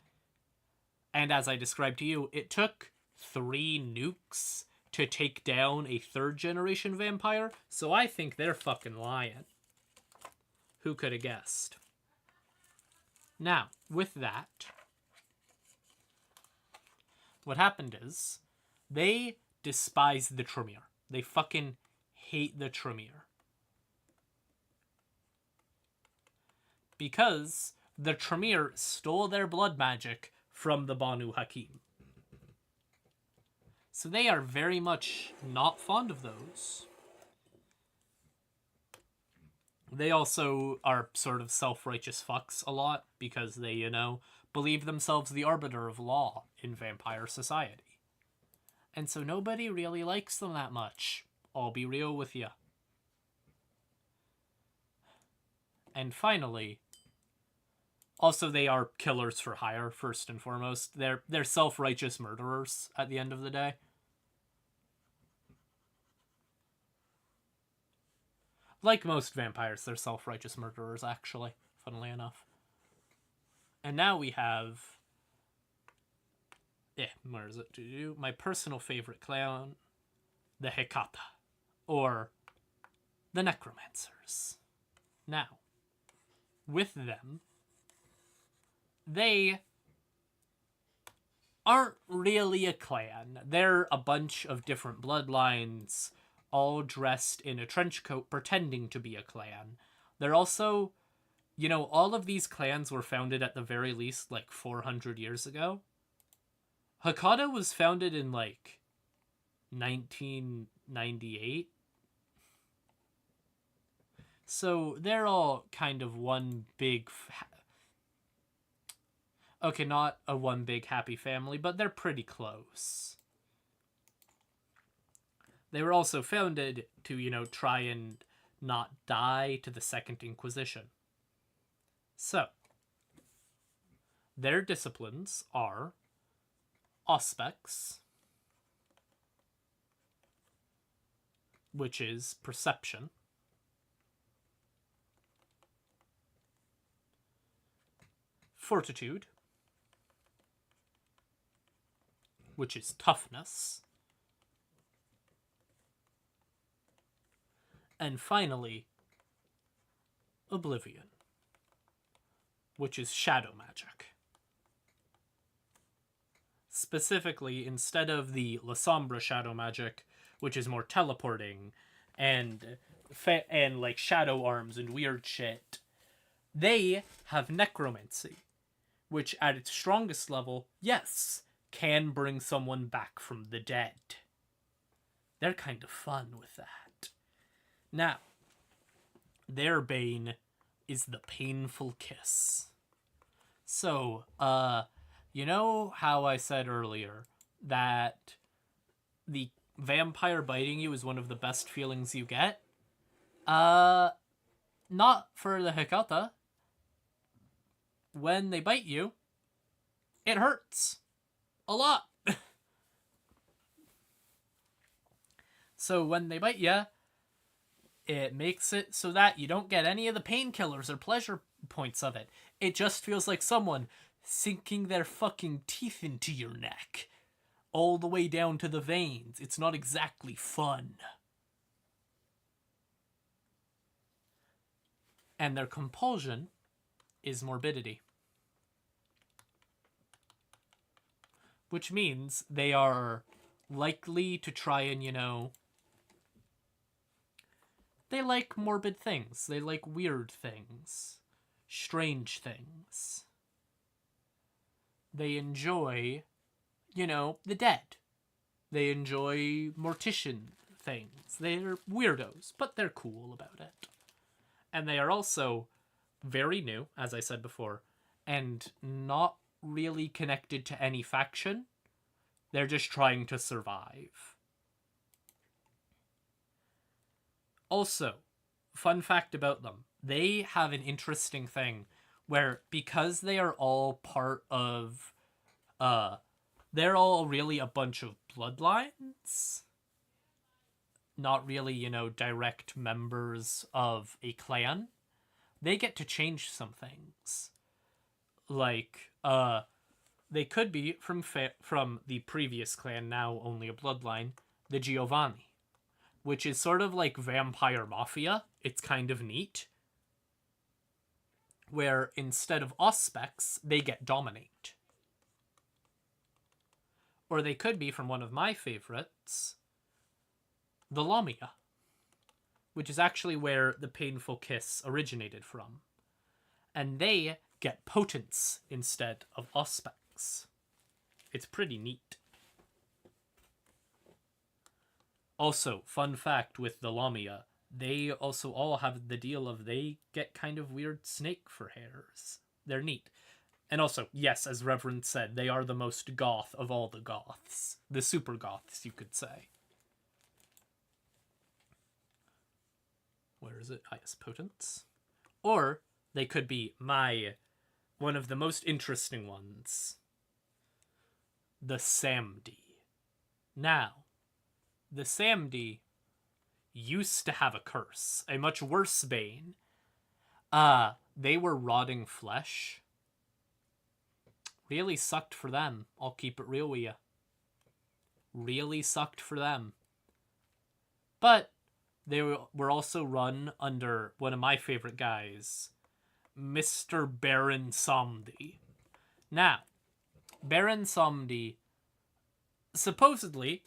And as I described to you, it took 3 nukes to take down a 3rd-generation vampire, so I think they're fucking lying. Who could have guessed? Now, with that, what happened is, they despise the Tremere. They fucking hate the Tremere. Because the Tremere stole their blood magic from the Banu Hakim. So they are very much not fond of those. They also are sort of self-righteous fucks a lot because they, you know, believe themselves the arbiter of law in vampire society. And so nobody really likes them that much. I'll be real with you. And finally, also they are killers for hire, first and foremost. They're self-righteous murderers at the end of the day. Like most vampires, they're self-righteous murderers, actually, funnily enough. And now we have... where is it? My personal favorite clan, the Hekata, or the Necromancers. Now, with them, they aren't really a clan. They're a bunch of different bloodlines, all dressed in a trench coat pretending to be a clan. They're also, you know, all of these clans were founded at the very least like 400 years ago. Hakata was founded in like 1998. So they're all kind of one big... okay, not a one big happy family, but they're pretty close. They were also founded to, you know, try and not die to the Second Inquisition. So, their disciplines are Auspex, which is perception, Fortitude, which is toughness, and finally, Oblivion, which is shadow magic. Specifically, instead of the La Sombra shadow magic, which is more teleporting and like shadow arms and weird shit, they have necromancy, which at its strongest level, yes, can bring someone back from the dead. They're kind of fun with that. Now, their bane is the painful kiss. So, you know how I said earlier that the vampire biting you is one of the best feelings you get? Not for the Hekata. When they bite you, it hurts. A lot. So when they bite you, it makes it so that you don't get any of the painkillers or pleasure points of it. It just feels like someone sinking their fucking teeth into your neck, all the way down to the veins. It's not exactly fun. And their compulsion is morbidity. Which means they are likely to try and, you know, they like morbid things. They like weird things. Strange things. They enjoy, you know, the dead. They enjoy mortician things. They're weirdos, but they're cool about it. And they are also very new, as I said before, and not really connected to any faction. They're just trying to survive. Also, fun fact about them, they have an interesting thing where because they are all part of, they're all really a bunch of bloodlines. not really, direct members of a clan, they get to change some things. Like, they could be from the previous clan, now only a bloodline, the Giovanni, which is sort of like Vampire Mafia. It's kind of neat. Where instead of Auspex, they get Dominate. Or they could be from one of my favorites, the Lamia, which is actually where the Painful Kiss originated from. And they get Potence instead of Auspex. It's pretty neat. Also, fun fact with the Lamia, they also all have the deal of they get kind of weird snake for hairs. They're neat. And also, yes, as Reverend said, they are the most goth of all the goths. The super goths, you could say. Where is it? Yes, Potence. Or they could be one of the most interesting ones. The Samdi. Now, the Samdi used to have a curse, a much worse bane. They were rotting flesh. Really sucked for them. I'll keep it real with you. Really sucked for them. But they were also run under one of my favorite guys, Mr. Baron Samdi. Now, Baron Samdi supposedly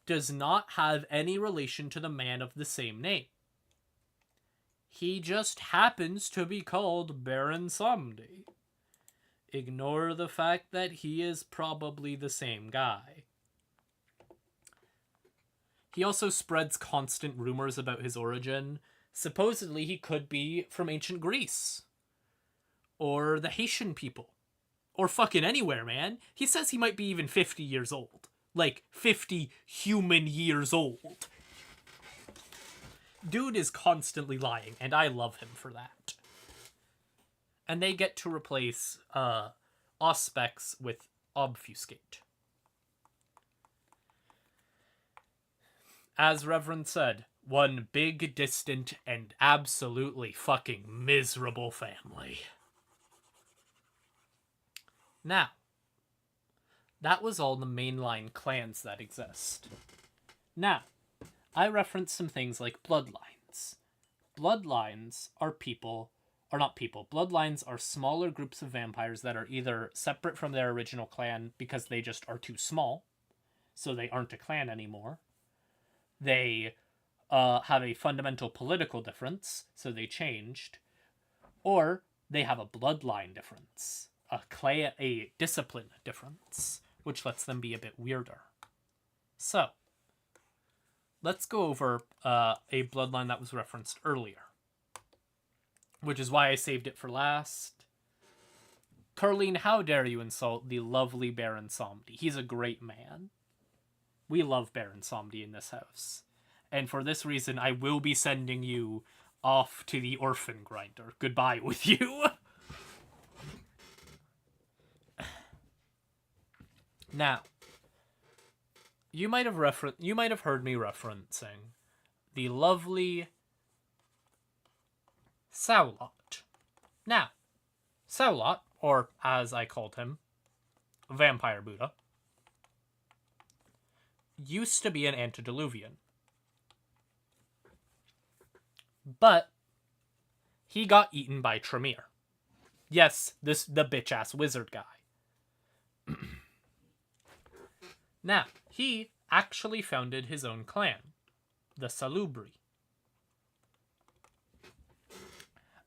does not have any relation to the man of the same name. He just happens to be called Baron Samdi. Ignore the fact that he is probably the same guy. He also spreads constant rumors about his origin. Supposedly he could be from ancient Greece. Or the Haitian people. Or fucking anywhere, man. He says he might be even 50 years old. Like, 50 human years old. Dude is constantly lying, and I love him for that. And they get to replace Auspex with Obfuscate. As Reverend said, one big, distant, and absolutely fucking miserable family. Now, that was all the mainline clans that exist. Now, I referenced some things like bloodlines. Bloodlines are bloodlines are smaller groups of vampires that are either separate from their original clan because they just are too small, so they aren't a clan anymore. They have a fundamental political difference, so they changed. Or they have a bloodline difference, a discipline difference, which lets them be a bit weirder. So, let's go over a bloodline that was referenced earlier, which is why I saved it for last. Carleen, how dare you insult the lovely Baron Samdi? He's a great man. We love Baron Samdi in this house. And for this reason, I will be sending you off to the orphan grinder. Goodbye with you. Now, you might have heard me referencing the lovely Saulot. Now, Saulot, or as I called him, Vampire Buddha, used to be an antediluvian. But he got eaten by Tremere. Yes, the bitch-ass wizard guy. Now, he actually founded his own clan, the Salubri.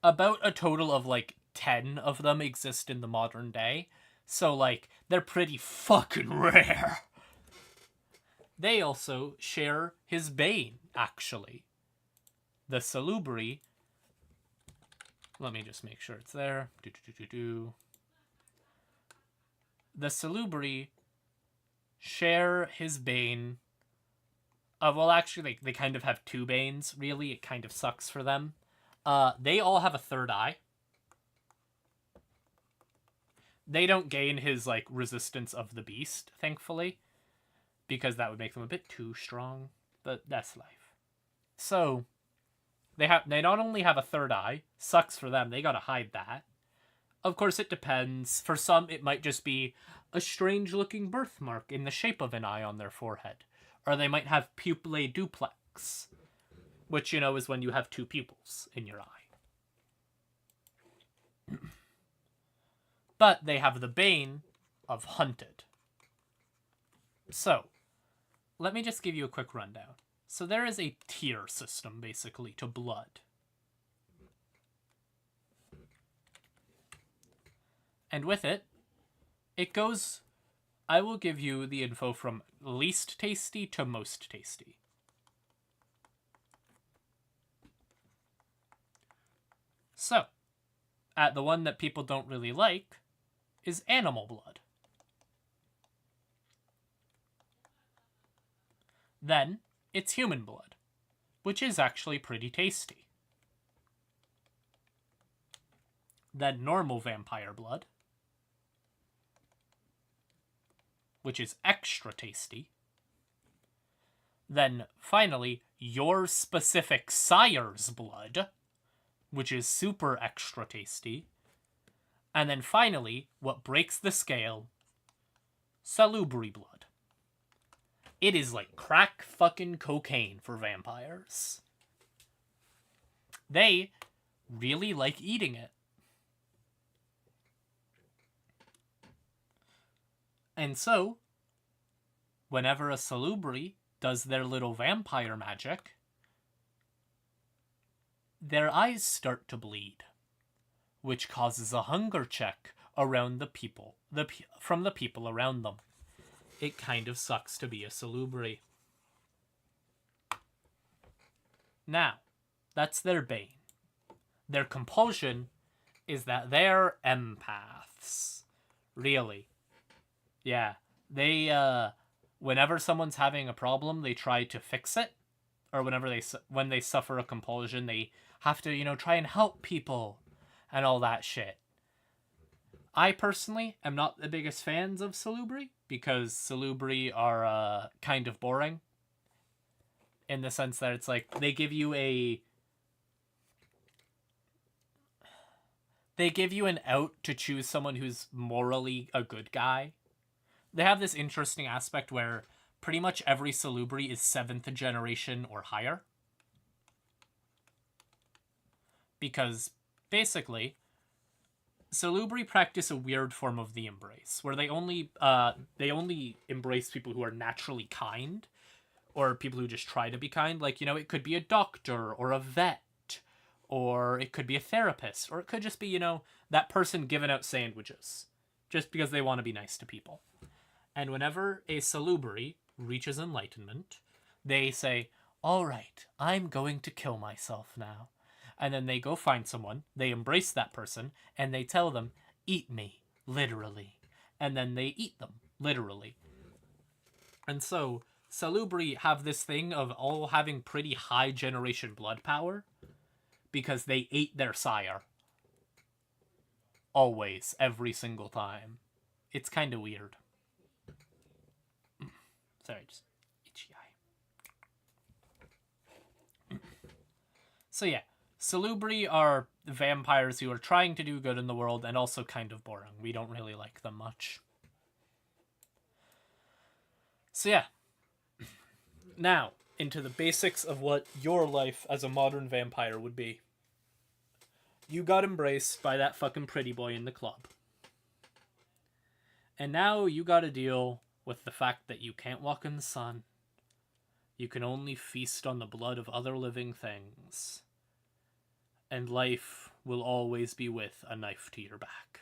About a total of 10 of them exist in the modern day, so they're pretty fucking rare. They also share his bane, actually. The Salubri. Let me just make sure it's there. The Salubri share his bane. Well, actually, they kind of have two banes, really. It kind of sucks for them. They all have a third eye. They don't gain his, resistance of the beast, thankfully, because that would make them a bit too strong. But that's life. So they not only have a third eye, sucks for them, they gotta hide that. Of course, it depends. For some, it might just be a strange looking birthmark in the shape of an eye on their forehead. Or they might have pupillae duplex, which, you know, is when you have two pupils in your eye. But they have the bane of hunted. So, let me just give you a quick rundown. So there is a tier system, basically, to blood. And with it, it goes... I will give you the info from least tasty to most tasty. So, at the one that people don't really like is animal blood. Then, it's human blood, which is actually pretty tasty. Then normal vampire blood, which is extra tasty. Then, finally, your specific sire's blood, which is super extra tasty. And then finally, what breaks the scale, salubri blood. It is like crack fucking cocaine for vampires. They really like eating it. And so, whenever a salubri does their little vampire magic, their eyes start to bleed, which causes a hunger check around the people, from the people around them. It kind of sucks to be a salubri. Now, that's their bane. Their compulsion is that they're empaths. Really. Yeah. They, whenever someone's having a problem, they try to fix it. Or when they suffer a compulsion, they have to, you know, try and help people and all that shit. I personally am not the biggest fans of salubri, because salubri are kind of boring. In the sense that it's like, they give you an out to choose someone who's morally a good guy. They have this interesting aspect where pretty much every salubri is 7th generation or higher. Because, basically, salubri practice a weird form of the embrace, where they only embrace people who are naturally kind, or people who just try to be kind. Like, you know, it could be a doctor, or a vet, or it could be a therapist, or it could just be, you know, that person giving out sandwiches, just because they want to be nice to people. And whenever a salubri reaches enlightenment, they say, all right, I'm going to kill myself now. And then they go find someone, they embrace that person, and they tell them, eat me, literally. And then they eat them, literally. And so, salubri have this thing of all having pretty high generation blood power, because they ate their sire. Always, every single time. It's kind of weird. Sorry, just itchy eye. So yeah, salubri are vampires who are trying to do good in the world and also kind of boring. We don't really like them much. So yeah. Now, into the basics of what your life as a modern vampire would be. You got embraced by that fucking pretty boy in the club. And now you gotta deal with the fact that you can't walk in the sun. You can only feast on the blood of other living things. And life will always be with a knife to your back.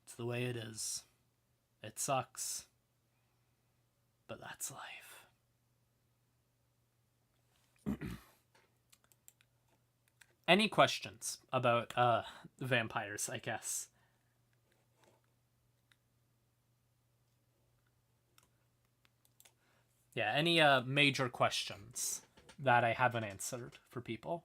It's the way it is. It sucks. But that's life. Any questions about vampires, I guess? Yeah, any major questions that I haven't answered for people?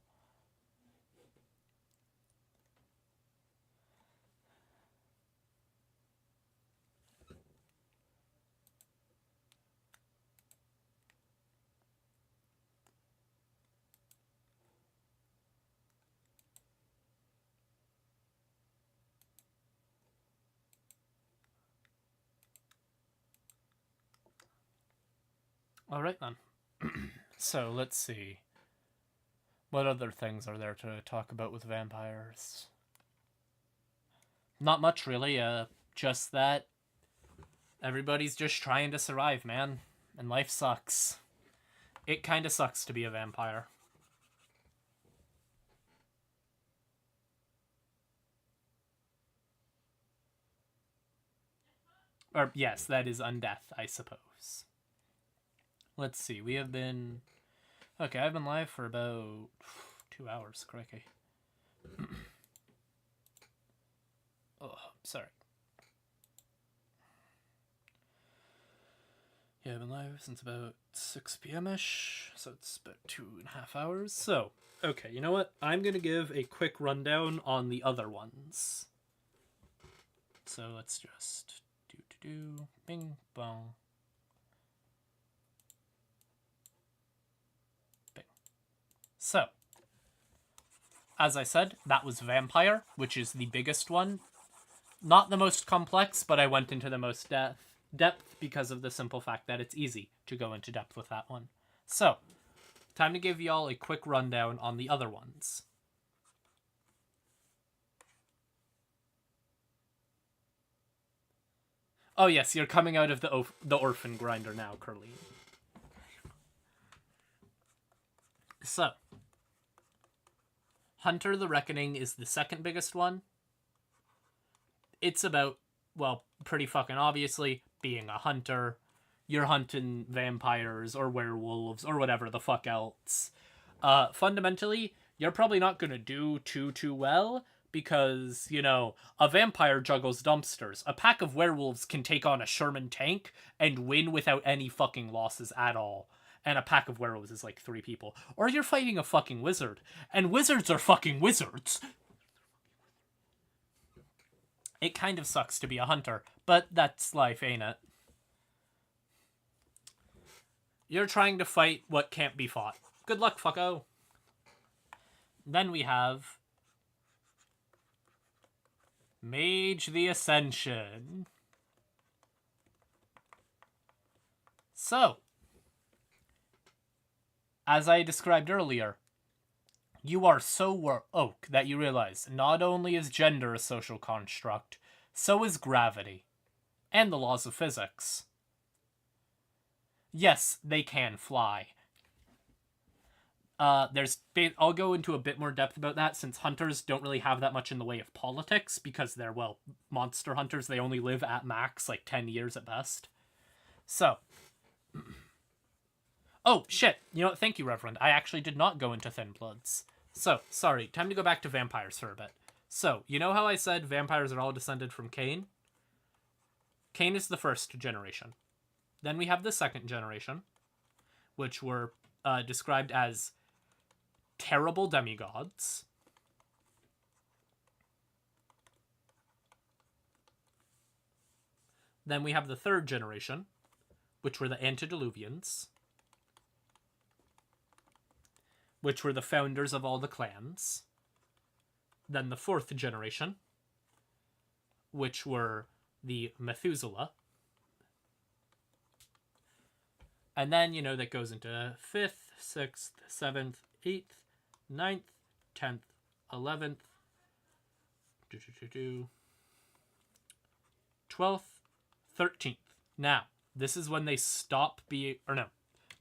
Alright then. So, let's see. What other things are there to talk about with vampires? Not much, really. Just that everybody's just trying to survive, man. And life sucks. It kinda sucks to be a vampire. Or, yes, that is undeath, I suppose. Let's see, we have been... Okay, I've been live for about 2 hours, crikey. Oh, sorry. Yeah, I've been live since about 6 p.m.-ish, so it's about 2.5 hours. So, okay, you know what? I'm going to give a quick rundown on the other ones. So let's just do bing bong. Bing. So, as I said, that was Vampire, which is the biggest one. Not the most complex, but I went into the most depth because of the simple fact that it's easy to go into depth with that one. So, time to give y'all a quick rundown on the other ones. Oh yes, you're coming out of the orphan grinder now, Curleen. So, Hunter the Reckoning is the second biggest one. It's about, well, pretty fucking obviously, being a hunter. You're hunting vampires or werewolves or whatever the fuck else. Fundamentally, you're probably not gonna do too well because, you know, a vampire juggles dumpsters. A pack of werewolves can take on a Sherman tank and win without any fucking losses at all. And a pack of werewolves is like 3 people. Or you're fighting a fucking wizard. And wizards are fucking wizards. It kind of sucks to be a hunter, but that's life, ain't it? You're trying to fight what can't be fought. Good luck, fucko. Then we have Mage the Ascension. So, as I described earlier, you are so woke that you realize not only is gender a social construct, so is gravity. And the laws of physics. Yes, they can fly. I'll go into a bit more depth about that since hunters don't really have that much in the way of politics because they're, well, monster hunters. They only live at max like 10 years at best. So. Oh, shit. You know what? Thank you, Reverend. I actually did not go into Thin Bloods. So, sorry. Time to go back to vampires for a bit. So, you know how I said vampires are all descended from Cain? Cain is the first generation. Then we have the second generation, which were described as terrible demigods. Then we have the third generation, which were the antediluvians, which were the founders of all the clans. Then the fourth generation, which were the Methuselah. And then, you know, that goes into 5th, 6th, 7th, 8th, 9th, 10th, 11th, 12th, 13th. Now, this is when they stop being... Or no.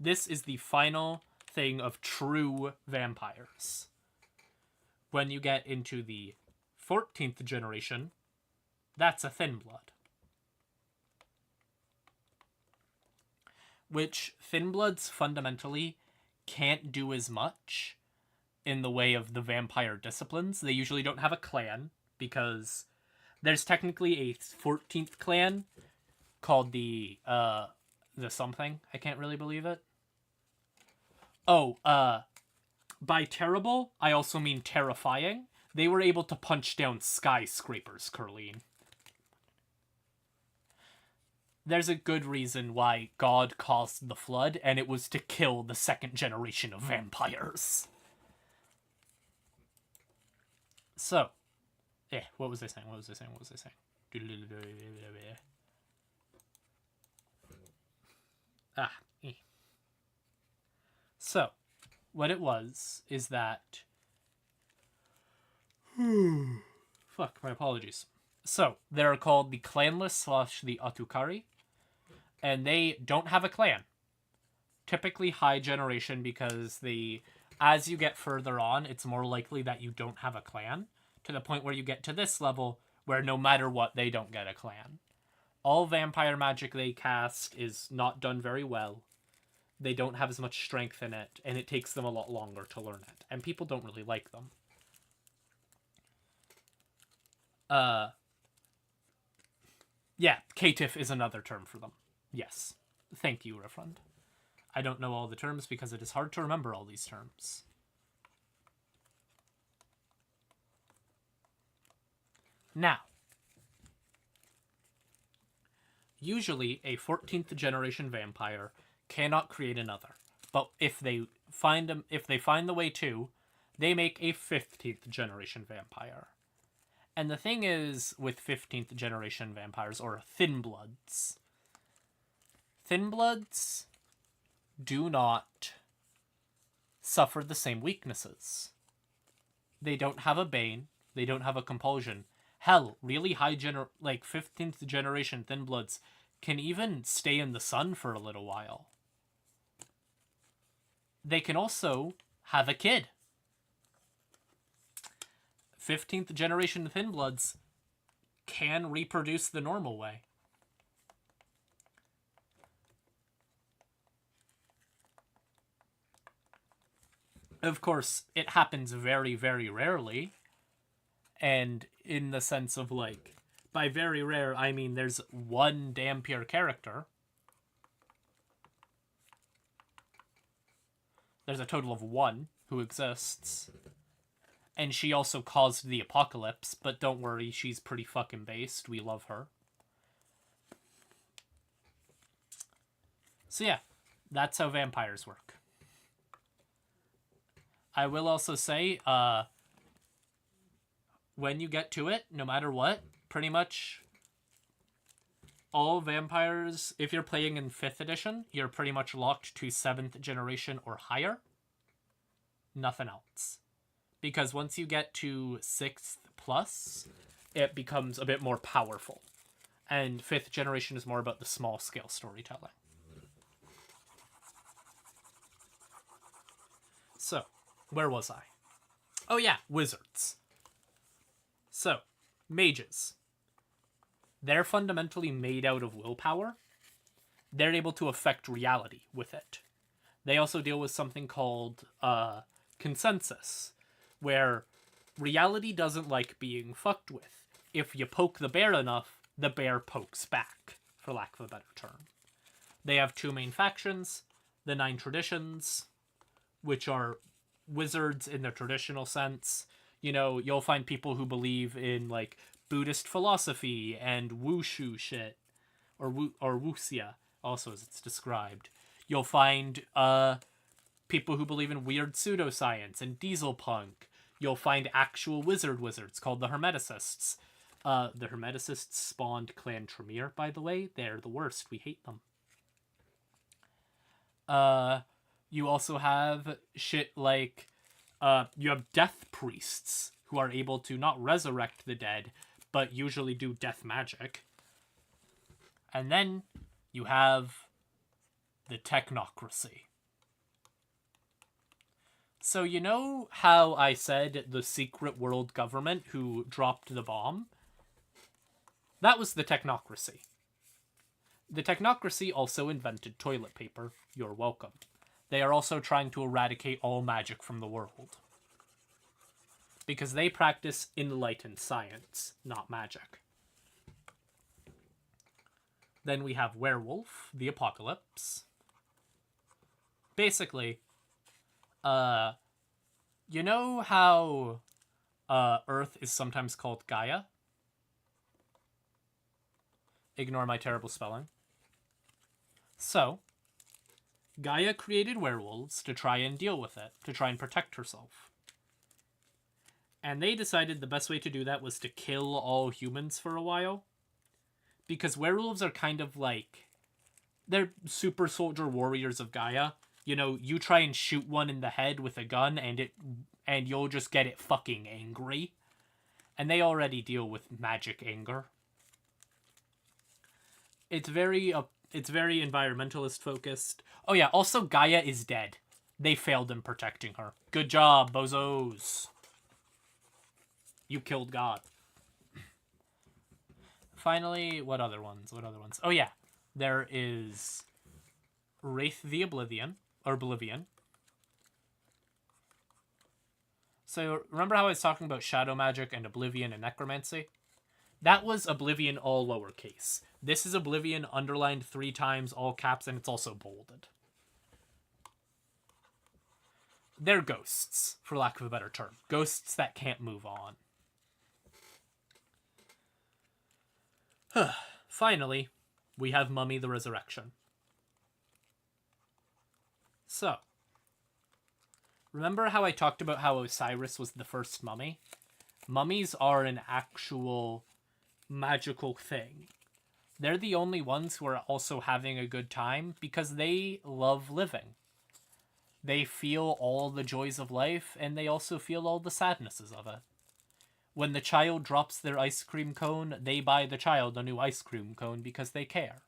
This is the final thing of true vampires. When you get into the 14th generation, that's a Thin Blood. Which Thin Bloods fundamentally can't do as much in the way of the vampire disciplines. They usually don't have a clan because there's technically a 14th clan called the something. I can't really believe it. Oh, by terrible, I also mean terrifying. They were able to punch down skyscrapers, Curleen. There's a good reason why God caused the flood, and it was to kill the second generation of vampires. So, what was I saying? So, what it was is that... Fuck, my apologies. So, they're called the clanless / the Atukari, and they don't have a clan. Typically high generation because as you get further on, it's more likely that you don't have a clan, to the point where you get to this level where no matter what, they don't get a clan. All vampire magic they cast is not done very well. They don't have as much strength in it, and it takes them a lot longer to learn it, and people don't really like them. Yeah, caitiff is another term for them. Yes. Thank you, Refund. I don't know all the terms because it is hard to remember all these terms. Now, usually a 14th generation vampire cannot create another, but if they find the way to, they make a 15th generation vampire. And the thing is with 15th generation vampires, or thin bloods do not suffer the same weaknesses. They don't have a bane, they don't have a compulsion. Hell, really high 15th generation thin bloods can even stay in the sun for a little while. They can also have a kid. 15th generation thin bloods can reproduce the normal way. Of course, it happens very, very rarely. And in the sense of, like, by very rare, I mean there's one Dampier character. There's a total of one who exists. And she also caused the apocalypse, but don't worry, she's pretty fucking based. We love her. So yeah, that's how vampires work. I will also say, when you get to it, no matter what, pretty much all vampires, if you're playing in 5th edition, you're pretty much locked to 7th generation or higher. Nothing else. Because once you get to 6th plus, it becomes a bit more powerful. And 5th generation is more about the small scale storytelling. So, where was I? Oh yeah, wizards. So, mages. They're fundamentally made out of willpower. They're able to affect reality with it. They also deal with something called consensus, where reality doesn't like being fucked with. If you poke the bear enough, the bear pokes back, for lack of a better term. They have 2 main factions, the 9 traditions, which are wizards in their traditional sense. You know, you'll find people who believe in, like, Buddhist philosophy and wushu shit, or wuxia, also as it's described. You'll find people who believe in weird pseudoscience and diesel punk. You'll find actual wizards called the Hermeticists. The Hermeticists spawned Clan Tremere, by the way. They're the worst. We hate them. You also have shit like, you have death priests who are able to not resurrect the dead, but usually do death magic. And then you have the technocracy. So you know how I said the secret world government who dropped the bomb? That was the technocracy. The technocracy also invented toilet paper. You're welcome. They are also trying to eradicate all magic from the world. Because they practice enlightened science, not magic. Then we have werewolf, the apocalypse. Basically, you know how Earth is sometimes called Gaia? Ignore my terrible spelling. So, Gaia created werewolves to try and deal with it, to try and protect herself. And they decided the best way to do that was to kill all humans for a while. Because werewolves are kind of like... they're super soldier warriors of Gaia, You know, you try and shoot one in the head with a gun and you'll just get it fucking angry. And they already deal with magic anger. It's very environmentalist focused. Oh yeah, also Gaia is dead. They failed in protecting her. Good job, bozos. You killed God. Finally, what other ones? Oh yeah, there is Wraith the Oblivion. So remember how I was talking about shadow magic and Oblivion and necromancy? That was Oblivion all lowercase. This is Oblivion underlined 3 times, all caps, and it's also bolded. They're ghosts, for lack of a better term. Ghosts that can't move on. Finally, we have Mummy the Resurrection. So, remember how I talked about how Osiris was the first mummy? Mummies are an actual magical thing. They're the only ones who are also having a good time because they love living. They feel all the joys of life, and they also feel all the sadnesses of it. When the child drops their ice cream cone, they buy the child a new ice cream cone because they care.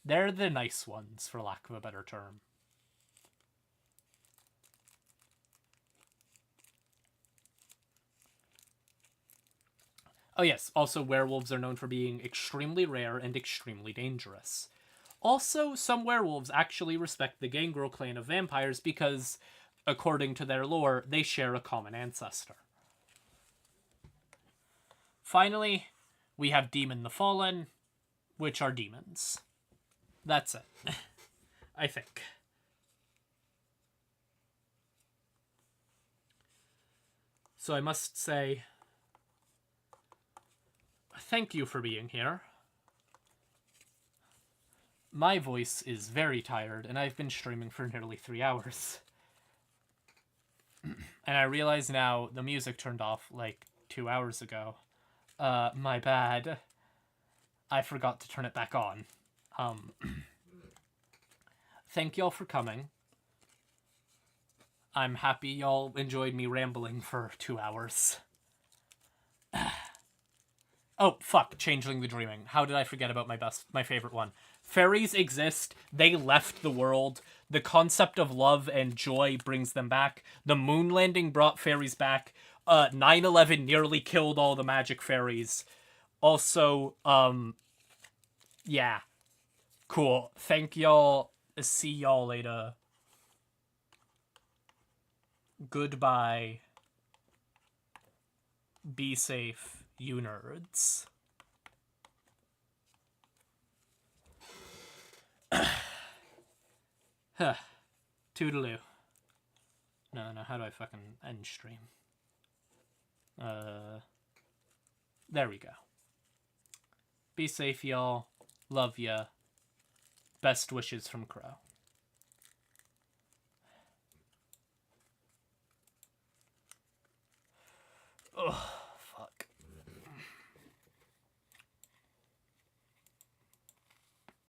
They're the nice ones, for lack of a better term. Oh yes, also werewolves are known for being extremely rare and extremely dangerous. Also, some werewolves actually respect the Gangrel clan of vampires because, according to their lore, they share a common ancestor. Finally, we have Demon the Fallen, which are demons. That's it. I think. So I must say, thank you for being here. My voice is very tired, and I've been streaming for nearly 3 hours. And I realize now the music turned off like 2 hours ago. My bad. I forgot to turn it back on. Thank y'all for coming. I'm happy y'all enjoyed me rambling for 2 hours. Oh, fuck, Changeling the Dreaming. How did I forget about my favorite one? Fairies exist. They left the world. The concept of love and joy brings them back. The moon landing brought fairies back. 9/11 nearly killed all the magic fairies. Also, yeah. Cool. Thank y'all. See y'all later. Goodbye. Be safe, you nerds. Huh. Toodaloo. No, how do I fucking end stream? There we go. Be safe, y'all. Love ya. Best wishes from Crow. Ugh.